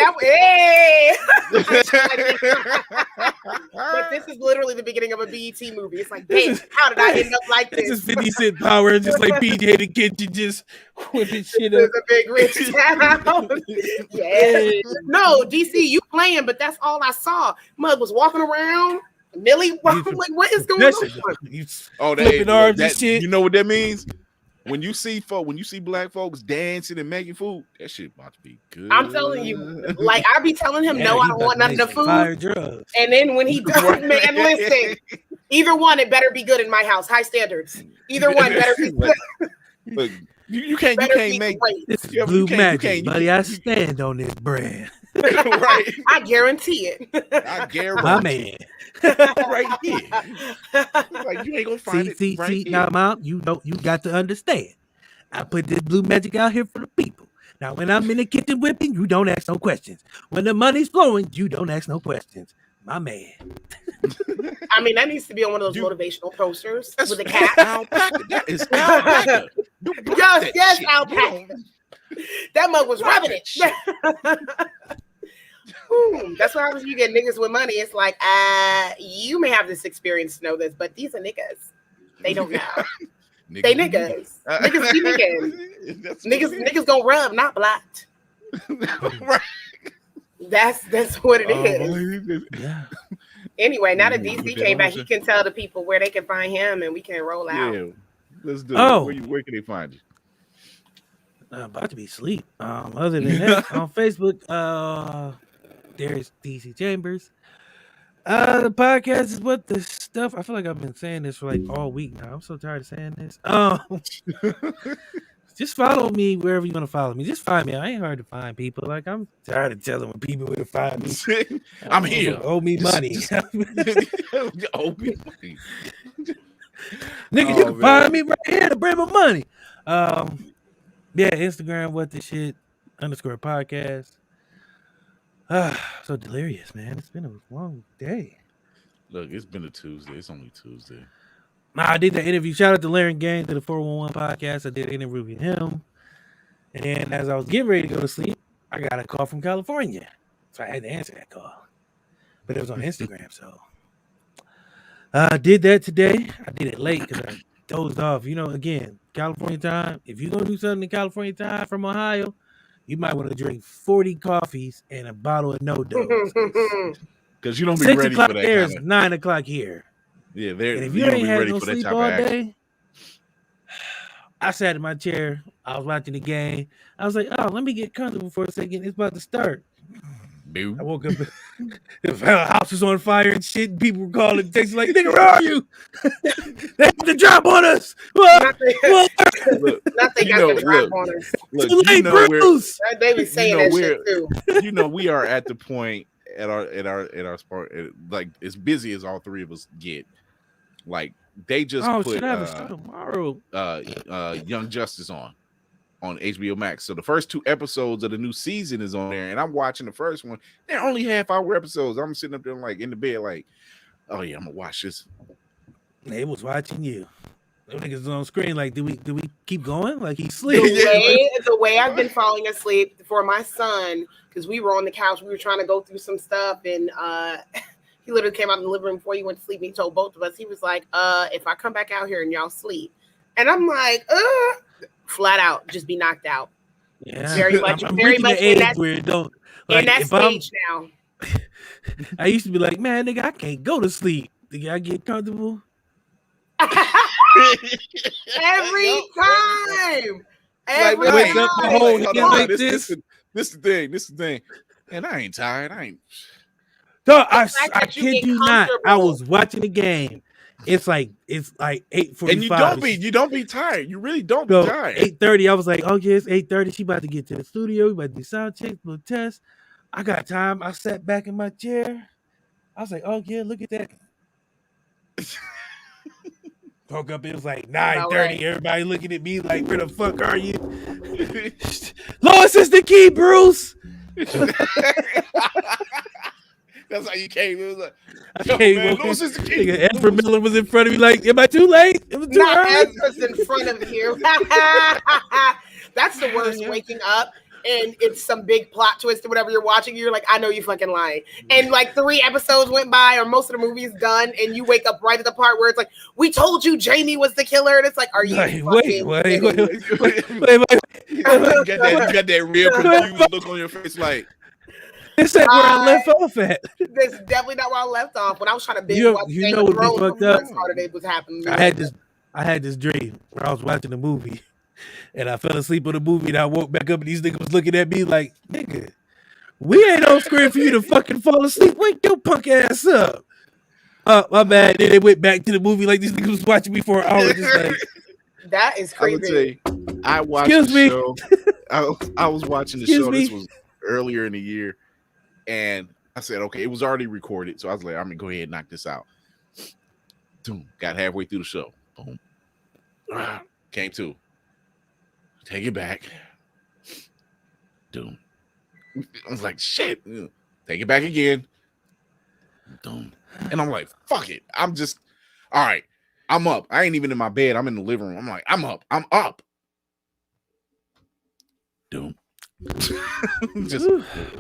Speaker 3: But this is literally the beginning of a BET movie. It's like, damn, how did I end up like this?
Speaker 5: This is 50 Cent Power, just like PJ in the kitchen, just whipping shit up.
Speaker 3: It's a big rich town. Yeah. No, DC, you playing, but that's all I saw. Mug was walking around. Millie, like, what is going on?
Speaker 2: Oh,
Speaker 5: flipping arms and shit.
Speaker 2: You know what that means? When you see black folks dancing and making food, that shit about to be good.
Speaker 3: I'm telling you, like I be telling him, no, I don't want none of the food. And then when he does, man, listen, either one, it better be good in my house. High standards. Either one better be good.
Speaker 2: Look, you can't make
Speaker 5: this is blue magic, buddy. I stand on this brand.
Speaker 2: Right.
Speaker 3: I guarantee it.
Speaker 2: I guarantee
Speaker 5: my man.
Speaker 2: Right here. Like you ain't gonna find it. Right here.
Speaker 5: Now, Mom, you got to understand. I put this blue magic out here for the people. Now, when I'm in the kitchen whipping, you don't ask no questions. When the money's flowing, you don't ask no questions. My man.
Speaker 3: I mean, that needs to be on one of those motivational posters with a cat.
Speaker 2: Alpaca. That is alpaca.
Speaker 3: Yes, alpaca. That mug was rubbing it. That's what happens when you get niggas with money. It's like, you may have this experience to know this, but these are niggas. They don't know. They niggas. Niggas be niggas. Niggas gonna rub, not blocked.
Speaker 2: Right.
Speaker 3: That's what it is.
Speaker 5: Yeah.
Speaker 3: Anyway, now that DC came back, he can tell the people where they can find him, and we can roll out.
Speaker 2: Yeah, let's do it. Where can they find you?
Speaker 5: I'm about to be asleep. Other than that, on Facebook, there's DC Chambers. The podcast is what the stuff. I feel like I've been saying this for like all week now. I'm so tired of saying this. Just follow me wherever you want to follow me. Just find me. I ain't hard to find people. Like I'm tired of telling people where to find me.
Speaker 2: I'm here.
Speaker 5: Owe me money.
Speaker 2: Owe me money.
Speaker 5: Nigga, you can find me right here to bring my money. Yeah, Instagram, what the shit _podcast. So delirious, man. It's been a long day.
Speaker 2: Look, it's been a Tuesday. It's only Tuesday.
Speaker 5: I did that interview. Shout out to Larry Gang to the 411 podcast. I did an interview with him. And then as I was getting ready to go to sleep, I got a call from California. So I had to answer that call. But it was on Instagram, so I did that today. I did it late because I dozed off. You know, again, California time. If you're going to do something in California time from Ohio, you might want to drink 40 coffees and a bottle of no-dose.
Speaker 2: Because you don't be ready for that.
Speaker 5: 6 o'clock there is 9 o'clock here.
Speaker 2: Yeah,
Speaker 5: and if you ain't had no sleep all day, I sat in my chair. I was watching the game. I was like, oh, let me get comfortable for a second. It's about to start.
Speaker 2: Dude.
Speaker 5: I woke up. The house was on fire and shit. People were calling, texting like, nigga, where are you? They have to drop on us.
Speaker 3: Not they got the drop on us.
Speaker 2: Look, you know
Speaker 5: Bruce.
Speaker 3: They be saying that shit too.
Speaker 2: You know, we are at the point at our sport, like as busy as all three of us get. Like they just put
Speaker 5: tomorrow.
Speaker 2: Young Justice on HBO Max. So the first 2 episodes of the new season is on there, and I'm watching the first one. They're only half-hour episodes. I'm sitting up there like in the bed, like, oh yeah, I'm gonna watch this.
Speaker 5: They was watching you. Them niggas on screen like, do we keep going? Like he's sleeping.
Speaker 3: The way I've been falling asleep for my son, because we were on the couch, we were trying to go through some stuff, and he literally came out in the living room before he went to sleep. And he told both of us, he was like, if I come back out here and y'all sleep, and I'm like, flat out, just be knocked out.
Speaker 5: Yeah,
Speaker 3: very much in that stage now.
Speaker 5: I used to be like, man, nigga, I can't go to sleep. Nigga, I get comfortable.
Speaker 3: Every time.
Speaker 2: Wake
Speaker 5: up the whole like
Speaker 2: this is the thing. And I ain't tired. I ain't.
Speaker 5: So I kid you not. I was watching the game. it's like 8:45.
Speaker 2: And you don't be tired. You really don't be
Speaker 5: So
Speaker 2: tired.
Speaker 5: 8:30, I was like, okay, it's 8:30. She about to get to the studio. We about to do sound check, little test. I got time. I sat back in my chair. I was like, oh yeah, look at that. Woke up, it was like 9:30. Everybody looking at me like, where the fuck are you? Lois is the key, Bruce.
Speaker 2: That's how you came. It was like,
Speaker 5: Lois is the key. Ezra Miller was in front of me like, am I too late? It was too early.
Speaker 3: Ezra's in front of you. That's the worst, waking up and it's some big plot twist or whatever you're watching. You're like, I know you fucking lying. And like 3 episodes went by or most of the movie's done and you wake up right at the part where it's like, we told you Jamie was the killer. And it's like, are you
Speaker 5: wait.
Speaker 2: You got that real confused look on your face like,
Speaker 5: this ain't where I left off at.
Speaker 3: This is definitely not where I left off. When I was trying to binge watch
Speaker 5: you know what fucked up?
Speaker 3: Was happening.
Speaker 5: I had this dream where I was watching a movie and I fell asleep on the movie and I woke back up and these niggas was looking at me like, nigga, we ain't on screen for you to fucking fall asleep. Wake your punk ass up. My bad. Then they went back to the movie like these niggas was watching me for an hour. Just like,
Speaker 3: that is crazy.
Speaker 2: I watched the show. I was watching the show. This was earlier in the year. And I said, okay, it was already recorded. So I was like, I'm going to go ahead and knock this out. Boom. Got halfway through the show. Boom. Came to. Take it back. Doom. I was like, shit. Take it back again. Doom. And I'm like, fuck it. I'm just, all right. I'm up. I ain't even in my bed. I'm in the living room. I'm like, I'm up. I'm up. Doom. Just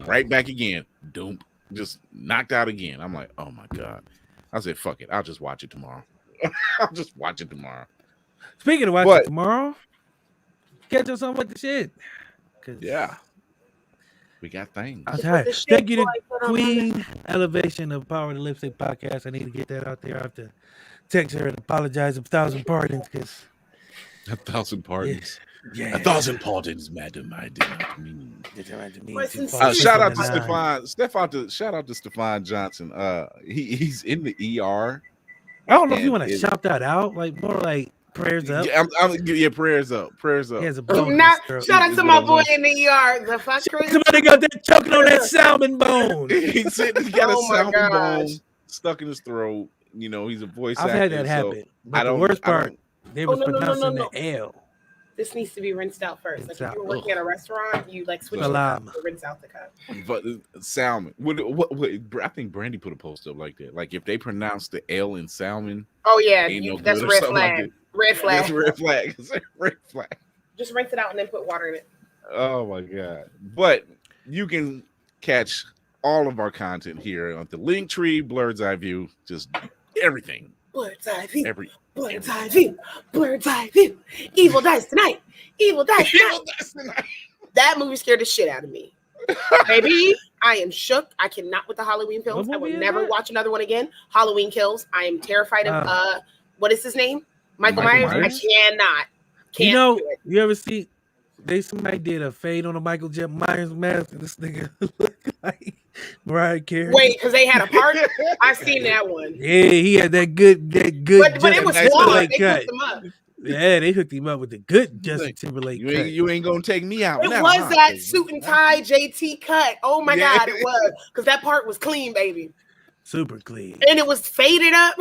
Speaker 2: right back again. Doom. Just knocked out again. I'm like, oh my God. I said, fuck it. I'll just watch it tomorrow. I'll just watch it tomorrow.
Speaker 5: Speaking of watching tomorrow, catch us on with the shit.
Speaker 2: Yeah. We got things.
Speaker 5: I'm tired. Thank you to Queen Elevation of Power the Lipstick Podcast. I need to get that out there. I have to text her and apologize 1,000 pardons because
Speaker 2: 1,000 pardons.
Speaker 5: Yeah.
Speaker 2: 1,000 pardons, madam. I did not mean.
Speaker 3: Shout
Speaker 2: out to Stefan. Shout out to Stefan Johnson. He's in the ER.
Speaker 5: I don't know if you want to shout that out, like more like prayers up.
Speaker 2: Yeah, prayers up. Prayers up.
Speaker 5: He has a
Speaker 3: shout out to my boy in the ER. The fuck,
Speaker 5: somebody got that choking on that salmon bone.
Speaker 2: He got a salmon bone stuck in his throat. You know, he's a voice actor.
Speaker 5: I've had that happen. But the worst part, they was pronouncing the L.
Speaker 3: This needs to be rinsed out first. Like if you were working at a restaurant, you like switch it to rinse out the cup.
Speaker 2: But salmon. What? I think Brandy put a post up like that. Like if they pronounce the L in salmon.
Speaker 3: Oh yeah, that's red flag. Like red flag.
Speaker 2: That's red flag. Red flag.
Speaker 3: Just rinse it out and then put water in it.
Speaker 2: Oh my God! But you can catch all of our content here on the Linktree, Blurred's Eye View, just everything.
Speaker 3: Blurred's Eye View. Blurred's Eye
Speaker 2: View.
Speaker 3: Blurred's Eye View. Evil Dice Tonight. Evil Dice Tonight. That movie scared the shit out of me. Baby, I am shook. I cannot with the Halloween films. I will never watch another one again. Halloween Kills. I am terrified of what is his name? Michael Myers. I cannot.
Speaker 5: You know, you ever see somebody did a fade on a Michael Myers mask and this nigga looked like Mariah Carey.
Speaker 3: Wait, because they had a part? I've seen that one.
Speaker 5: Yeah, he had that good. But
Speaker 3: it was flawed. They hooked him up.
Speaker 5: Yeah, they hooked him up with the good Justin Timberlake cut.
Speaker 2: You ain't gonna take me out.
Speaker 3: It was that suit and tie JT cut. Oh my God, it was. Because that part was clean, baby.
Speaker 5: Super clean.
Speaker 3: And it was faded up.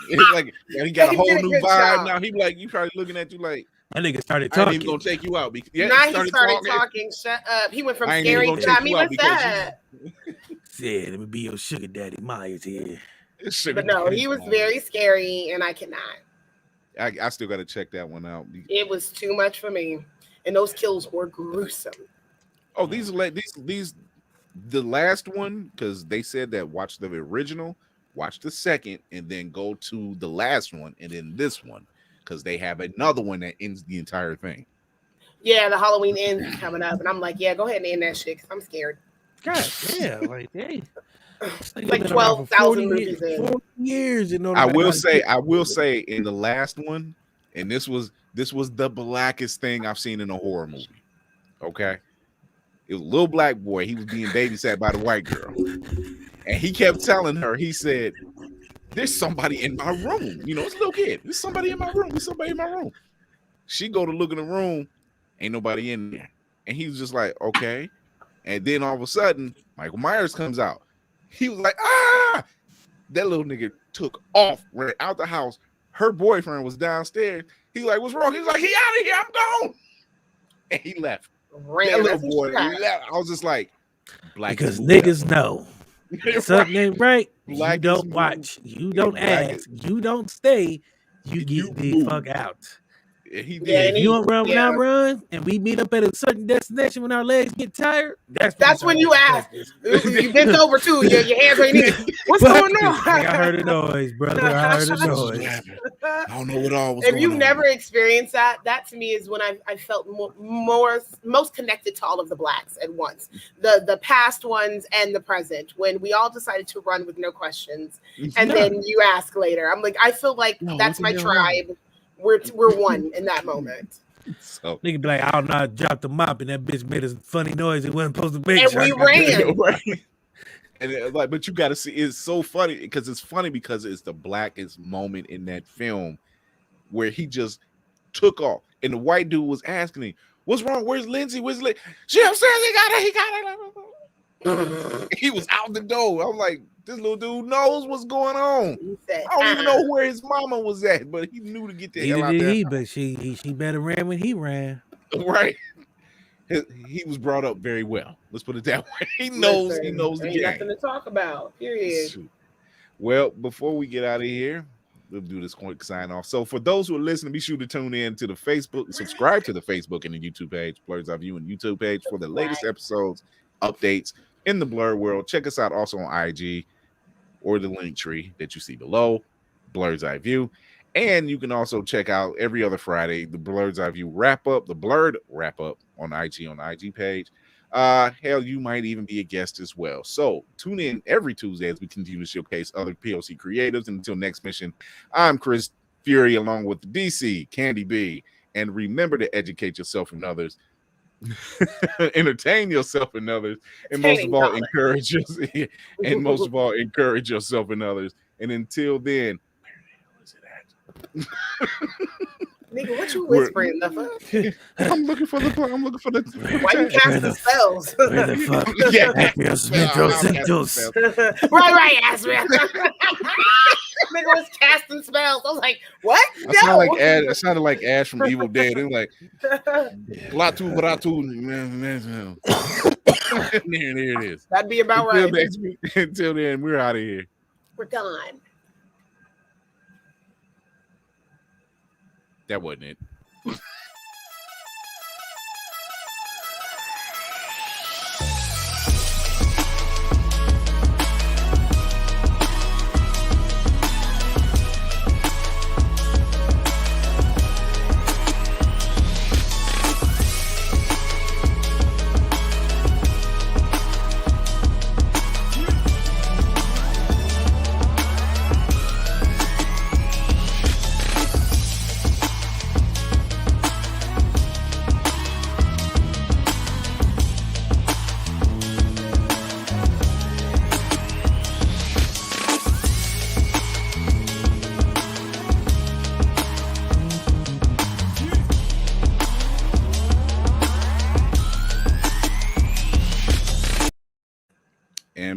Speaker 2: It's like he got a whole new vibe now. He like, you probably looking at you like,
Speaker 5: that nigga started talking.
Speaker 2: I ain't even gonna take you out.
Speaker 3: Now he started talking. Shut up. He went from scary to what's that?
Speaker 5: Said, let me be your sugar daddy. Myers here.
Speaker 3: But no, he was very scary, and I cannot.
Speaker 2: I still got to check that one out.
Speaker 3: It was too much for me, and those kills were gruesome.
Speaker 2: Oh, these the last one, because they said that watch the original, watch the second, and then go to the last one, and then this one. Because they have another one that ends the entire thing.
Speaker 3: Yeah, the Halloween ends coming up, and I'm like, yeah, go ahead and end that shit. Cause I'm scared.
Speaker 5: God, yeah, like hey,
Speaker 3: like 12,000 movies in
Speaker 5: 40 years. You know,
Speaker 2: I will say, in the last one, and this was the blackest thing I've seen in a horror movie. Okay, it was a little black boy. He was being babysat by the white girl, and he kept telling her. He said, there's somebody in my room. You know, it's a little kid. There's somebody in my room. There's somebody in my room. She go to look in the room, ain't nobody in there. And he was just like, okay. And then all of a sudden, Michael Myers comes out. He was like, ah! That little nigga took off, ran out the house. Her boyfriend was downstairs. He's like, what's wrong? He was like, he out of here. I'm gone. And he left. That little boy left. I was just like, black
Speaker 5: because niggas know. Something ain't right.
Speaker 2: Black
Speaker 5: you don't watch. You don't ask. You don't stay. You get the fuck out.
Speaker 2: He did.
Speaker 5: Yeah, if you don't run when I run, and we meet up at a certain destination when our legs get tired,
Speaker 3: that's when you ask. You bent over too. Your hands on your knees. What's going on?
Speaker 5: I heard a noise, brother. I heard a noise.
Speaker 2: I don't know what all was
Speaker 3: if
Speaker 2: going
Speaker 3: you've
Speaker 2: on.
Speaker 3: never experienced that to me is when I felt most connected to all of the blacks at once. The past ones and the present, when we all decided to run with no questions. And then you ask later. I'm like, I feel like that's my tribe. We're one in that moment.
Speaker 2: So
Speaker 5: nigga be like, I don't know, I dropped the mop and that bitch made a funny noise. It wasn't supposed to make.
Speaker 3: And we ran.
Speaker 2: And like, but you got to see, it's so funny because it's the blackest moment in that film where he just took off, and the white dude was asking him, "What's wrong? Where's Lindsay? Where's Lindsay?" She upstairs. He got it. He was out the door. I'm like, this little dude knows what's going on.
Speaker 3: Said,
Speaker 2: I don't even know where his mama was at, but he knew to get the hell out there.
Speaker 5: But she better ran when he ran.
Speaker 2: Right. He was brought up very well. Let's put it that way. He knows the game.
Speaker 3: Nothing to talk about. Period.
Speaker 2: Well, before we get out of here, we'll do this quick sign off. So for those who are listening, be sure to tune in to the Facebook, subscribe to the Facebook and the YouTube page, Blurred's Eye View and YouTube page for the latest episodes, updates in the Blurred world. Check us out also on IG or the link tree that you see below, Blurred's Eye View. And you can also check out every other Friday the Blurred's Eye View wrap up, the Blurred wrap up on the IG page. Hell, you might even be a guest as well. So tune in every Tuesday as we continue to showcase other POC creatives. And until next mission, I'm Chris Fury along with DC, Candy B. And remember to educate yourself and others. Entertain yourself and others, and most of all, encourage yourself and others. And until then, where the hell is it at?
Speaker 3: Nigga, what you whispering?
Speaker 2: I'm looking for the.
Speaker 3: Why you casting spells?
Speaker 5: Where the fuck?
Speaker 3: Right, ass man. Nigga was casting spells. I was like, what?
Speaker 2: I sounded like Ash from Evil Dead. It was like Blatu. There it is.
Speaker 3: That'd be about right.
Speaker 2: Until then, we're out of here.
Speaker 3: We're done.
Speaker 2: That wasn't it.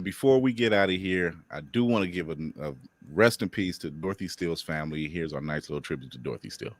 Speaker 2: Before we get out of here, I do want to give a rest in peace to Dorothy Steele's family. Here's our nice little tribute to Dorothy Steele.